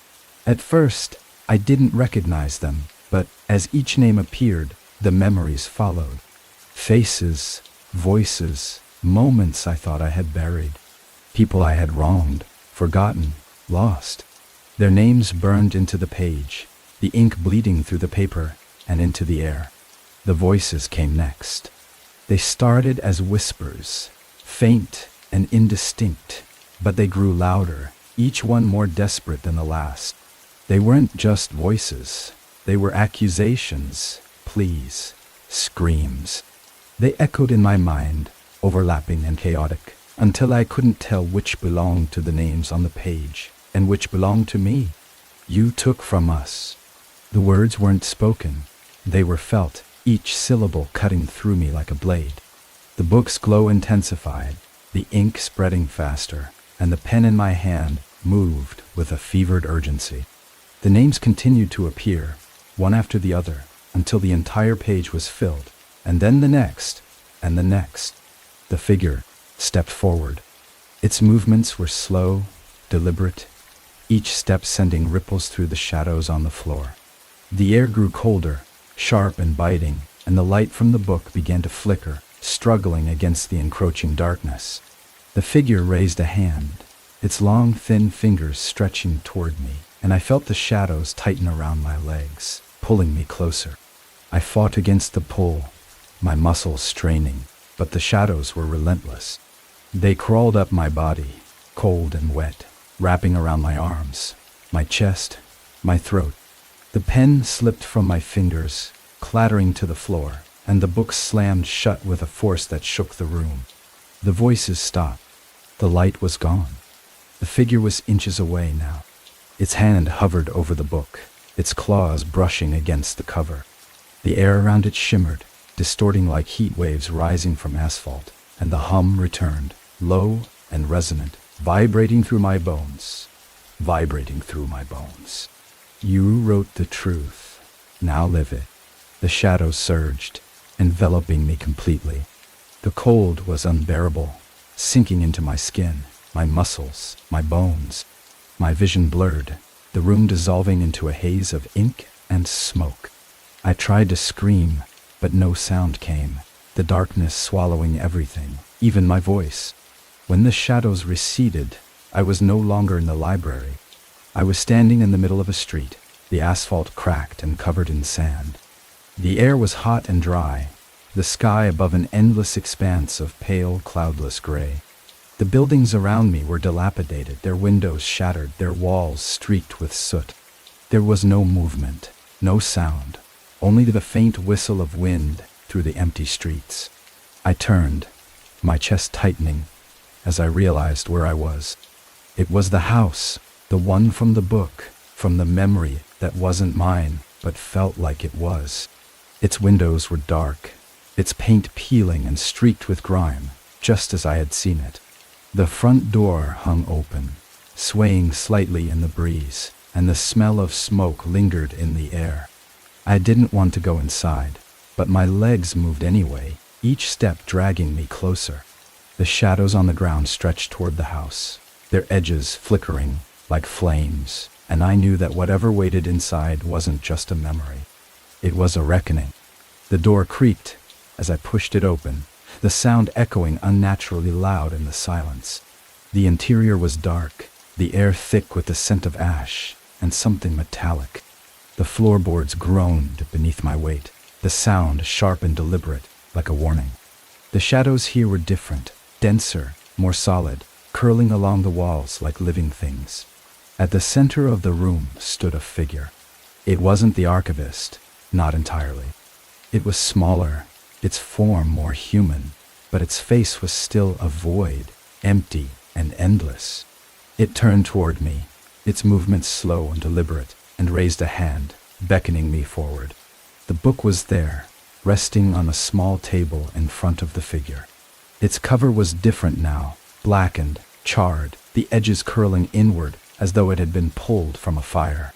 At first, I didn't recognize them, but as each name appeared, the memories followed. Faces, voices, moments I thought I had buried. People I had wronged, forgotten, lost. Their names burned into the page, the ink bleeding through the paper and into the air. The voices came next. They started as whispers, faint and indistinct, but they grew louder, each one more desperate than the last. They weren't just voices. They were accusations, pleas, screams. They echoed in my mind, overlapping and chaotic, until I couldn't tell which belonged to the names on the page and which belonged to me. You took from us. The words weren't spoken. They were felt, each syllable cutting through me like a blade. The book's glow intensified, the ink spreading faster, and the pen in my hand moved with a fevered urgency. The names continued to appear, one after the other, until the entire page was filled, and then the next, and the next. The figure stepped forward. Its movements were slow, deliberate, each step sending ripples through the shadows on the floor. The air grew colder, sharp and biting, and the light from the book began to flicker, struggling against the encroaching darkness. The figure raised a hand, its long, thin fingers stretching toward me, and I felt the shadows tighten around my legs, pulling me closer. I fought against the pull, my muscles straining, but the shadows were relentless. They crawled up my body, cold and wet, wrapping around my arms, my chest, my throat. The pen slipped from my fingers, clattering to the floor, and the book slammed shut with a force that shook the room. The voices stopped. The light was gone. The figure was inches away now. Its hand hovered over the book, its claws brushing against the cover. The air around it shimmered, distorting like heat waves rising from asphalt, and the hum returned, low and resonant, vibrating through my bones. You wrote the truth. Now live it. The shadows surged, enveloping me completely. The cold was unbearable, sinking into my skin, my muscles, my bones. My vision blurred, the room dissolving into a haze of ink and smoke. I tried to scream, but no sound came, the darkness swallowing everything, even my voice. When the shadows receded, I was no longer in the library. I was standing in the middle of a street, the asphalt cracked and covered in sand. The air was hot and dry, the sky above an endless expanse of pale, cloudless gray. The buildings around me were dilapidated, their windows shattered, their walls streaked with soot. There was no movement, no sound, only the faint whistle of wind through the empty streets. I turned, my chest tightening, as I realized where I was. It was the house, the one from the book, from the memory that wasn't mine, but felt like it was. Its windows were dark, its paint peeling and streaked with grime, just as I had seen it. The front door hung open, swaying slightly in the breeze, and the smell of smoke lingered in the air. I didn't want to go inside, but my legs moved anyway, each step dragging me closer. The shadows on the ground stretched toward the house, their edges flickering like flames, and I knew that whatever waited inside wasn't just a memory. It was a reckoning. The door creaked as I pushed it open, the sound echoing unnaturally loud in the silence. The interior was dark, the air thick with the scent of ash and something metallic. The floorboards groaned beneath my weight, the sound sharp and deliberate, like a warning. The shadows here were different, denser, more solid, curling along the walls like living things. At the center of the room stood a figure. It wasn't the archivist, not entirely. It was smaller, its form more human, but its face was still a void, empty and endless. It turned toward me, its movements slow and deliberate, and raised a hand, beckoning me forward. The book was there, resting on a small table in front of the figure. Its cover was different now, blackened, charred, the edges curling inward as though it had been pulled from a fire.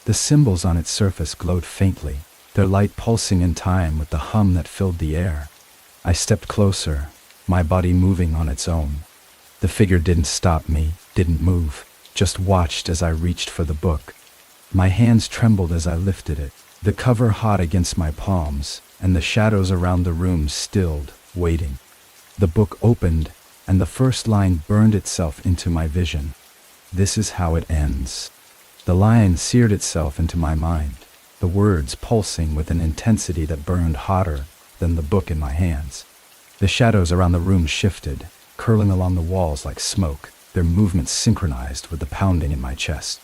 The symbols on its surface glowed faintly, their light pulsing in time with the hum that filled the air. I stepped closer, my body moving on its own. The figure didn't stop me, didn't move, just watched as I reached for the book. My hands trembled as I lifted it, the cover hot against my palms, and the shadows around the room stilled, waiting. The book opened, and the first line burned itself into my vision. This is how it ends. The line seared itself into my mind, the words pulsing with an intensity that burned hotter than the book in my hands. The shadows around the room shifted, curling along the walls like smoke, their movements synchronized with the pounding in my chest.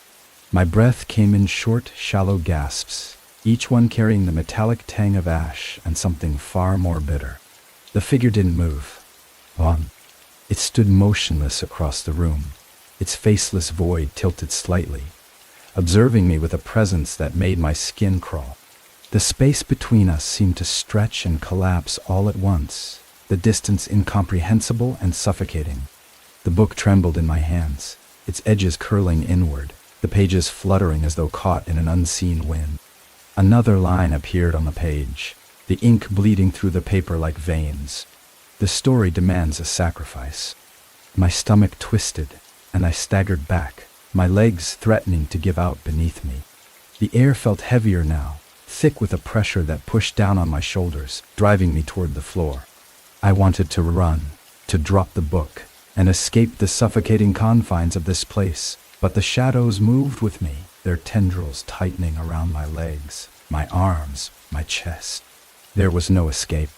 My breath came in short, shallow gasps, each one carrying the metallic tang of ash and something far more bitter. The figure didn't move. It stood motionless across the room, its faceless void tilted slightly, observing me with a presence that made my skin crawl. The space between us seemed to stretch and collapse all at once, the distance incomprehensible and suffocating. The book trembled in my hands, its edges curling inward, the pages fluttering as though caught in an unseen wind. Another line appeared on the page, the ink bleeding through the paper like veins. The story demands a sacrifice. My stomach twisted, and I staggered back, my legs threatening to give out beneath me. The air felt heavier now, thick with a pressure that pushed down on my shoulders, driving me toward the floor. I wanted to run, to drop the book, and escape the suffocating confines of this place, but the shadows moved with me, their tendrils tightening around my legs, my arms, my chest. There was no escape.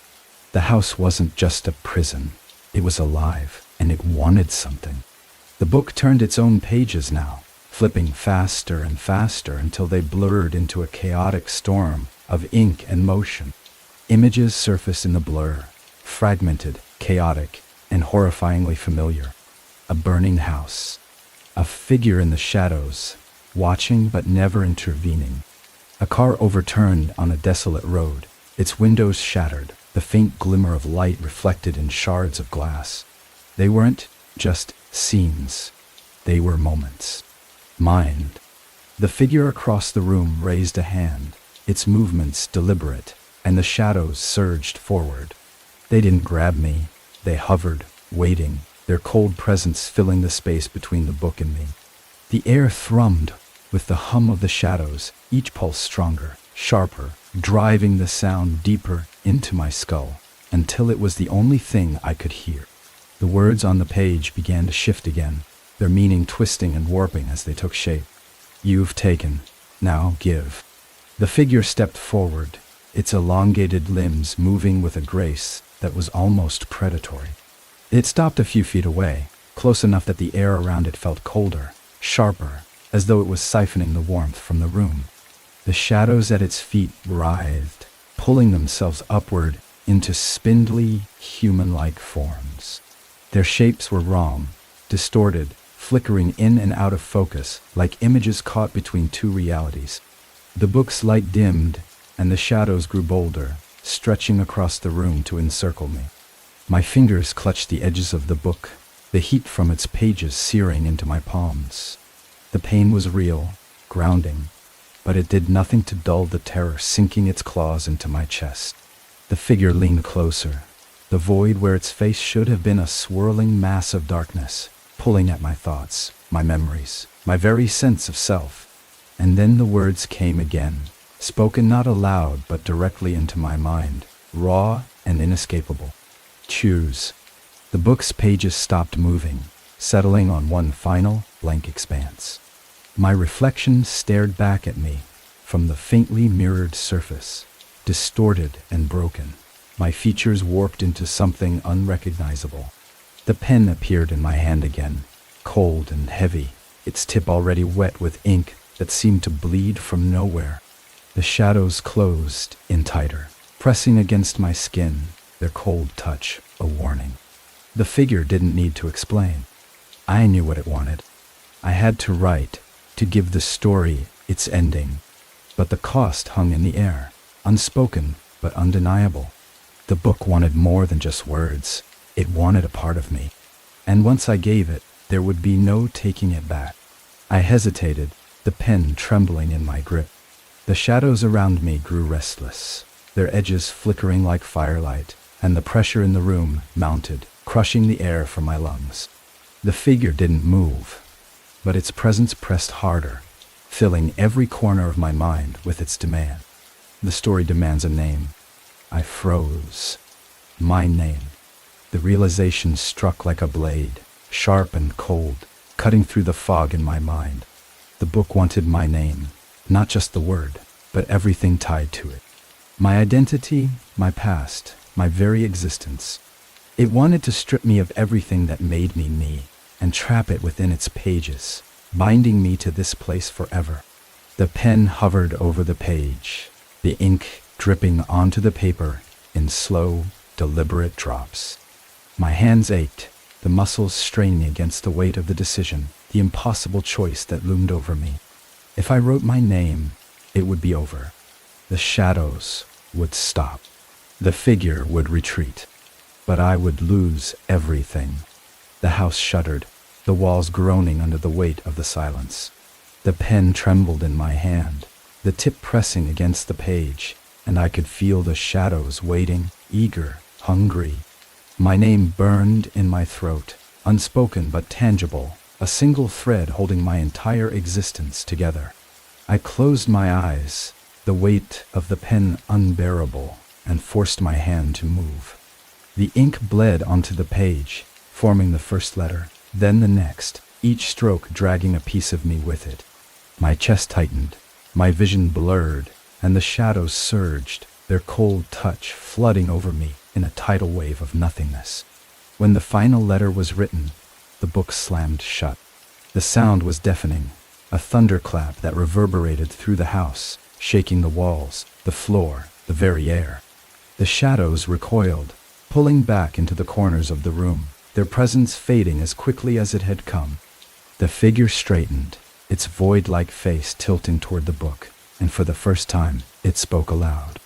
The house wasn't just a prison. It was alive, and it wanted something. The book turned its own pages now, flipping faster and faster until they blurred into a chaotic storm of ink and motion. Images surfaced in the blur, fragmented, chaotic, and horrifyingly familiar. A burning house. A figure in the shadows, watching but never intervening. A car overturned on a desolate road, its windows shattered, the faint glimmer of light reflected in shards of glass. They weren't just scenes. They were moments. Mind. The figure across the room raised a hand, its movements deliberate, and the shadows surged forward. They didn't grab me. They hovered, waiting, their cold presence filling the space between the book and me. The air thrummed with the hum of the shadows, each pulse stronger, sharper, driving the sound deeper into my skull, until it was the only thing I could hear. The words on the page began to shift again, their meaning twisting and warping as they took shape. You've taken, now give. The figure stepped forward, its elongated limbs moving with a grace that was almost predatory. It stopped a few feet away, close enough that the air around it felt colder, sharper, as though it was siphoning the warmth from the room. The shadows at its feet writhed, pulling themselves upward into spindly, human-like forms. Their shapes were wrong, distorted, flickering in and out of focus like images caught between two realities. The book's light dimmed, and the shadows grew bolder, stretching across the room to encircle me. My fingers clutched the edges of the book, the heat from its pages searing into my palms. The pain was real, grounding, but it did nothing to dull the terror sinking its claws into my chest. The figure leaned closer, the void where its face should have been a swirling mass of darkness, pulling at my thoughts, my memories, my very sense of self. And then the words came again, spoken not aloud but directly into my mind, raw and inescapable. Choose. The book's pages stopped moving, settling on one final, blank expanse. My reflection stared back at me from the faintly mirrored surface, distorted and broken, my features warped into something unrecognizable. The pen appeared in my hand again, cold and heavy, its tip already wet with ink that seemed to bleed from nowhere. The shadows closed in tighter, pressing against my skin, their cold touch a warning. The figure didn't need to explain. I knew what it wanted. I had to write, to give the story its ending. But the cost hung in the air, unspoken but undeniable. The book wanted more than just words. It wanted a part of me. And once I gave it, there would be no taking it back. I hesitated, the pen trembling in my grip. The shadows around me grew restless, their edges flickering like firelight, and the pressure in the room mounted, crushing the air from my lungs. The figure didn't move, but its presence pressed harder, filling every corner of my mind with its demand. The story demands a name. I froze. My name. The realization struck like a blade, sharp and cold, cutting through the fog in my mind. The book wanted my name, not just the word, but everything tied to it. My identity, my past, my very existence. It wanted to strip me of everything that made me me, and trap it within its pages, binding me to this place forever. The pen hovered over the page, the ink dripping onto the paper in slow, deliberate drops. My hands ached, the muscles straining against the weight of the decision, the impossible choice that loomed over me. If I wrote my name, it would be over. The shadows would stop. The figure would retreat. But I would lose everything. The house shuddered, the walls groaning under the weight of the silence. The pen trembled in my hand, the tip pressing against the page, and I could feel the shadows waiting, eager, hungry. My name burned in my throat, unspoken but tangible, a single thread holding my entire existence together. I closed my eyes, the weight of the pen unbearable, and forced my hand to move. The ink bled onto the page, forming the first letter, then the next, each stroke dragging a piece of me with it. My chest tightened, my vision blurred, and the shadows surged, their cold touch flooding over me in a tidal wave of nothingness. When the final letter was written, the book slammed shut. The sound was deafening, a thunderclap that reverberated through the house, shaking the walls, the floor, the very air. The shadows recoiled, pulling back into the corners of the room, their presence fading as quickly as it had come. The figure straightened, its void-like face tilting toward the book, and for the first time, it spoke aloud.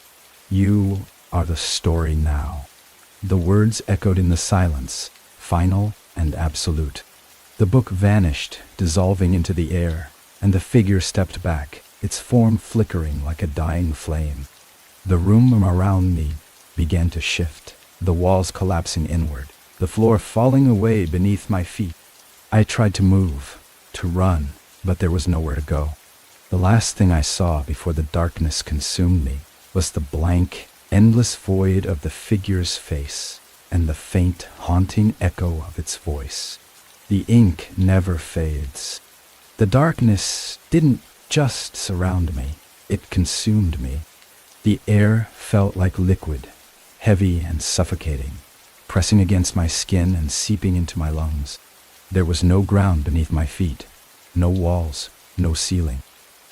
"You are the story now." The words echoed in the silence, final and absolute. The book vanished, dissolving into the air, and the figure stepped back, its form flickering like a dying flame. The room around me began to shift, the walls collapsing inward, the floor falling away beneath my feet. I tried to move, to run, but there was nowhere to go. The last thing I saw before the darkness consumed me was the blank, endless void of the figure's face and the faint, haunting echo of its voice. The ink never fades. The darkness didn't just surround me, it consumed me. The air felt like liquid, heavy and suffocating, pressing against my skin and seeping into my lungs. There was no ground beneath my feet, no walls, no ceiling.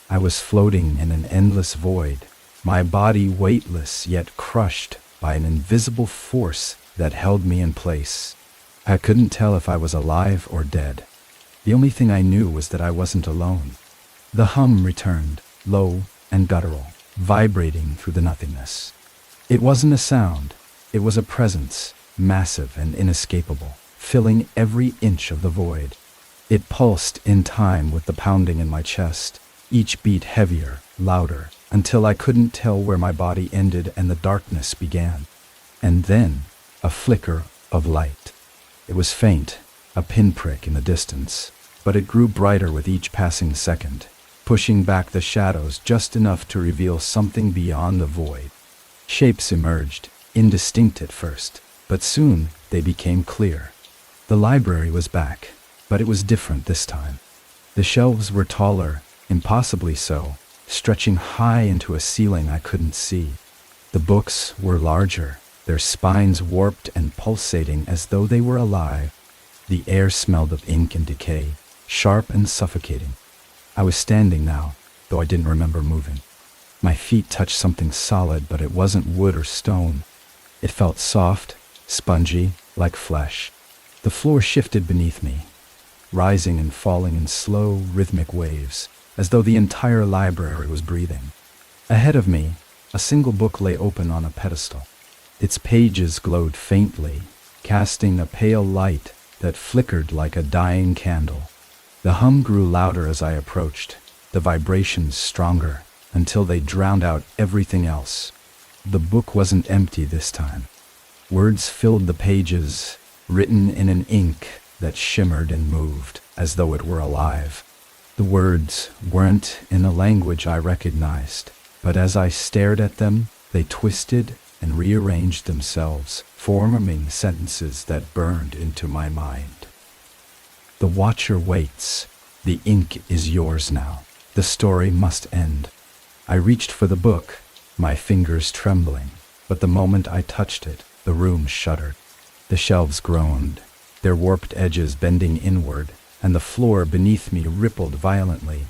I was floating in an endless void, my body weightless yet crushed by an invisible force that held me in place. I couldn't tell if I was alive or dead. The only thing I knew was that I wasn't alone. The hum returned, low and guttural, vibrating through the nothingness. It wasn't a sound, it was a presence, massive and inescapable, filling every inch of the void. It pulsed in time with the pounding in my chest, each beat heavier, louder, until I couldn't tell where my body ended and the darkness began. And then, a flicker of light. It was faint, a pinprick in the distance, but it grew brighter with each passing second, pushing back the shadows just enough to reveal something beyond the void. Shapes emerged, indistinct at first, but soon they became clear. The library was back, but it was different this time. The shelves were taller, impossibly so, stretching high into a ceiling I couldn't see. The books were larger, their spines warped and pulsating as though they were alive. The air smelled of ink and decay, sharp and suffocating. I was standing now, though I didn't remember moving. My feet touched something solid, but it wasn't wood or stone. It felt soft, spongy, like flesh. The floor shifted beneath me, rising and falling in slow, rhythmic waves, as though the entire library was breathing. Ahead of me, a single book lay open on a pedestal. Its pages glowed faintly, casting a pale light that flickered like a dying candle. The hum grew louder as I approached, the vibrations stronger, until they drowned out everything else. The book wasn't empty this time. Words filled the pages, written in an ink that shimmered and moved, as though it were alive. The words weren't in a language I recognized, but as I stared at them, they twisted and rearranged themselves, forming sentences that burned into my mind. The watcher waits. The ink is yours now. The story must end. I reached for the book, my fingers trembling, but the moment I touched it, the room shuddered. The shelves groaned, their warped edges bending inward, and the floor beneath me rippled violently.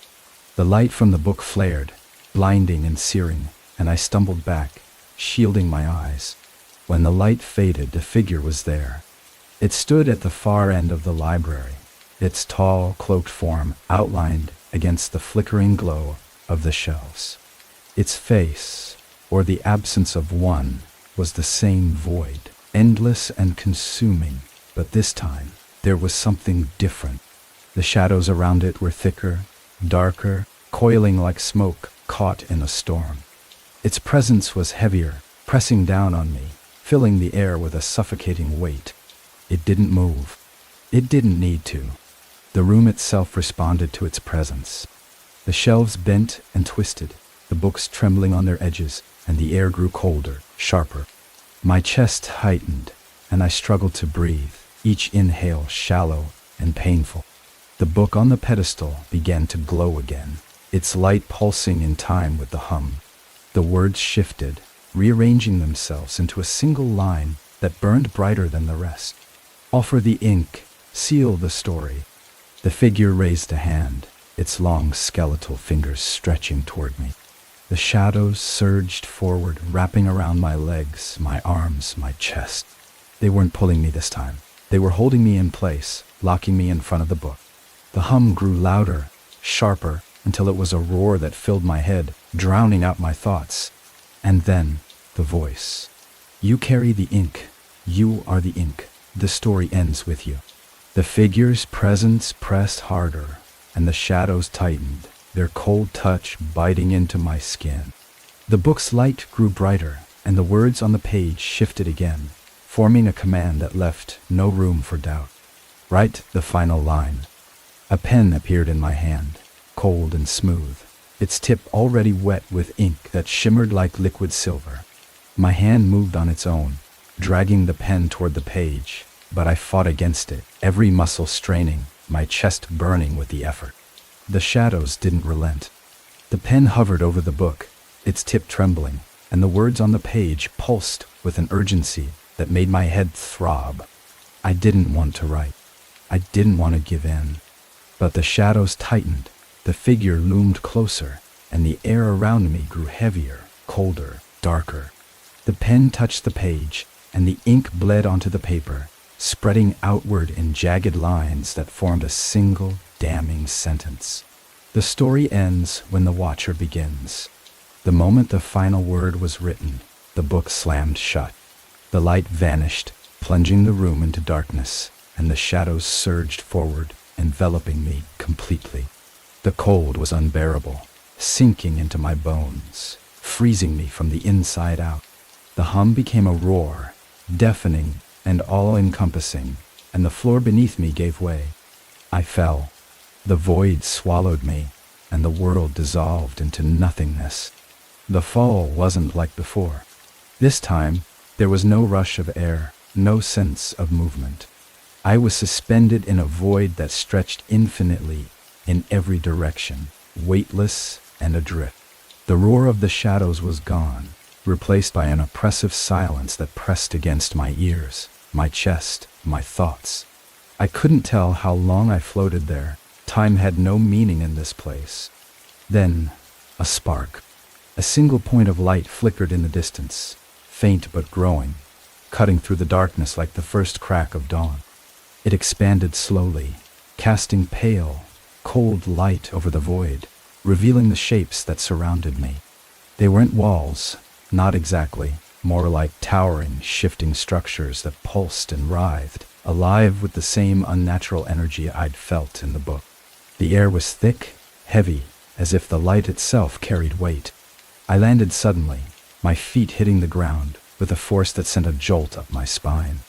The light from the book flared, blinding and searing, and I stumbled back, shielding my eyes. When the light faded, the figure was there. It stood at the far end of the library, its tall, cloaked form outlined against the flickering glow of the shelves. Its face, or the absence of one, was the same void, endless and consuming, but this time there was something different. The shadows around it were thicker, darker, coiling like smoke caught in a storm. Its presence was heavier, pressing down on me, filling the air with a suffocating weight. It didn't move. It didn't need to. The room itself responded to its presence. The shelves bent and twisted, the books trembling on their edges, and the air grew colder, sharper. My chest tightened, and I struggled to breathe, each inhale shallow and painful. The book on the pedestal began to glow again, its light pulsing in time with the hum. The words shifted, rearranging themselves into a single line that burned brighter than the rest. Offer the ink, seal the story. The figure raised a hand, its long skeletal fingers stretching toward me. The shadows surged forward, wrapping around my legs, my arms, my chest. They weren't pulling me this time. They were holding me in place, locking me in front of the book. The hum grew louder, sharper, until it was a roar that filled my head, drowning out my thoughts. And then, the voice. You carry the ink. You are the ink. The story ends with you. The figure's presence pressed harder, and the shadows tightened, their cold touch biting into my skin. The book's light grew brighter, and the words on the page shifted again, forming a command that left no room for doubt. Write the final line. A pen appeared in my hand, cold and smooth, its tip already wet with ink that shimmered like liquid silver. My hand moved on its own, dragging the pen toward the page, but I fought against it, every muscle straining, my chest burning with the effort. The shadows didn't relent. The pen hovered over the book, its tip trembling, and the words on the page pulsed with an urgency that made my head throb. I didn't want to write. I didn't want to give in. But the shadows tightened, the figure loomed closer, and the air around me grew heavier, colder, darker. The pen touched the page, and the ink bled onto the paper, spreading outward in jagged lines that formed a single, damning sentence. The story ends when the watcher begins. The moment the final word was written, the book slammed shut. The light vanished, plunging the room into darkness, and the shadows surged forward, enveloping me completely. The cold was unbearable, sinking into my bones, freezing me from the inside out. The hum became a roar, deafening and all-encompassing, and the floor beneath me gave way. I fell. The void swallowed me, and the world dissolved into nothingness. The fall wasn't like before. This time, there was no rush of air, no sense of movement. I was suspended in a void that stretched infinitely in every direction, weightless and adrift. The roar of the shadows was gone, replaced by an oppressive silence that pressed against my ears, my chest, my thoughts. I couldn't tell how long I floated there. Time had no meaning in this place. Then, a spark. A single point of light flickered in the distance, faint but growing, cutting through the darkness like the first crack of dawn. It expanded slowly, casting pale, cold light over the void, revealing the shapes that surrounded me. They weren't walls, not exactly, more like towering, shifting structures that pulsed and writhed, alive with the same unnatural energy I'd felt in the book. The air was thick, heavy, as if the light itself carried weight. I landed suddenly, my feet hitting the ground, with a force that sent a jolt up my spine.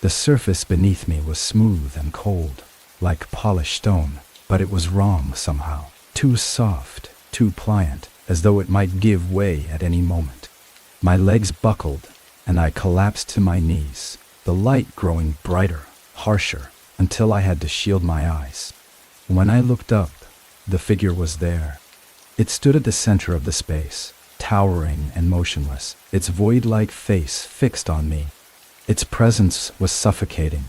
The surface beneath me was smooth and cold, like polished stone, but it was wrong somehow, too soft, too pliant, as though it might give way at any moment. My legs buckled, and I collapsed to my knees, the light growing brighter, harsher, until I had to shield my eyes. When I looked up, the figure was there. It stood at the center of the space, towering and motionless, its void-like face fixed on me. Its presence was suffocating,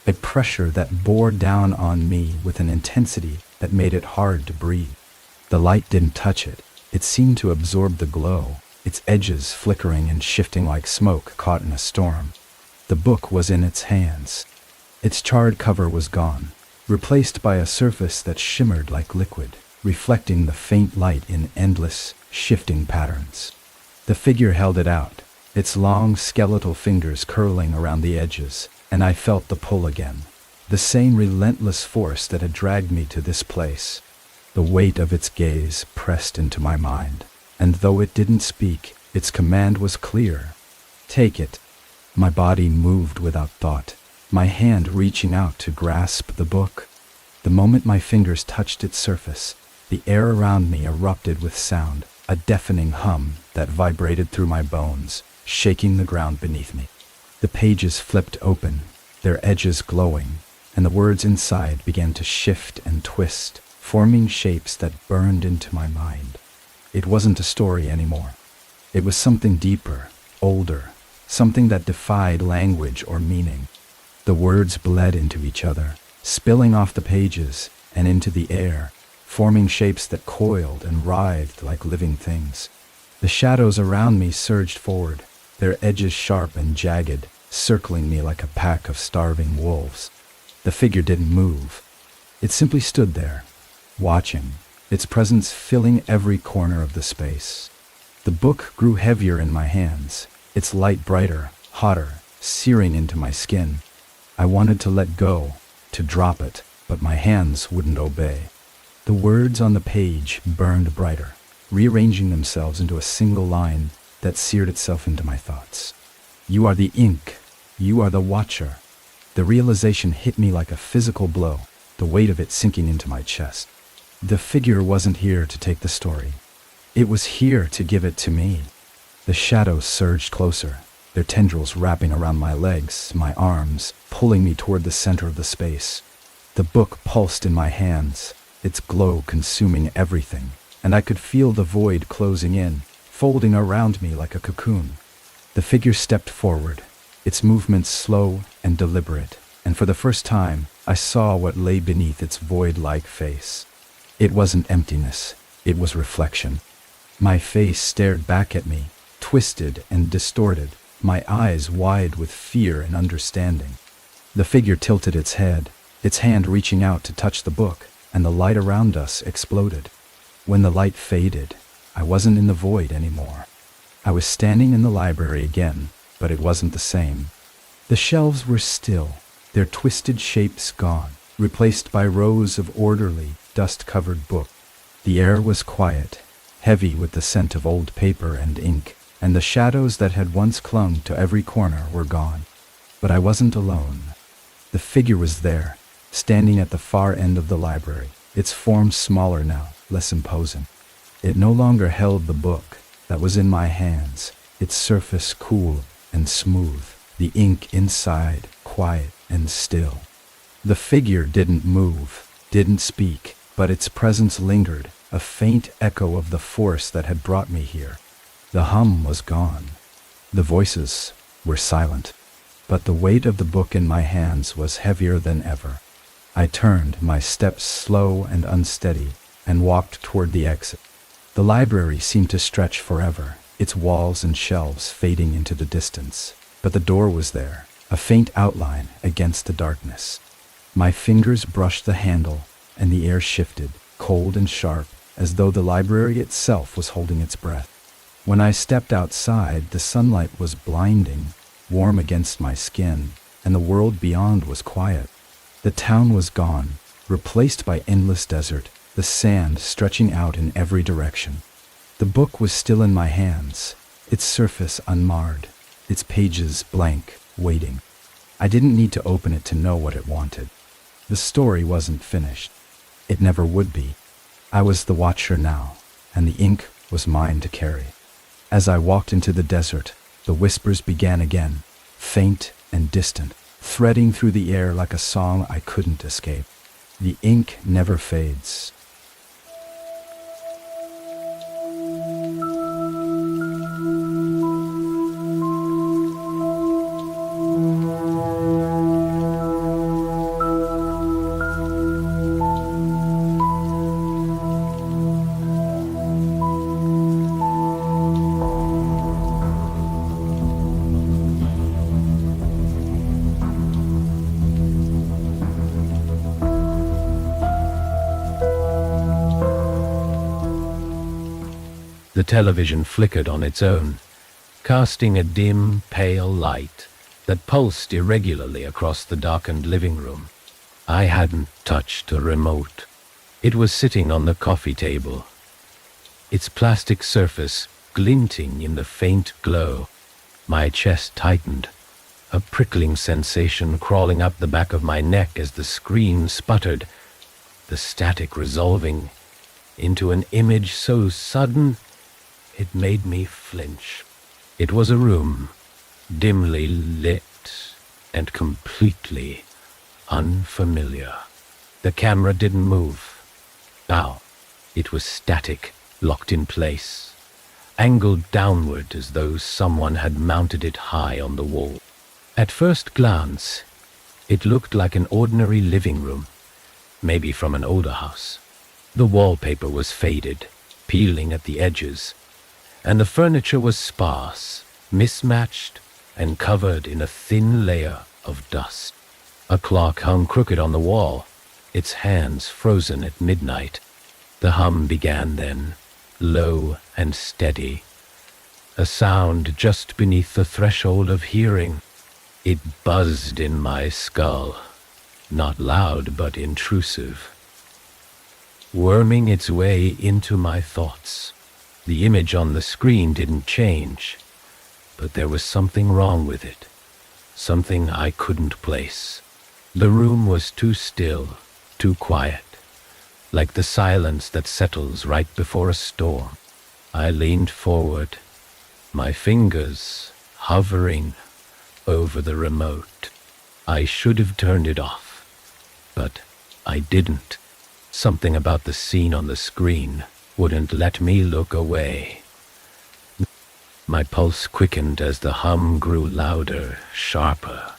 a pressure that bore down on me with an intensity that made it hard to breathe. The light didn't touch it. It seemed to absorb the glow, its edges flickering and shifting like smoke caught in a storm. The book was in its hands. Its charred cover was gone, replaced by a surface that shimmered like liquid, reflecting the faint light in endless, shifting patterns. The figure held it out, its long skeletal fingers curling around the edges, and I felt the pull again. The same relentless force that had dragged me to this place. The weight of its gaze pressed into my mind, and though it didn't speak, its command was clear. Take it. My body moved without thought, my hand reaching out to grasp the book. The moment my fingers touched its surface, the air around me erupted with sound, a deafening hum that vibrated through my bones, shaking the ground beneath me. The pages flipped open, their edges glowing, and the words inside began to shift and twist, forming shapes that burned into my mind. It wasn't a story anymore. It was something deeper, older, something that defied language or meaning. The words bled into each other, spilling off the pages and into the air, forming shapes that coiled and writhed like living things. The shadows around me surged forward, their edges sharp and jagged, circling me like a pack of starving wolves. The figure didn't move. It simply stood there, watching, its presence filling every corner of the space. The book grew heavier in my hands, its light brighter, hotter, searing into my skin. I wanted to let go, to drop it, but my hands wouldn't obey. The words on the page burned brighter, rearranging themselves into a single line that seared itself into my thoughts. You are the ink. You are the watcher. The realization hit me like a physical blow, the weight of it sinking into my chest. The figure wasn't here to take the story. It was here to give it to me. The shadows surged closer, their tendrils wrapping around my legs, my arms, pulling me toward the center of the space. The book pulsed in my hands, its glow consuming everything, and I could feel the void closing in, folding around me like a cocoon. The figure stepped forward, its movements slow and deliberate, and for the first time, I saw what lay beneath its void-like face. It wasn't emptiness, it was reflection. My face stared back at me, twisted and distorted, my eyes wide with fear and understanding. The figure tilted its head, its hand reaching out to touch the book, and the light around us exploded. When the light faded, I wasn't in the void anymore. I was standing in the library again, but it wasn't the same. The shelves were still, their twisted shapes gone, replaced by rows of orderly, dust-covered books. The air was quiet, heavy with the scent of old paper and ink, and the shadows that had once clung to every corner were gone. But I wasn't alone. The figure was there, standing at the far end of the library, its form smaller now, less imposing. It no longer held the book that was in my hands, its surface cool and smooth, the ink inside quiet and still. The figure didn't move, didn't speak, but its presence lingered, a faint echo of the force that had brought me here. The hum was gone. The voices were silent, but the weight of the book in my hands was heavier than ever. I turned, my steps slow and unsteady, and walked toward the exit. The library seemed to stretch forever, its walls and shelves fading into the distance, but the door was there, a faint outline against the darkness. My fingers brushed the handle, and the air shifted, cold and sharp, as though the library itself was holding its breath. When I stepped outside, the sunlight was blinding, warm against my skin, and the world beyond was quiet. The town was gone, replaced by endless desert, the sand stretching out in every direction. The book was still in my hands, its surface unmarred, its pages blank, waiting. I didn't need to open it to know what it wanted. The story wasn't finished. It never would be. I was the watcher now, and the ink was mine to carry. As I walked into the desert, the whispers began again, faint and distant, threading through the air like a song I couldn't escape. The ink never fades. The television flickered on its own, casting a dim, pale light that pulsed irregularly across the darkened living room. I hadn't touched a remote. It was sitting on the coffee table, its plastic surface glinting in the faint glow. My chest tightened, a prickling sensation crawling up the back of my neck as the screen sputtered, the static resolving into an image so sudden it made me flinch. It was a room, dimly lit and completely unfamiliar. The camera didn't move. Now, it was static, locked in place, angled downward as though someone had mounted it high on the wall. At first glance, it looked like an ordinary living room, maybe from an older house. The wallpaper was faded, peeling at the edges, and the furniture was sparse, mismatched, and covered in a thin layer of dust. A clock hung crooked on the wall, its hands frozen at midnight. The hum began then, low and steady, a sound just beneath the threshold of hearing. It buzzed in my skull, not loud but intrusive, worming its way into my thoughts. The image on the screen didn't change, but there was something wrong with it, something I couldn't place. The room was too still, too quiet, like the silence that settles right before a storm. I leaned forward, my fingers hovering over the remote. I should have turned it off, but I didn't. Something about the scene on the screen wouldn't let me look away. My pulse quickened as the hum grew louder, sharper,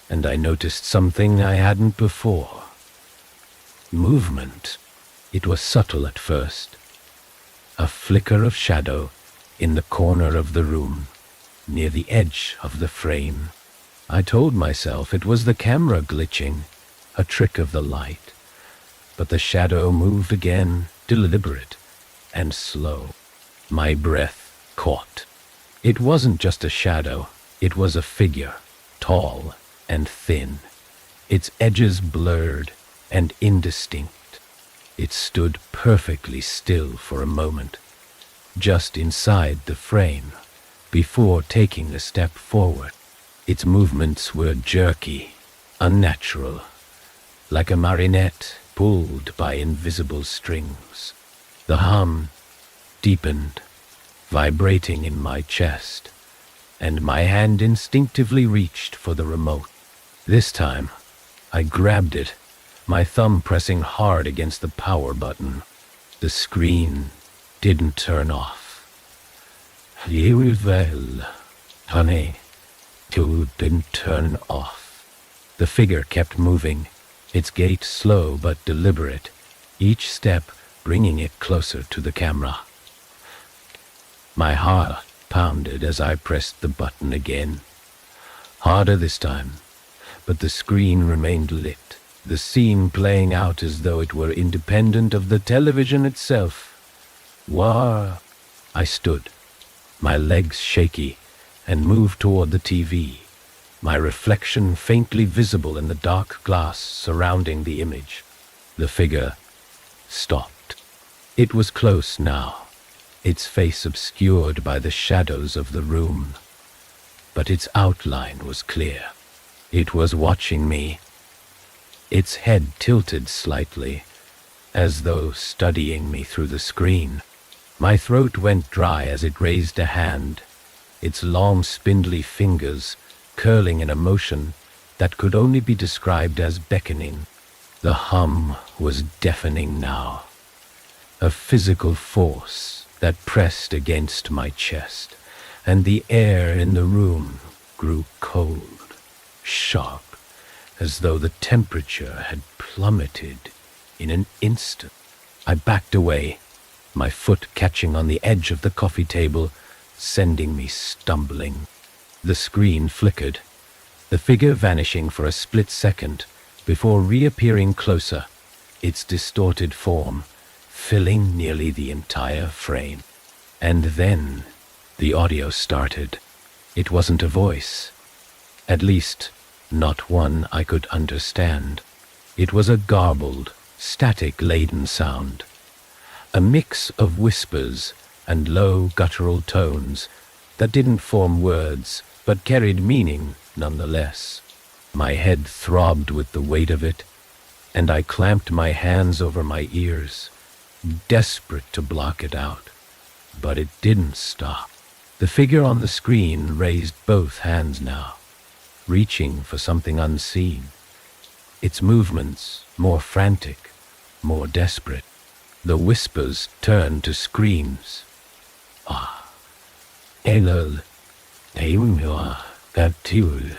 and I noticed something I hadn't before. Movement. It was subtle at first. A flicker of shadow in the corner of the room, near the edge of the frame. I told myself it was the camera glitching, a trick of the light. But the shadow moved again, deliberate and slow. My breath caught. It wasn't just a shadow, it was a figure, tall and thin, its edges blurred and indistinct. It stood perfectly still for a moment, just inside the frame, before taking a step forward. Its movements were jerky, unnatural, like a marionette pulled by invisible strings. The hum deepened, vibrating in my chest, and my hand instinctively reached for the remote. This time, I grabbed it, my thumb pressing hard against the power button. The screen didn't turn off. You well, honey, you didn't turn off. The figure kept moving, its gait slow but deliberate, each step bringing it closer to the camera. My heart pounded as I pressed the button again. Harder this time, but the screen remained lit, the scene playing out as though it were independent of the television itself. Wah! I stood, my legs shaky, and moved toward the TV, my reflection faintly visible in the dark glass surrounding the image. The figure stopped. It was close now, its face obscured by the shadows of the room, but its outline was clear. It was watching me, its head tilted slightly, as though studying me through the screen. My throat went dry as it raised a hand, its long spindly fingers curling in a motion that could only be described as beckoning. The hum was deafening now, a physical force that pressed against my chest, and the air in the room grew cold, sharp, as though the temperature had plummeted in an instant. I backed away, my foot catching on the edge of the coffee table, sending me stumbling. The screen flickered, the figure vanishing for a split second before reappearing closer, its distorted form filling nearly the entire frame. And then the audio started. It wasn't a voice. At least, not one I could understand. It was a garbled, static-laden sound. A mix of whispers and low guttural tones that didn't form words but carried meaning nonetheless. My head throbbed with the weight of it, and I clamped my hands over my ears, desperate to block it out. But it didn't stop. The figure on the screen raised both hands now, reaching for something unseen. Its movements more frantic, more desperate. The whispers turned to screams. Ah, elul, eumua, gatul.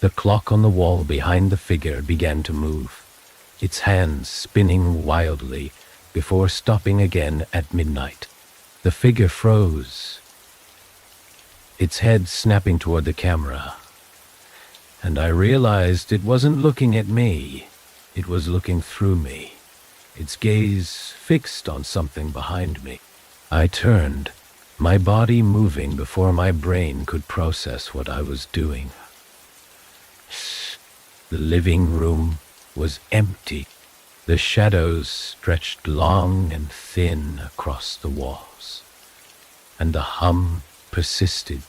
The clock on the wall behind the figure began to move, its hands spinning wildly before stopping again at midnight. The figure froze, its head snapping toward the camera, and I realized it wasn't looking at me, it was looking through me, its gaze fixed on something behind me. I turned, my body moving before my brain could process what I was doing. The living room was empty. The shadows stretched long and thin across the walls, and the hum persisted,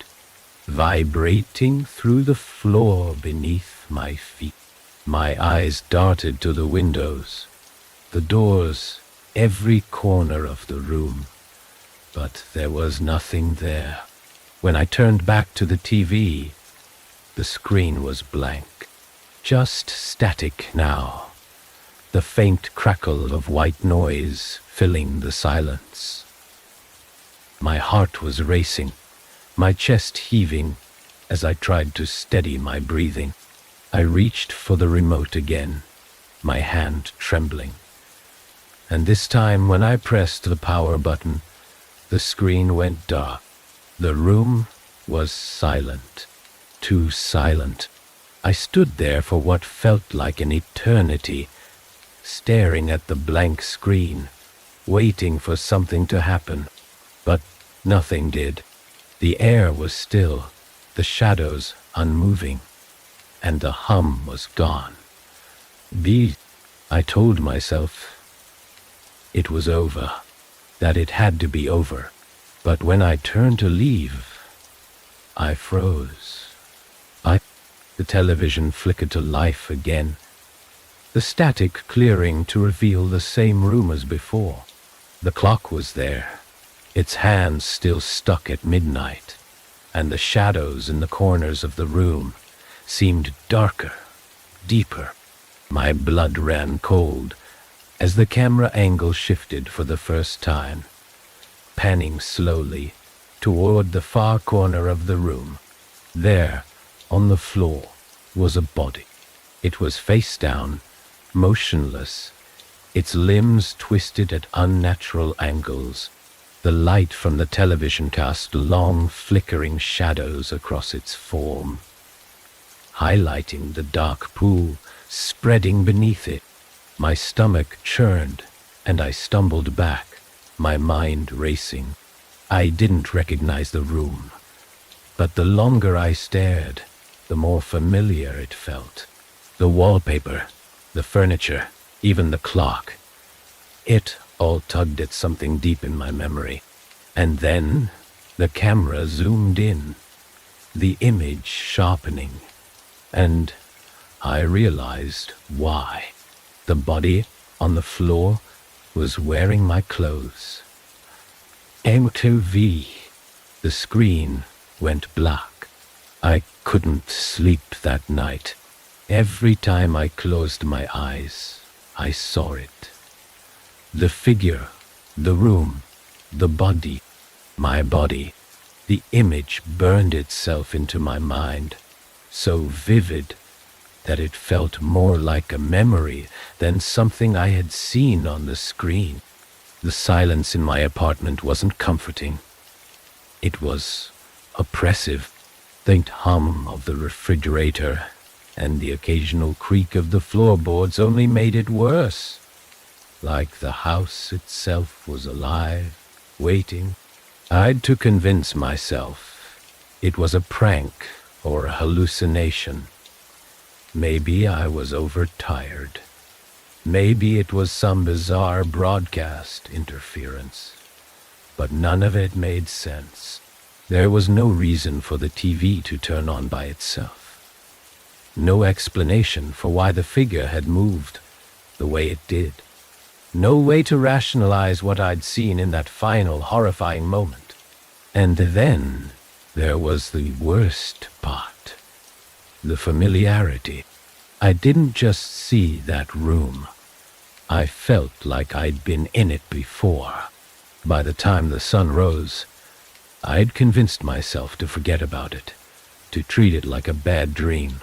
vibrating through the floor beneath my feet. My eyes darted to the windows, the doors, every corner of the room, but there was nothing there. When I turned back to the TV, the screen was blank, just static now, the faint crackle of white noise filling the silence. My heart was racing, my chest heaving as I tried to steady my breathing. I reached for the remote again, my hand trembling. And this time when I pressed the power button, the screen went dark. The room was silent, too silent. I stood there for what felt like an eternity, staring at the blank screen, waiting for something to happen. But nothing did. The air was still, the shadows unmoving, and the hum was gone. I told myself it was over, that it had to be over. But when I turned to leave, I froze. The television flickered to life again, the static clearing to reveal the same room as before. The clock was there, its hands still stuck at midnight, and the shadows in the corners of the room seemed darker, deeper. My blood ran cold as the camera angle shifted for the first time, panning slowly toward the far corner of the room. There, on the floor, was a body. It was face down, motionless, its limbs twisted at unnatural angles. The light from the television cast long, flickering shadows across its form, highlighting the dark pool spreading beneath it. My stomach churned, and I stumbled back, my mind racing. I didn't recognize the room, but the longer I stared, the more familiar it felt. The wallpaper, the furniture, even the clock. It all tugged at something deep in my memory. And then the camera zoomed in, the image sharpening, and I realized why. The body on the floor was wearing my clothes. M2V. The screen went black. I couldn't sleep that night. Every time I closed my eyes, I saw it. The figure, the room, the body, my body. The image burned itself into my mind, so vivid that it felt more like a memory than something I had seen on the screen. The silence in my apartment wasn't comforting. It was oppressive. Faint hum of the refrigerator and the occasional creak of the floorboards only made it worse. Like the house itself was alive, waiting. I'd to convince myself it was a prank or a hallucination. Maybe I was overtired. Maybe it was some bizarre broadcast interference. But none of it made sense. There was no reason for the TV to turn on by itself. No explanation for why the figure had moved the way it did. No way to rationalize what I'd seen in that final horrifying moment. And then there was the worst part. The familiarity. I didn't just see that room. I felt like I'd been in it before. By the time the sun rose, I'd convinced myself to forget about it, to treat it like a bad dream.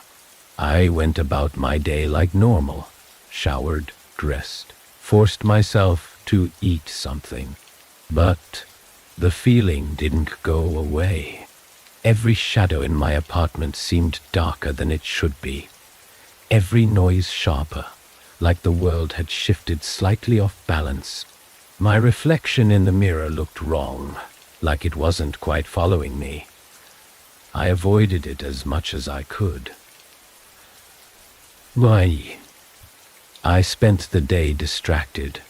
I went about my day like normal, showered, dressed, forced myself to eat something. But the feeling didn't go away. Every shadow in my apartment seemed darker than it should be. Every noise sharper, like the world had shifted slightly off balance. My reflection in the mirror looked wrong, like it wasn't quite following me. I avoided it as much as I could. Why? I spent the day distracted,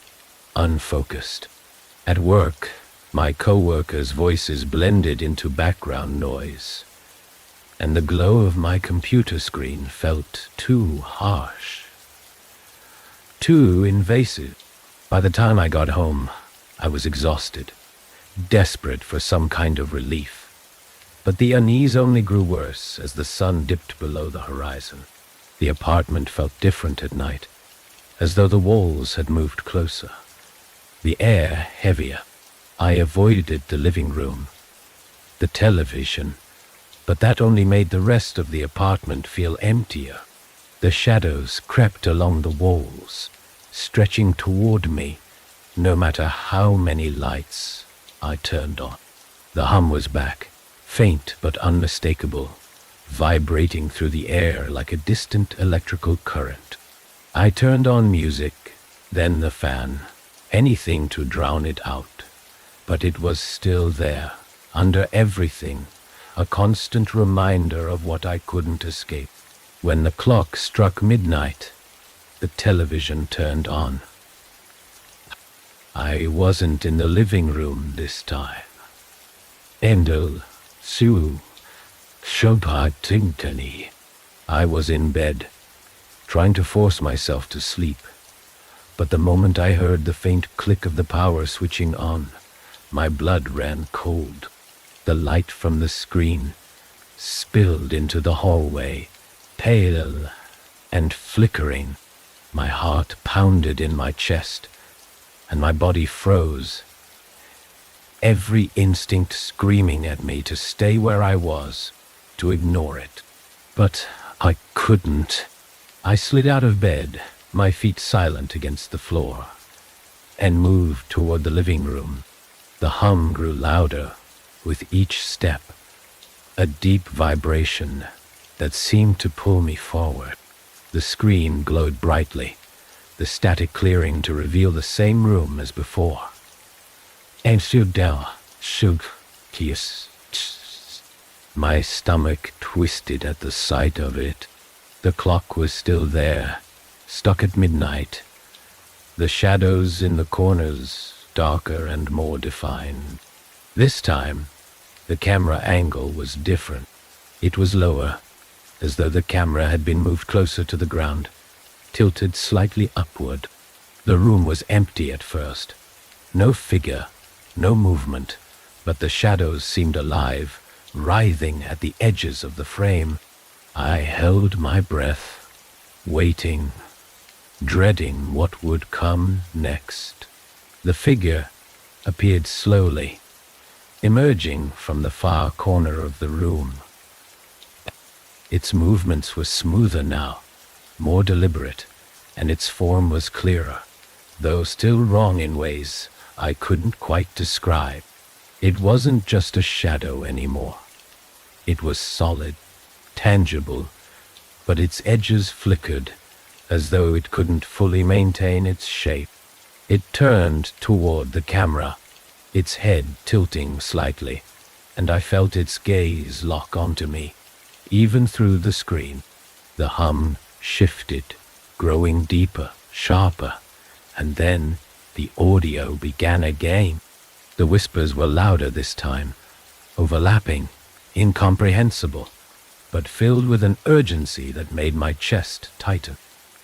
unfocused. At work, my co-workers' voices blended into background noise, and the glow of my computer screen felt too harsh, too invasive. By the time I got home, I was exhausted, desperate for some kind of relief. But the unease only grew worse as the sun dipped below the horizon. The apartment felt different at night, as though the walls had moved closer. The air heavier. I avoided the living room, the television, but that only made the rest of the apartment feel emptier. The shadows crept along the walls, stretching toward me, no matter how many lights I turned on. The hum was back, faint but unmistakable, vibrating through the air like a distant electrical current. I turned on music, then the fan, anything to drown it out. But it was still there, under everything, a constant reminder of what I couldn't escape. When the clock struck midnight, the television turned on. I wasn't in the living room this time. Endel, Sue, Shobha. I was in bed, trying to force myself to sleep. But the moment I heard the faint click of the power switching on, my blood ran cold. The light from the screen spilled into the hallway, pale and flickering. My heart pounded in my chest, and my body froze. Every instinct screaming at me to stay where I was, to ignore it. But I couldn't. I slid out of bed, my feet silent against the floor, and moved toward the living room. The hum grew louder with each step, a deep vibration that seemed to pull me forward. The screen glowed brightly, the static clearing to reveal the same room as before. And kiss. My stomach twisted at the sight of it. The clock was still there, stuck at midnight. The shadows in the corners darker and more defined. This time, the camera angle was different. It was lower, as though the camera had been moved closer to the ground, tilted slightly upward. The room was empty at first. No figure, no movement, but the shadows seemed alive, writhing at the edges of the frame. I held my breath, waiting, dreading what would come next. The figure appeared slowly, emerging from the far corner of the room. Its movements were smoother now, more deliberate, and its form was clearer, though still wrong in ways I couldn't quite describe. It wasn't just a shadow anymore. It was solid, tangible, but its edges flickered, as though it couldn't fully maintain its shape. It turned toward the camera, its head tilting slightly, and I felt its gaze lock onto me, even through the screen. The hum shifted, growing deeper, sharper, and then the audio began again. The whispers were louder this time, overlapping, incomprehensible, but filled with an urgency that made my chest tighten.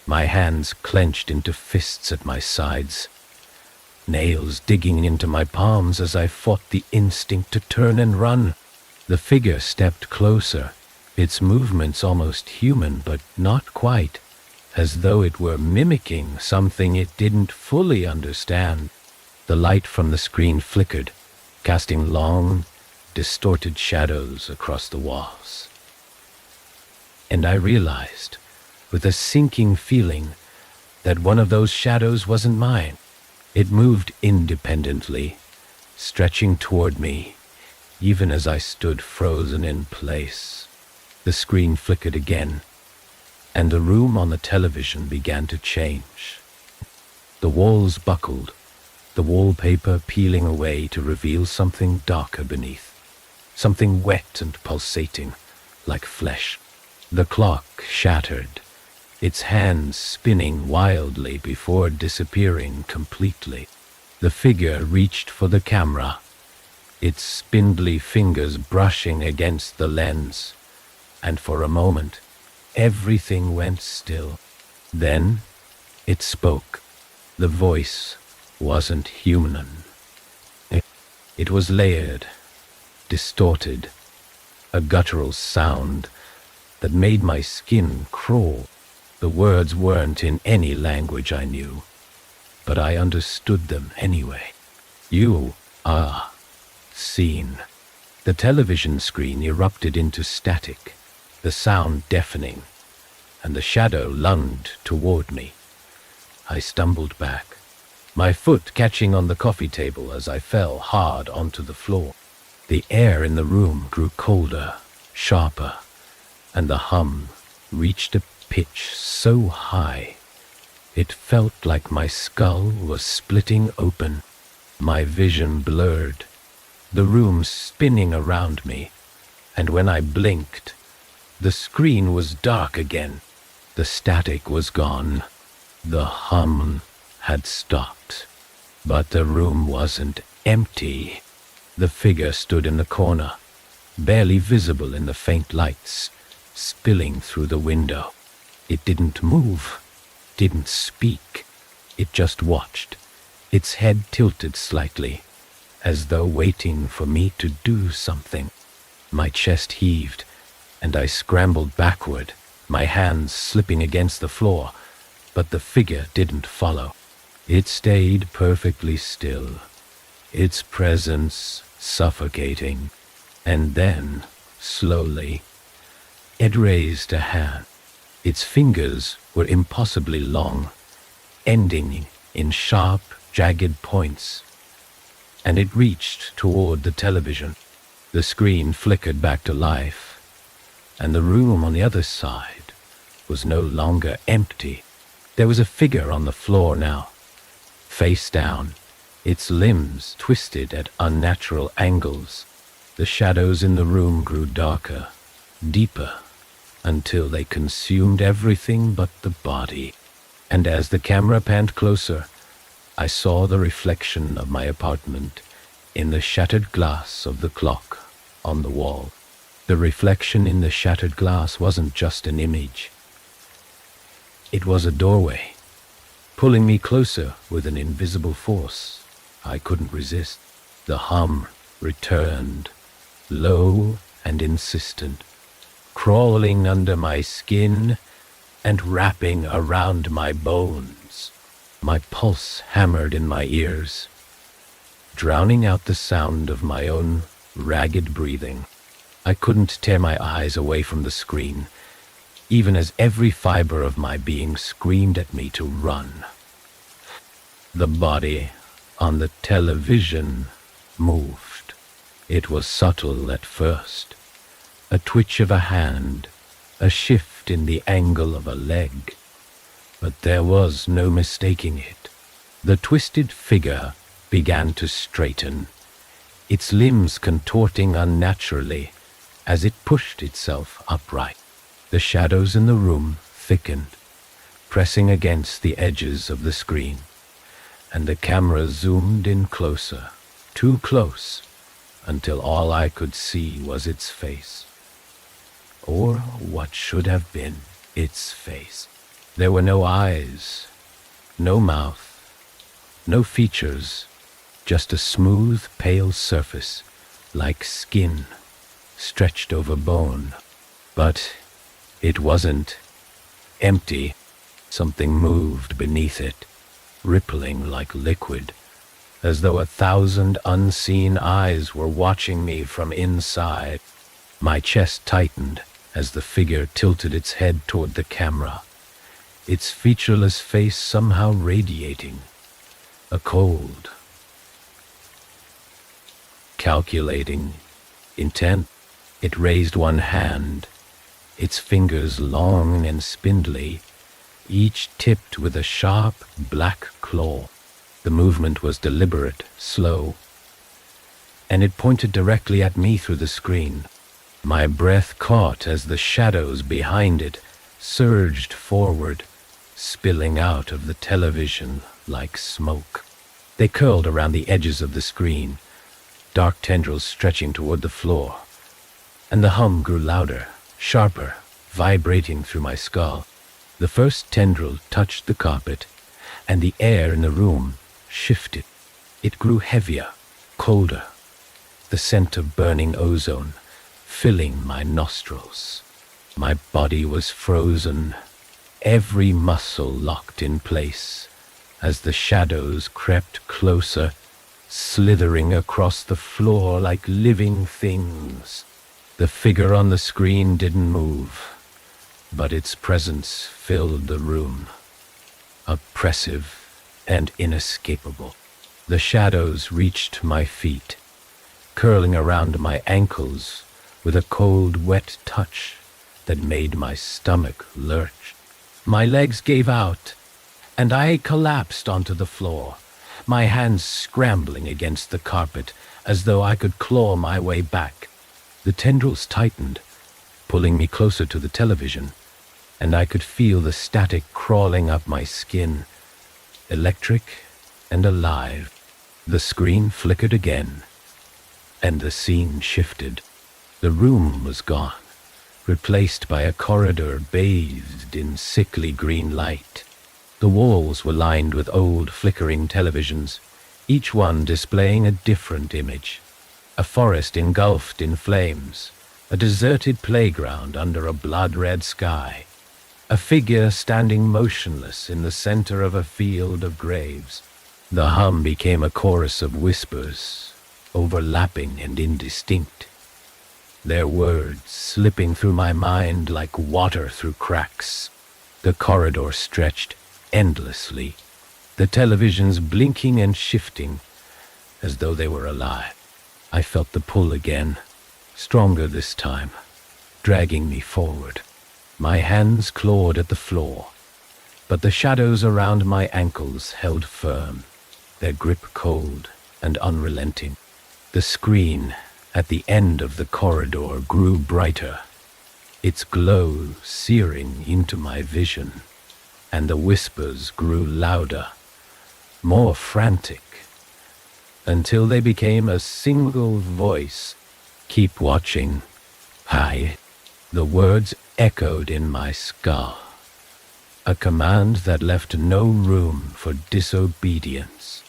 My hands clenched into fists at my sides, nails digging into my palms as I fought the instinct to turn and run. The figure stepped closer, its movements almost human, but not quite, as though it were mimicking something it didn't fully understand. The light from the screen flickered, casting long, distorted shadows across the walls. And I realized, with a sinking feeling, that one of those shadows wasn't mine. It moved independently, stretching toward me, even as I stood frozen in place. The screen flickered again, and the room on the television began to change. The walls buckled, the wallpaper peeling away to reveal something darker beneath, something wet and pulsating, like flesh. The clock shattered, its hands spinning wildly before disappearing completely. The figure reached for the camera, its spindly fingers brushing against the lens, and for a moment, everything went still. Then, it spoke. The voice wasn't human. It was layered, distorted, a guttural sound that made my skin crawl. The words weren't in any language I knew, but I understood them anyway. You are seen. The television screen erupted into static, the sound deafening, and the shadow lunged toward me. I stumbled back, my foot catching on the coffee table as I fell hard onto the floor. The air in the room grew colder, sharper, and the hum reached a pitch so high it felt like my skull was splitting open. My vision blurred, the room spinning around me, and when I blinked, the screen was dark again. The static was gone. The hum had stopped. But the room wasn't empty. The figure stood in the corner, barely visible in the faint lights, spilling through the window. It didn't move, didn't speak. It just watched, its head tilted slightly, as though waiting for me to do something. My chest heaved, and I scrambled backward, my hands slipping against the floor, but the figure didn't follow. It stayed perfectly still, its presence suffocating, and then, slowly, it raised a hand. Its fingers were impossibly long, ending in sharp, jagged points, and it reached toward the television. The screen flickered back to life, and the room on the other side was no longer empty. There was a figure on the floor now, face down, its limbs twisted at unnatural angles. The shadows in the room grew darker, deeper, until they consumed everything but the body. And as the camera panned closer, I saw the reflection of my apartment in the shattered glass of the clock on the wall. The reflection in the shattered glass wasn't just an image. It was a doorway, pulling me closer with an invisible force I couldn't resist. The hum returned, low and insistent, crawling under my skin and wrapping around my bones. My pulse hammered in my ears, drowning out the sound of my own ragged breathing. I couldn't tear my eyes away from the screen, even as every fiber of my being screamed at me to run. The body on the television moved. It was subtle at first, a twitch of a hand, a shift in the angle of a leg, but there was no mistaking it. The twisted figure began to straighten, its limbs contorting unnaturally as it pushed itself upright. The shadows in the room thickened, pressing against the edges of the screen, and the camera zoomed in closer, too close, until all I could see was its face. Or what should have been its face. There were no eyes, no mouth, no features, just a smooth, pale surface, like skin, stretched over bone. But it wasn't empty. Something moved beneath it, rippling like liquid, as though 1,000 unseen eyes were watching me from inside. My chest tightened as the figure tilted its head toward the camera, its featureless face somehow radiating a cold, calculating, intent. It raised one hand, its fingers long and spindly, each tipped with a sharp black claw. The movement was deliberate, slow, and it pointed directly at me through the screen. My breath caught as the shadows behind it surged forward, spilling out of the television like smoke. They curled around the edges of the screen, dark tendrils stretching toward the floor, and the hum grew louder, sharper, vibrating through my skull. The first tendril touched the carpet, and the air in the room shifted. It grew heavier, colder, the scent of burning ozone filling my nostrils. My body was frozen, every muscle locked in place, as the shadows crept closer, slithering across the floor like living things. The figure on the screen didn't move, but its presence filled the room, oppressive and inescapable. The shadows reached my feet, curling around my ankles with a cold, wet touch that made my stomach lurch. My legs gave out, and I collapsed onto the floor, my hands scrambling against the carpet as though I could claw my way back. The tendrils tightened, pulling me closer to the television, and I could feel the static crawling up my skin, electric and alive. The screen flickered again, and the scene shifted. The room was gone, replaced by a corridor bathed in sickly green light. The walls were lined with old flickering televisions, each one displaying a different image. A forest engulfed in flames, a deserted playground under a blood-red sky, a figure standing motionless in the center of a field of graves. The hum became a chorus of whispers, overlapping and indistinct, their words slipping through my mind like water through cracks. The corridor stretched endlessly, the televisions blinking and shifting as though they were alive. I felt the pull again, stronger this time, dragging me forward. My hands clawed at the floor, but the shadows around my ankles held firm, their grip cold and unrelenting. The screen at the end of the corridor grew brighter, its glow searing into my vision, and the whispers grew louder, more frantic, until they became a single voice. "Keep watching. Hi." The words echoed in my skull, a command that left no room for disobedience.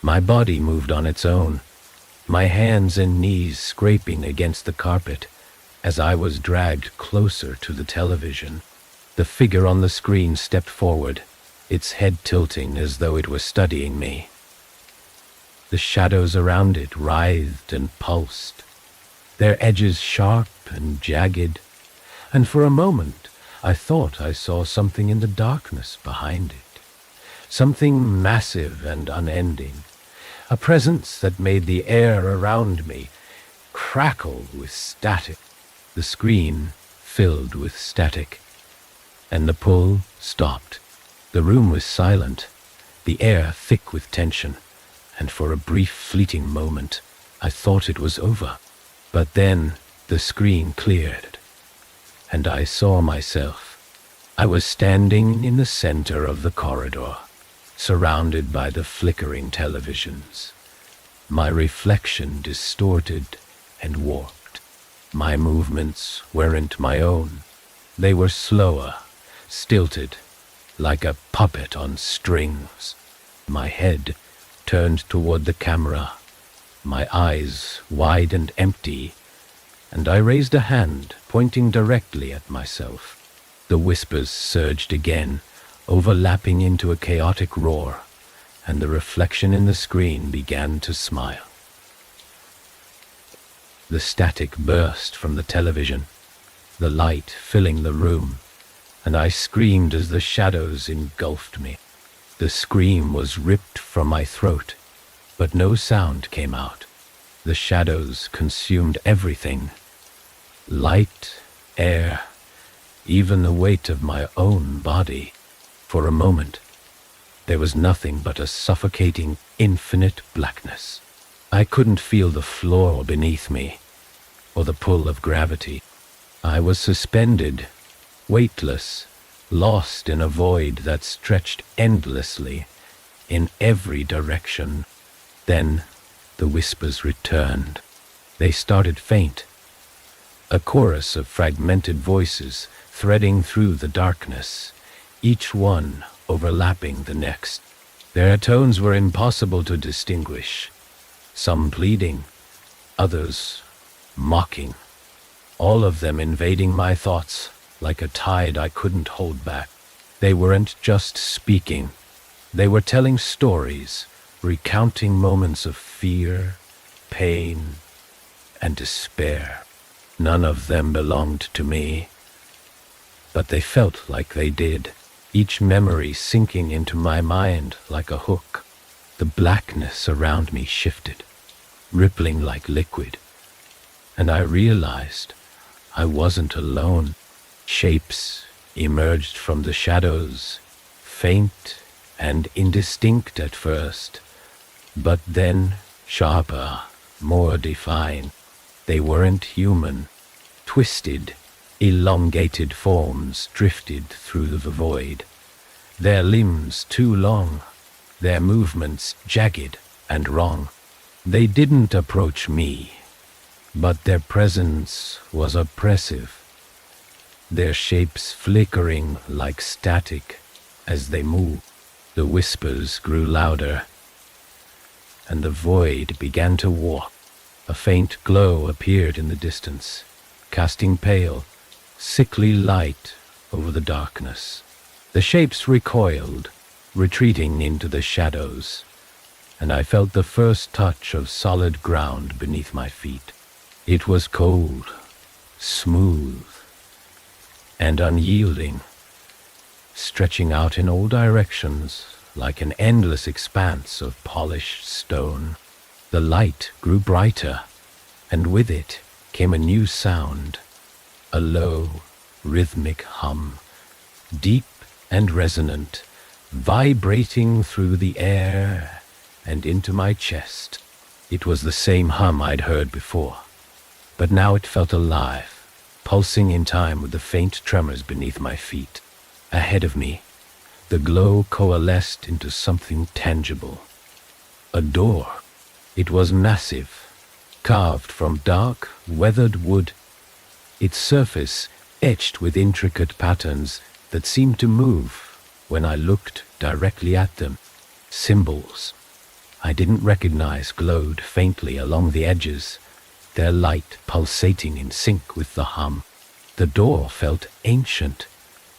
My body moved on its own, my hands and knees scraping against the carpet as I was dragged closer to the television. The figure on the screen stepped forward, its head tilting as though it were studying me. The shadows around it writhed and pulsed, their edges sharp and jagged, and for a moment I thought I saw something in the darkness behind it, something massive and unending, a presence that made the air around me crackle with static. The screen filled with static, and the pull stopped. The room was silent, the air thick with tension, and for a brief fleeting moment I thought it was over. But then the screen cleared, and I saw myself. I was standing in the center of the corridor, surrounded by the flickering televisions. My reflection distorted and warped. My movements weren't my own. They were slower, stilted, like a puppet on strings. My head turned toward the camera, my eyes wide and empty, and I raised a hand, pointing directly at myself. The whispers surged again, overlapping into a chaotic roar, and the reflection in the screen began to smile. The static burst from the television, the light filling the room, and I screamed as the shadows engulfed me. The scream was ripped from my throat, but no sound came out. The shadows consumed everything. Light, air, even the weight of my own body. For a moment, there was nothing but a suffocating, infinite blackness. I couldn't feel the floor beneath me, or the pull of gravity. I was suspended, weightless, lost in a void that stretched endlessly in every direction. Then the whispers returned. They started faint, a chorus of fragmented voices threading through the darkness, each one overlapping the next. Their tones were impossible to distinguish, some pleading, others mocking, all of them invading my thoughts like a tide I couldn't hold back. They weren't just speaking, they were telling stories, recounting moments of fear, pain, and despair. None of them belonged to me, but they felt like they did, each memory sinking into my mind like a hook. The blackness around me shifted, rippling like liquid, and I realized I wasn't alone. Shapes emerged from the shadows, faint and indistinct at first, but then sharper, more defined. They weren't human. Twisted, elongated forms drifted through the void, their limbs too long, their movements jagged and wrong. They didn't approach me, but their presence was oppressive, their shapes flickering like static as they moved. The whispers grew louder, and the void began to warp. A faint glow appeared in the distance, casting pale, sickly light over the darkness. The shapes recoiled, retreating into the shadows, and I felt the first touch of solid ground beneath my feet. It was cold, smooth, and unyielding, stretching out in all directions like an endless expanse of polished stone. The light grew brighter, and with it came a new sound, a low, rhythmic hum, deep and resonant, vibrating through the air and into my chest. It was the same hum I'd heard before, but now it felt alive, pulsing in time with the faint tremors beneath my feet. Ahead of me, the glow coalesced into something tangible. A door. It was massive, carved from dark, weathered wood, its surface etched with intricate patterns that seemed to move when I looked directly at them. Symbols I didn't recognize glowed faintly along the edges, their light pulsating in sync with the hum. The door felt ancient,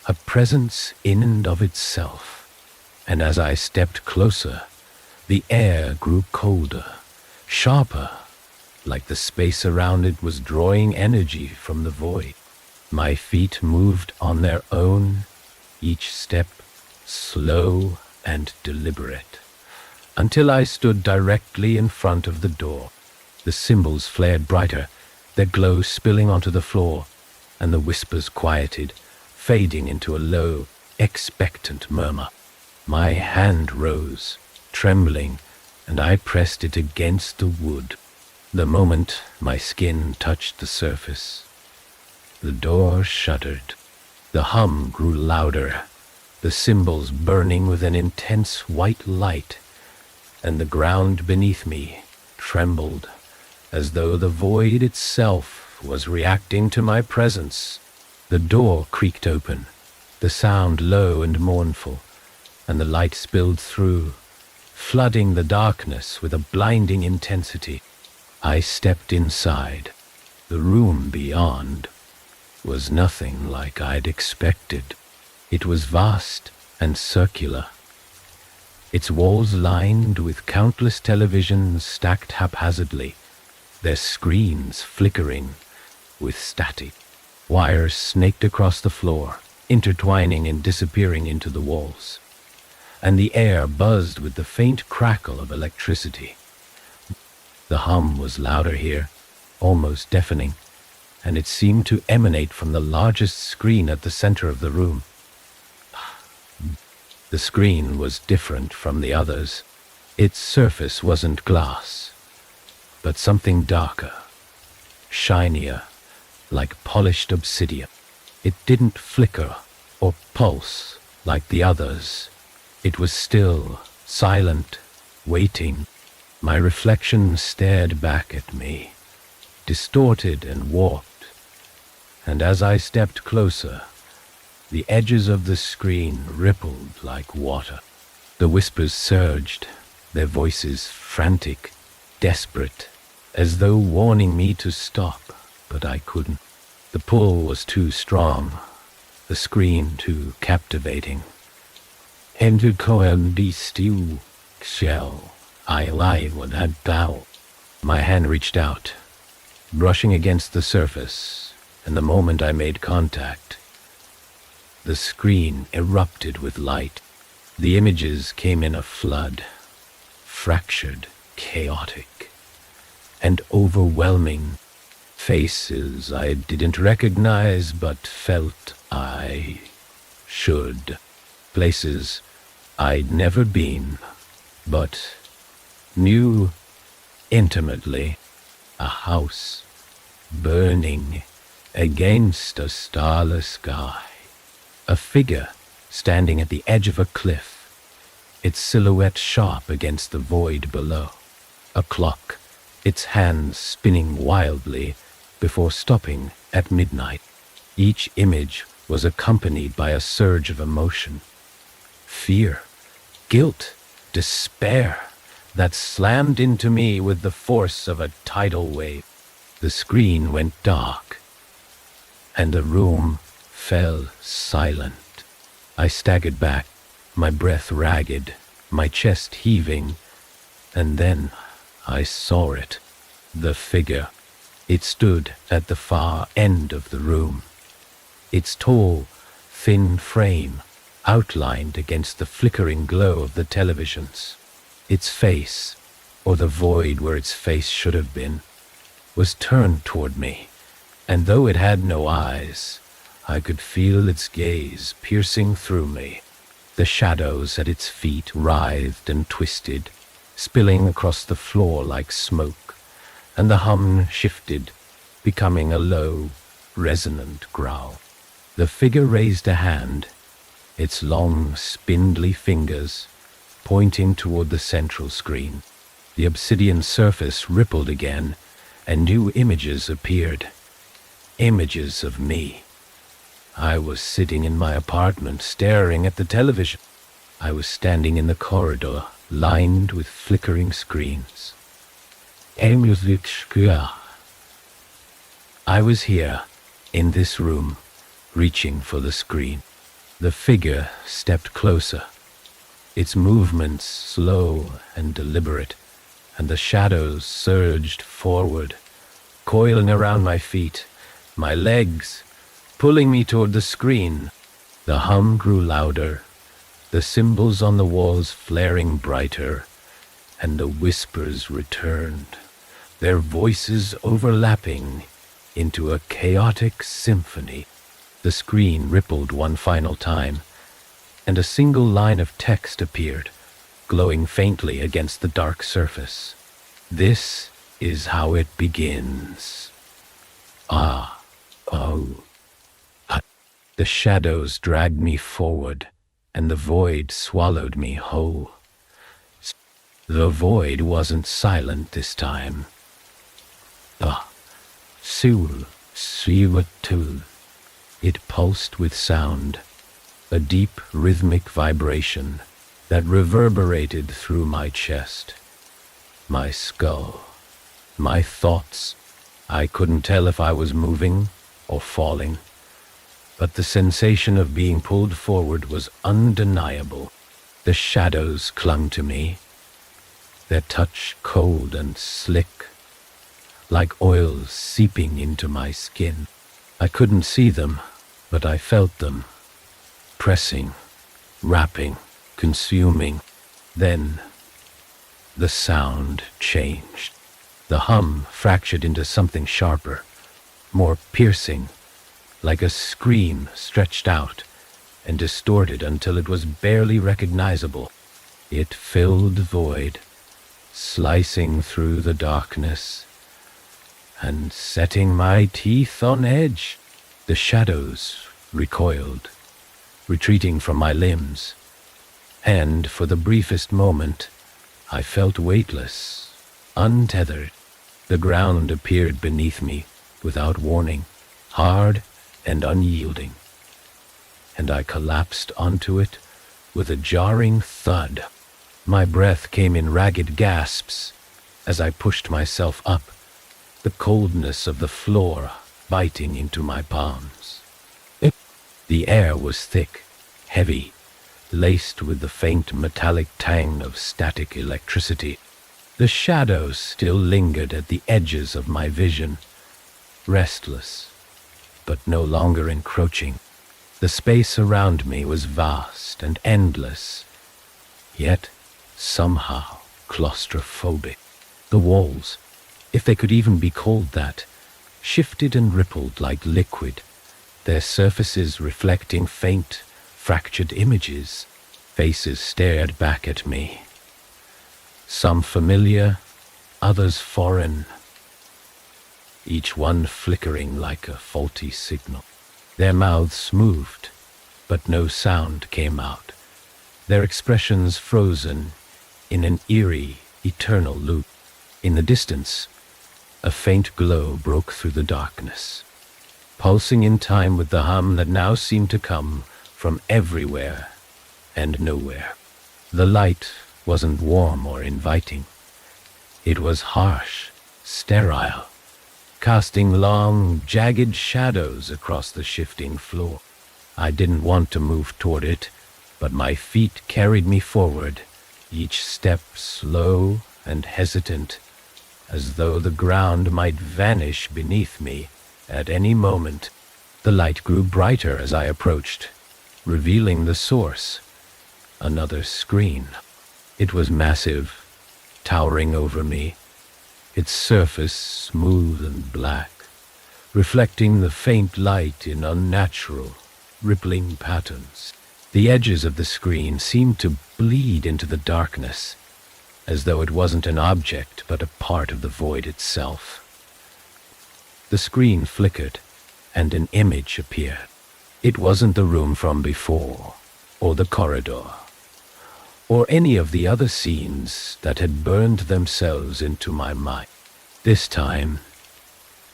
a presence in and of itself, and as I stepped closer, the air grew colder, sharper, like the space around it was drawing energy from the void. My feet moved on their own, each step slow and deliberate, until I stood directly in front of the door. The symbols flared brighter, their glow spilling onto the floor, and the whispers quieted, fading into a low, expectant murmur. My hand rose, trembling, and I pressed it against the wood. The moment my skin touched the surface, the door shuddered. The hum grew louder, the cymbals burning with an intense white light, and the ground beneath me trembled as though the void itself was reacting to my presence. The door creaked open, the sound low and mournful, and the light spilled through, flooding the darkness with a blinding intensity. I stepped inside. The room beyond was nothing like I'd expected. It was vast and circular, its walls lined with countless televisions stacked haphazardly, their screens flickering with static. Wires snaked across the floor, intertwining and disappearing into the walls, and the air buzzed with the faint crackle of electricity. The hum was louder here, almost deafening, and it seemed to emanate from the largest screen at the center of the room. The screen was different from the others. Its surface wasn't glass, but something darker, shinier, like polished obsidian. It didn't flicker or pulse like the others. It was still, silent, waiting. My reflection stared back at me, distorted and warped, and as I stepped closer, the edges of the screen rippled like water. The whispers surged, their voices frantic, desperate, as though warning me to stop, but I couldn't. The pull was too strong, the screen too captivating. Enter coendi stiu shell. I lie what had thou. My hand reached out, brushing against the surface, and the moment I made contact, the screen erupted with light. The images came in a flood, fractured, chaotic, and overwhelming. Faces I didn't recognize but felt I should. Places I'd never been, but knew intimately. A house burning against a starless sky. A figure standing at the edge of a cliff, its silhouette sharp against the void below. A clock, its hands spinning wildly before stopping at midnight. Each image was accompanied by a surge of emotion. Fear, guilt, despair that slammed into me with the force of a tidal wave. The screen went dark, and the room fell silent. I staggered back, my breath ragged, my chest heaving, and then I saw it. The figure. It stood at the far end of the room, its tall, thin frame outlined against the flickering glow of the televisions. Its face, or the void where its face should have been, was turned toward me, and though it had no eyes, I could feel its gaze piercing through me. The shadows at its feet writhed and twisted, spilling across the floor like smoke, and the hum shifted, becoming a low, resonant growl. The figure raised a hand, its long, spindly fingers pointing toward the central screen. The obsidian surface rippled again, and new images appeared. Images of me. I was sitting in my apartment, staring at the television. I was standing in the corridor, lined with flickering screens. I was here, in this room, reaching for the screen. The figure stepped closer, its movements slow and deliberate, and the shadows surged forward, coiling around my feet, my legs, pulling me toward the screen. The hum grew louder, the symbols on the walls flaring brighter, and the whispers returned, their voices overlapping into a chaotic symphony. The screen rippled one final time, and a single line of text appeared, glowing faintly against the dark surface. This is how it begins. Ah, oh. The shadows dragged me forward, and the void swallowed me whole. The void wasn't silent this time. Sul, siwatul. It pulsed with sound, a deep rhythmic vibration that reverberated through my chest, my skull, my thoughts. I couldn't tell if I was moving or falling, but the sensation of being pulled forward was undeniable. The shadows clung to me, their touch cold and slick, like oil seeping into my skin. I couldn't see them, but I felt them, pressing, wrapping, consuming. Then the sound changed. The hum fractured into something sharper, more piercing, like a scream stretched out and distorted until it was barely recognizable. It filled the void, slicing through the darkness and setting my teeth on edge. The shadows recoiled, retreating from my limbs, and for the briefest moment, I felt weightless, untethered. The ground appeared beneath me without warning, hard and unyielding, and I collapsed onto it with a jarring thud. My breath came in ragged gasps as I pushed myself up, the coldness of the floor biting into my palms. The air was thick, heavy, laced with the faint metallic tang of static electricity. The shadows still lingered at the edges of my vision, restless, but no longer encroaching. The space around me was vast and endless, yet somehow claustrophobic. The walls, if they could even be called that, shifted and rippled like liquid, their surfaces reflecting faint, fractured images. Faces stared back at me, some familiar, others foreign, each one flickering like a faulty signal. Their mouths moved, but no sound came out, their expressions frozen in an eerie, eternal loop. In the distance, a faint glow broke through the darkness, pulsing in time with the hum that now seemed to come from everywhere and nowhere. The light wasn't warm or inviting. It was harsh, sterile, casting long, jagged shadows across the shifting floor. I didn't want to move toward it, but my feet carried me forward, each step slow and hesitant, as though the ground might vanish beneath me at any moment. The light grew brighter as I approached, revealing the source, another screen. It was massive, towering over me, its surface smooth and black, reflecting the faint light in unnatural, rippling patterns. The edges of the screen seemed to bleed into the darkness, as though it wasn't an object but a part of the void itself. The screen flickered, and an image appeared. It wasn't the room from before, or the corridor, or any of the other scenes that had burned themselves into my mind. This time,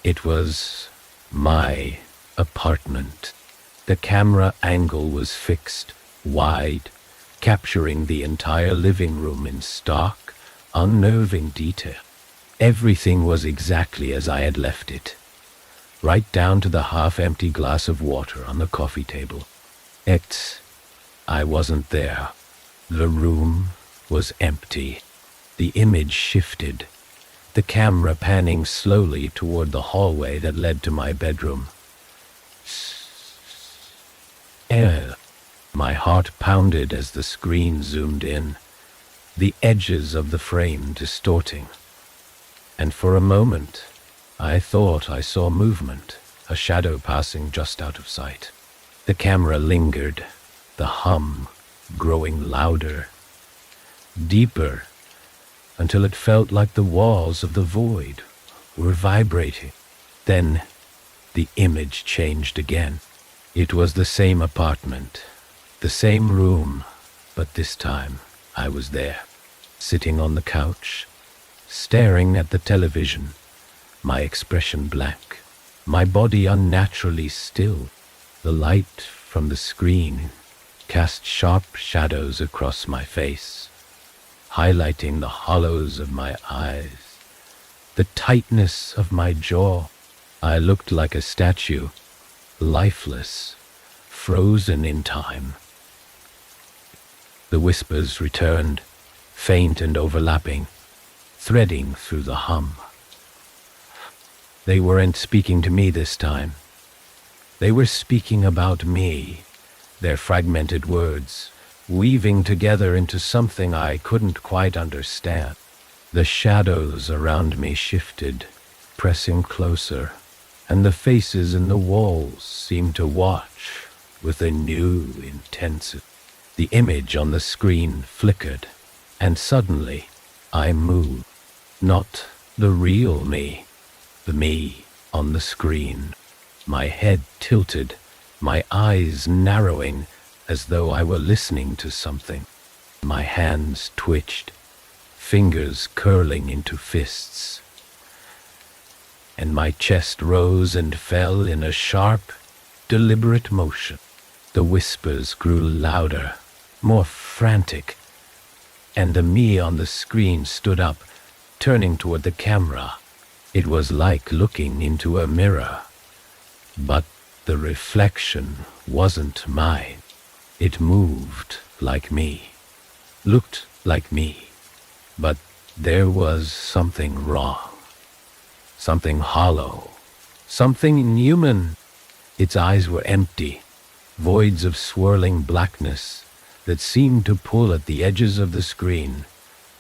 it was my apartment. The camera angle was fixed, wide, capturing the entire living room in stark, unnerving detail. Everything was exactly as I had left it, right down to the half-empty glass of water on the coffee table. I wasn't there. The room was empty. The image shifted, the camera panning slowly toward the hallway that led to my bedroom. My heart pounded as the screen zoomed in, the edges of the frame distorting. And for a moment, I thought I saw movement, a shadow passing just out of sight. The camera lingered, the hum growing louder, deeper, until it felt like the walls of the void were vibrating. Then the image changed again. It was the same apartment, the same room, but this time I was there, sitting on the couch, staring at the television, my expression blank, my body unnaturally still. The light from the screen cast sharp shadows across my face, highlighting the hollows of my eyes, the tightness of my jaw. I looked like a statue, lifeless, frozen in time. The whispers returned, faint and overlapping, threading through the hum. They weren't speaking to me this time. They were speaking about me, their fragmented words, weaving together into something I couldn't quite understand. The shadows around me shifted, pressing closer, and the faces in the walls seemed to watch with a new intensity. The image on the screen flickered, and suddenly I moved. Not the real me, the me on the screen. My head tilted, my eyes narrowing as though I were listening to something. My hands twitched, fingers curling into fists, and my chest rose and fell in a sharp, deliberate motion. The whispers grew louder, more frantic, and the me on the screen stood up, turning toward the camera. It was like looking into a mirror, but the reflection wasn't mine. It moved like me, looked like me, but there was something wrong. Something hollow, something inhuman. Its eyes were empty, voids of swirling blackness that seemed to pull at the edges of the screen,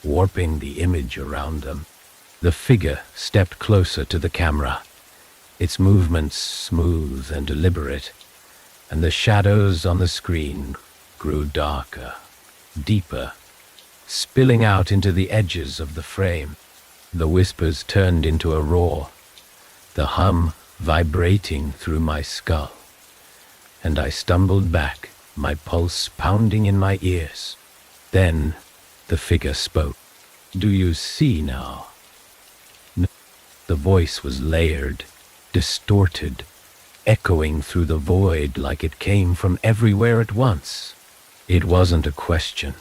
warping the image around them. The figure stepped closer to the camera, its movements smooth and deliberate, and the shadows on the screen grew darker, deeper, spilling out into the edges of the frame. The whispers turned into a roar, the hum vibrating through my skull, and I stumbled back, my pulse pounding in my ears. Then the figure spoke. "Do you see now?" The voice was layered, distorted, echoing through the void like it came from everywhere at once. It wasn't a question.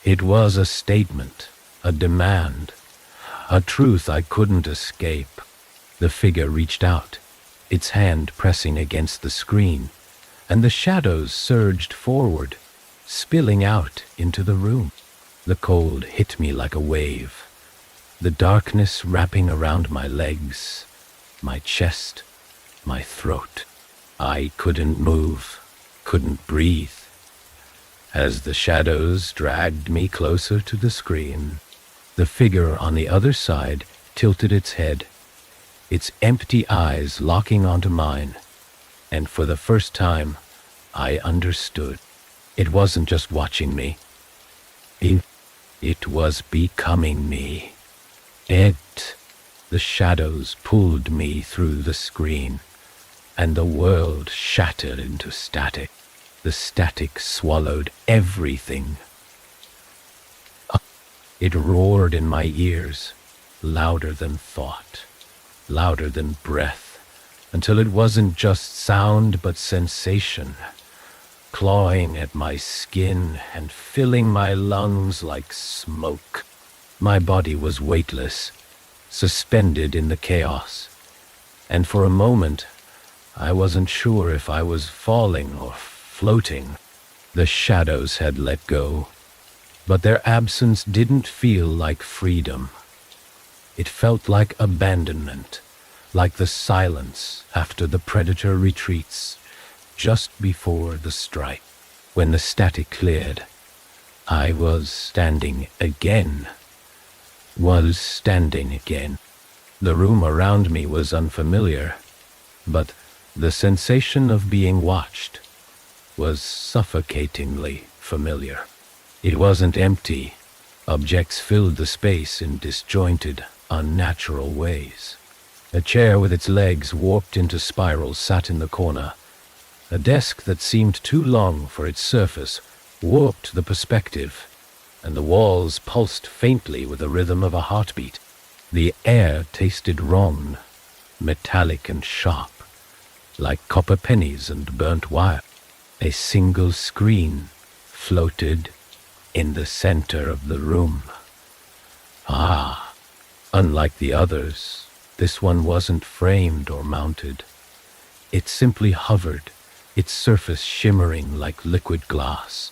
It was a statement, a demand, a truth I couldn't escape. The figure reached out, its hand pressing against the screen, and the shadows surged forward, spilling out into the room. The cold hit me like a wave, the darkness wrapping around my legs, my chest, my throat. I couldn't move, couldn't breathe. As the shadows dragged me closer to the screen, the figure on the other side tilted its head, its empty eyes locking onto mine, and for the first time, I understood. It wasn't just watching me. It was becoming me. The shadows pulled me through the screen, and the world shattered into static. The static swallowed everything. It roared in my ears, louder than thought, louder than breath, until it wasn't just sound but sensation, clawing at my skin and filling my lungs like smoke. My body was weightless, suspended in the chaos, and for a moment I wasn't sure if I was falling or floating. The shadows had let go, but their absence didn't feel like freedom. It felt like abandonment, like the silence after the predator retreats, just before the strike. When the static cleared, I was standing again. The room around me was unfamiliar, but the sensation of being watched was suffocatingly familiar. It wasn't empty, Objects filled the space in disjointed, unnatural ways. A chair with its legs warped into spirals sat in the corner. A desk that seemed too long for its surface warped the perspective, and the walls pulsed faintly with the rhythm of a heartbeat. The air tasted wrong, metallic and sharp, like copper pennies and burnt wire. A single screen floated in the center of the room. Ah, unlike the others, this one wasn't framed or mounted. It simply hovered, its surface shimmering like liquid glass.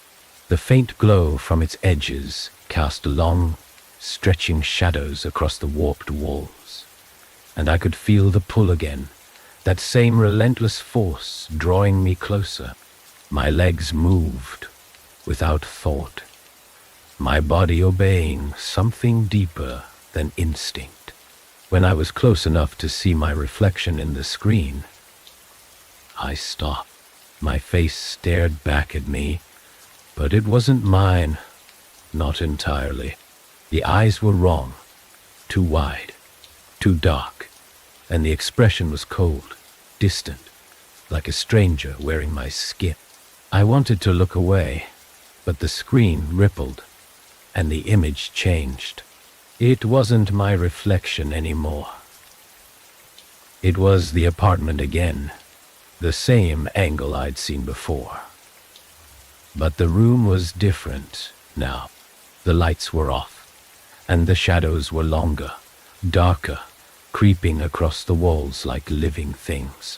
The faint glow from its edges cast long, stretching shadows across the warped walls. And I could feel the pull again, that same relentless force drawing me closer. My legs moved without thought, my body obeying something deeper than instinct. When I was close enough to see my reflection in the screen, I stopped. My face stared back at me, but it wasn't mine, not entirely. The eyes were wrong, too wide, too dark, and the expression was cold, distant, like a stranger wearing my skin. I wanted to look away, but the screen rippled, and the image changed. It wasn't my reflection anymore. It was the apartment again, the same angle I'd seen before. But the room was different now. The lights were off, and the shadows were longer, darker, creeping across the walls like living things.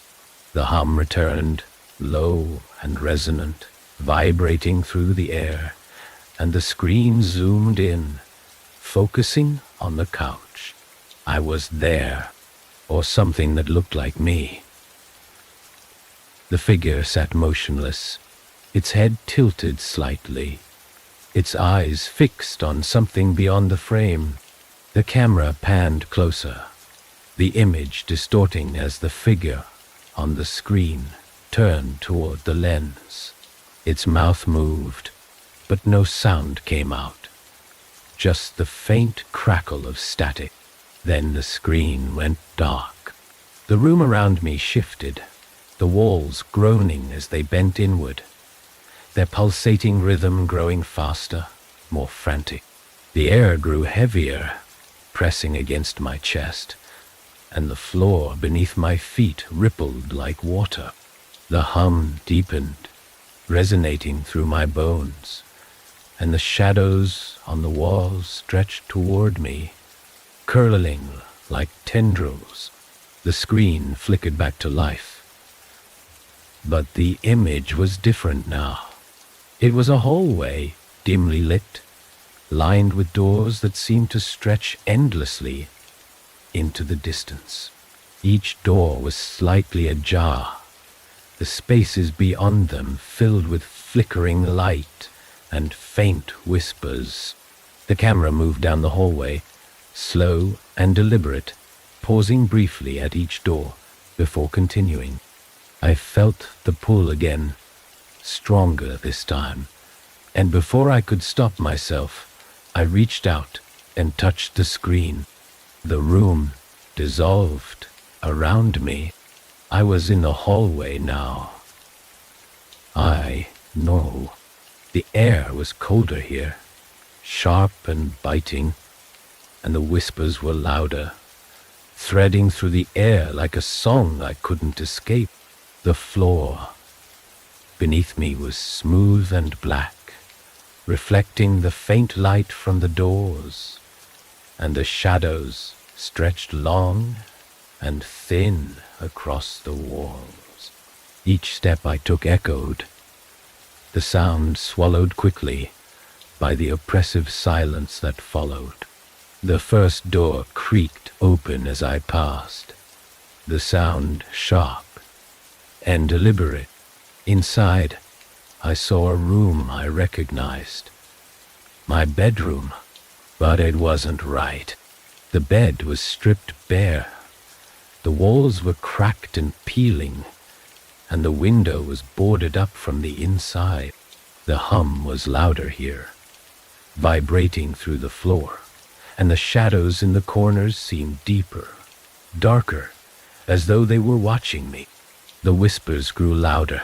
The hum returned, low and resonant, vibrating through the air, and the screen zoomed in, focusing on the couch. I was there, or something that looked like me. The figure sat motionless, its head tilted slightly, its eyes fixed on something beyond the frame. The camera panned closer, the image distorting as the figure on the screen turned toward the lens. Its mouth moved, but no sound came out, just the faint crackle of static. Then the screen went dark. The room around me shifted, the walls groaning as they bent inward, their pulsating rhythm growing faster, more frantic. The air grew heavier, pressing against my chest, and the floor beneath my feet rippled like water. The hum deepened, resonating through my bones, and the shadows on the walls stretched toward me, curling like tendrils. The screen flickered back to life. But the image was different now. It was a hallway, dimly lit, lined with doors that seemed to stretch endlessly into the distance. Each door was slightly ajar, the spaces beyond them filled with flickering light and faint whispers. The camera moved down the hallway, slow and deliberate, pausing briefly at each door before continuing. I felt the pull again, stronger this time, and before I could stop myself, I reached out and touched the screen. The room dissolved around me. I was in the hallway now. I know. The air was colder here, sharp and biting, and the whispers were louder, threading through the air like a song I couldn't escape. The floor beneath me was smooth and black, reflecting the faint light from the doors, and the shadows stretched long and thin across the walls. Each step I took echoed, the sound swallowed quickly by the oppressive silence that followed. The first door creaked open as I passed, the sound sharp and deliberate. Inside, I saw a room I recognized. My bedroom, but it wasn't right. The bed was stripped bare. The walls were cracked and peeling, and the window was boarded up from the inside. The hum was louder here, vibrating through the floor, and the shadows in the corners seemed deeper, darker, as though they were watching me. The whispers grew louder,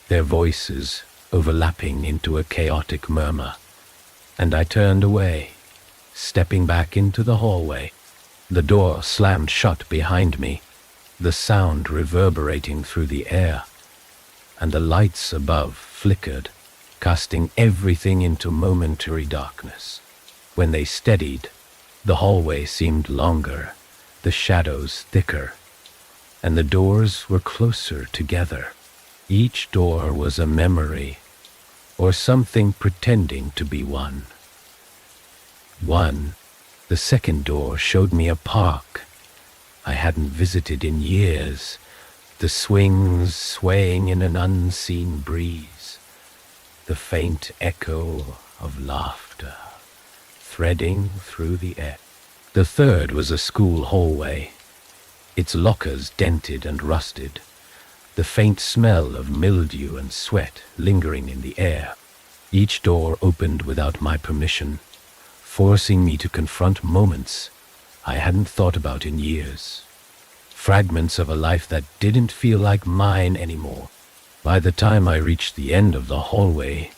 their voices overlapping into a chaotic murmur, and I turned away, stepping back into the hallway. The door slammed shut behind me, the sound reverberating through the air, and the lights above flickered, casting everything into momentary darkness. When they steadied, the hallway seemed longer, the shadows thicker, and the doors were closer together. Each door was a memory, or something pretending to be one. The second door showed me a park I hadn't visited in years, the swings swaying in an unseen breeze, the faint echo of laughter threading through the air. The third was a school hallway, its lockers dented and rusted, the faint smell of mildew and sweat lingering in the air. Each door opened without my permission, forcing me to confront moments I hadn't thought about in years. Fragments of a life that didn't feel like mine anymore. By the time I reached the end of the hallway,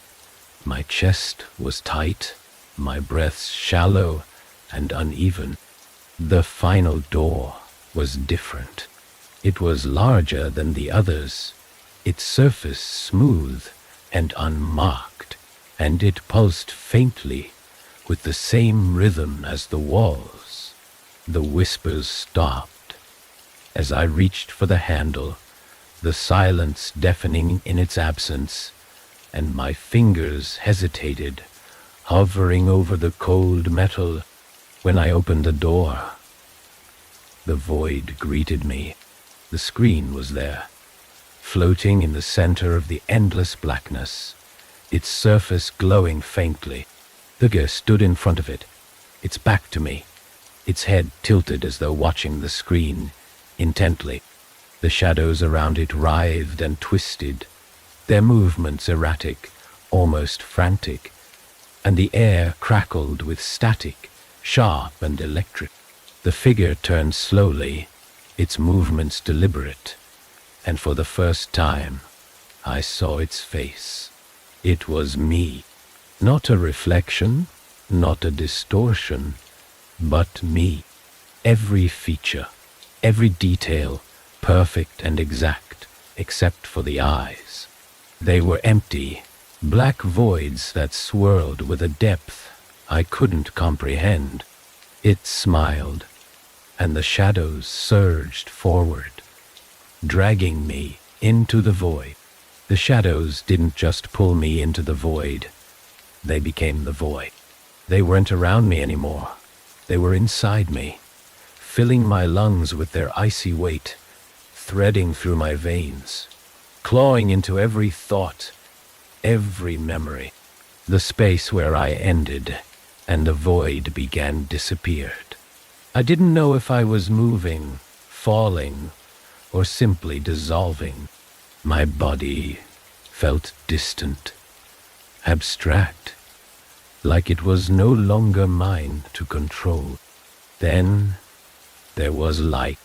my chest was tight, my breaths shallow and uneven. The final door was different. It was larger than the others, its surface smooth and unmarked, and it pulsed faintly with the same rhythm as the walls. The whispers stopped. As I reached for the handle, the silence deafening in its absence, and my fingers hesitated, hovering over the cold metal. When I opened the door, the void greeted me. The screen was there, floating in the center of the endless blackness, its surface glowing faintly. The figure stood in front of it, its back to me, its head tilted as though watching the screen intently. The shadows around it writhed and twisted, their movements erratic, almost frantic, and the air crackled with static, sharp and electric. The figure turned slowly, its movements deliberate, and for the first time, I saw its face. It was me. Not a reflection, not a distortion, but me. Every feature, every detail, perfect and exact, except for the eyes. They were empty, black voids that swirled with a depth I couldn't comprehend. It smiled, and the shadows surged forward, dragging me into the void. The shadows didn't just pull me into the void. They became the void. They weren't around me anymore. They were inside me, filling my lungs with their icy weight, threading through my veins, clawing into every thought, every memory. The space where I ended and the void began disappeared. I didn't know if I was moving, falling, or simply dissolving. My body felt distant, abstract, like it was no longer mine to control. Then there was light.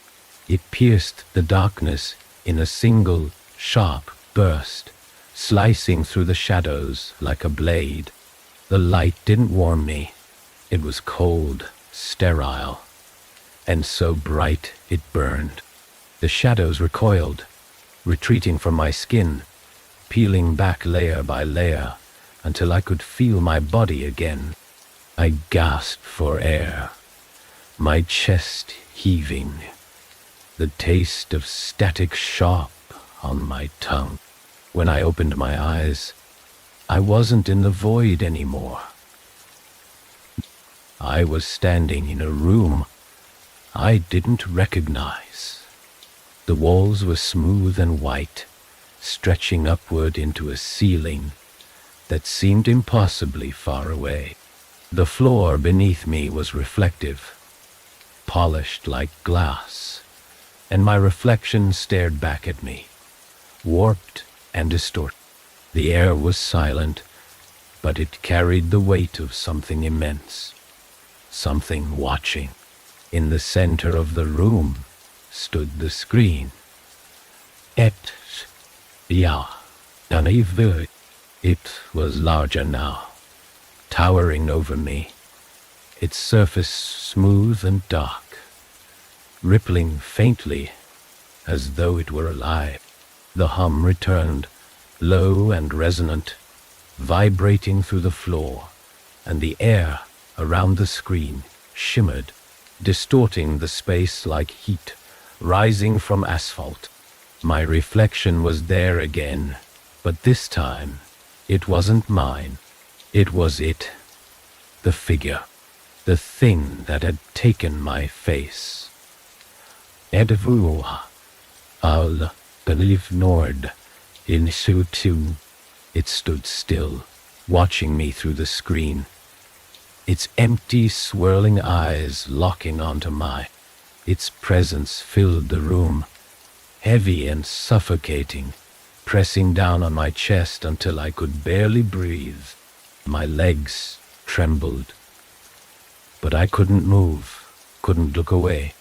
It pierced the darkness in a single, sharp burst, slicing through the shadows like a blade. The light didn't warm me. It was cold, sterile, and so bright it burned. The shadows recoiled, retreating from my skin, peeling back layer by layer until I could feel my body again. I gasped for air, my chest heaving, the taste of static sharp on my tongue. When I opened my eyes, I wasn't in the void anymore. I was standing in a room I didn't recognize. The walls were smooth and white, stretching upward into a ceiling that seemed impossibly far away. The floor beneath me was reflective, polished like glass, and my reflection stared back at me, warped and distorted. The air was silent, but it carried the weight of something immense, something watching. In the center of the room stood the screen. Et, ja, it was larger now, towering over me, its surface smooth and dark, rippling faintly as though it were alive. The hum returned, low and resonant, vibrating through the floor, and the air around the screen shimmered, distorting the space like heat rising from asphalt. My reflection was there again, but this time it wasn't mine. It was it, the figure, the thing that had taken my face. Edvu al believe nord in sutu. It stood still, watching me through the screen, its empty, swirling eyes locking onto mine. Its presence filled the room, heavy and suffocating, pressing down on my chest until I could barely breathe. My legs trembled, but I couldn't move, couldn't look away.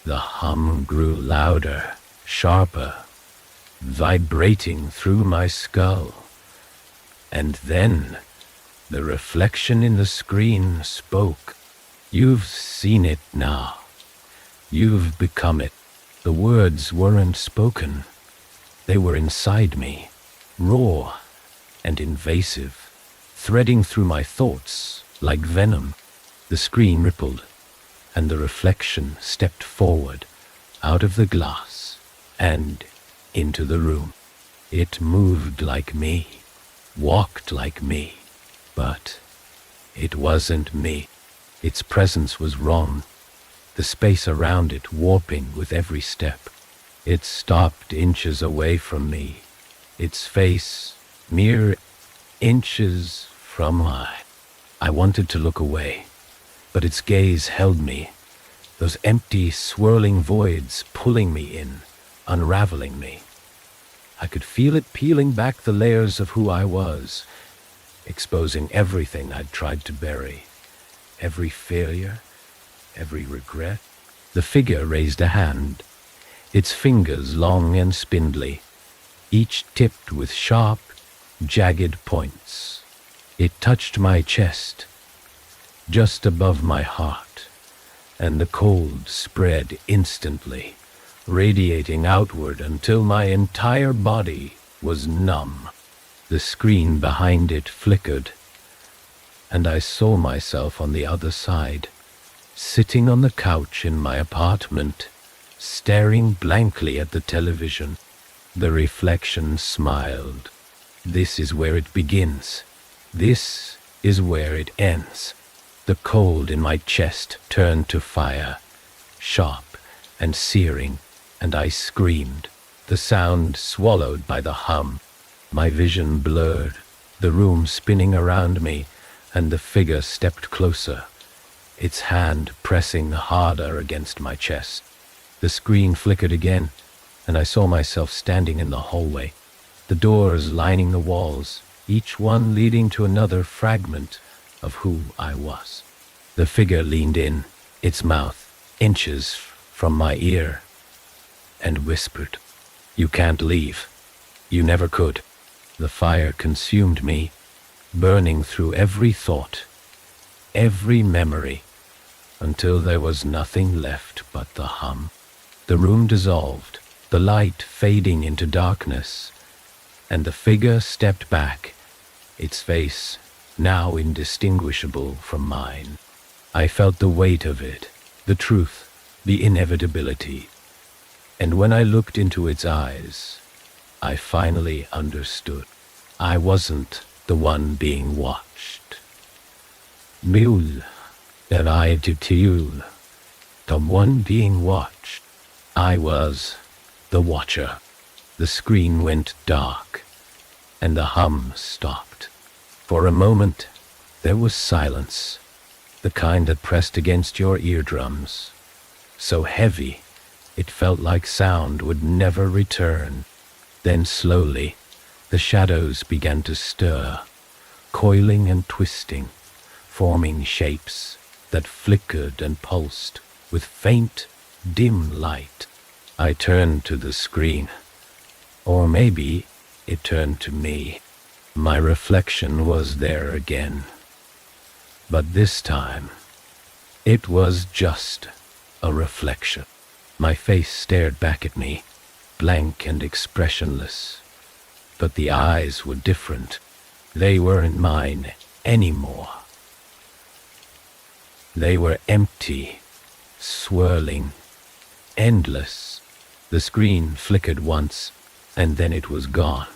The hum grew louder, sharper, vibrating through my skull. And then the reflection in the screen spoke. You've seen it now. You've become it. The words weren't spoken. They were inside me, raw and invasive, threading through my thoughts like venom. The screen rippled, and the reflection stepped forward, out of the glass, and into the room. It moved like me, walked like me, but it wasn't me. Its presence was wrong, the space around it warping with every step. It stopped inches away from me, its face mere inches from mine. I wanted to look away, but its gaze held me, those empty, swirling voids pulling me in, unraveling me. I could feel it peeling back the layers of who I was, exposing everything I'd tried to bury, every failure, every regret. The figure raised a hand, its fingers long and spindly, each tipped with sharp, jagged points. It touched my chest, just above my heart, and the cold spread instantly, radiating outward until my entire body was numb. The screen behind it flickered, and I saw myself on the other side, sitting on the couch in my apartment, staring blankly at the television. The reflection smiled. This is where it begins. This is where it ends. The cold in my chest turned to fire, sharp and searing, and I screamed, the sound swallowed by the hum. My vision blurred, the room spinning around me, and the figure stepped closer, its hand pressing harder against my chest. The screen flickered again, and I saw myself standing in the hallway, the doors lining the walls, each one leading to another fragment of who I was. The figure leaned in, its mouth inches from my ear, and whispered, "You can't leave. You never could." The fire consumed me, burning through every thought, every memory, until there was nothing left but the hum. The room dissolved, the light fading into darkness, and the figure stepped back, its face now indistinguishable from mine. I felt the weight of it, the truth, the inevitability, and when I looked into its eyes, I finally understood. I wasn't the one being watched. Mule, that I to Tiul, the one being watched. I was the watcher. The screen went dark, and the hum stopped. For a moment, there was silence, the kind that pressed against your eardrums, so heavy it felt like sound would never return. Then slowly, the shadows began to stir, coiling and twisting, forming shapes that flickered and pulsed with faint, dim light. I turned to the screen, or maybe it turned to me. My reflection was there again, but this time it was just a reflection. My face stared back at me, blank and expressionless, but the eyes were different. They weren't mine anymore. They were empty, swirling, endless. The screen flickered once, and then it was gone.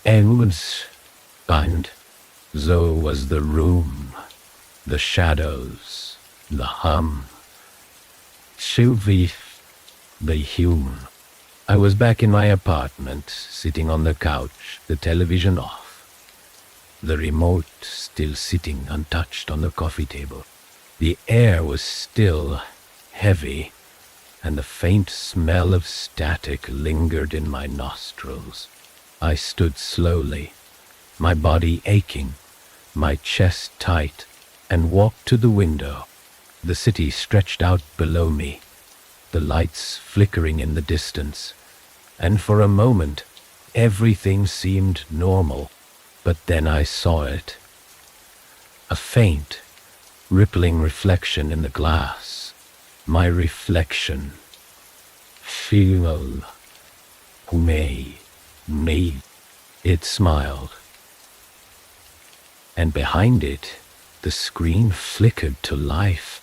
And so was the room, the shadows, the hum. Shivers, the human. I was back in my apartment, sitting on the couch, the television off, the remote still sitting untouched on the coffee table. The air was still heavy, and the faint smell of static lingered in my nostrils. I stood slowly, my body aching, my chest tight, and walked to the window. The city stretched out below me, the lights flickering in the distance, and for a moment everything seemed normal. But then I saw it. A faint, rippling reflection in the glass. My reflection. Feel me. It smiled. And behind it, the screen flickered to life.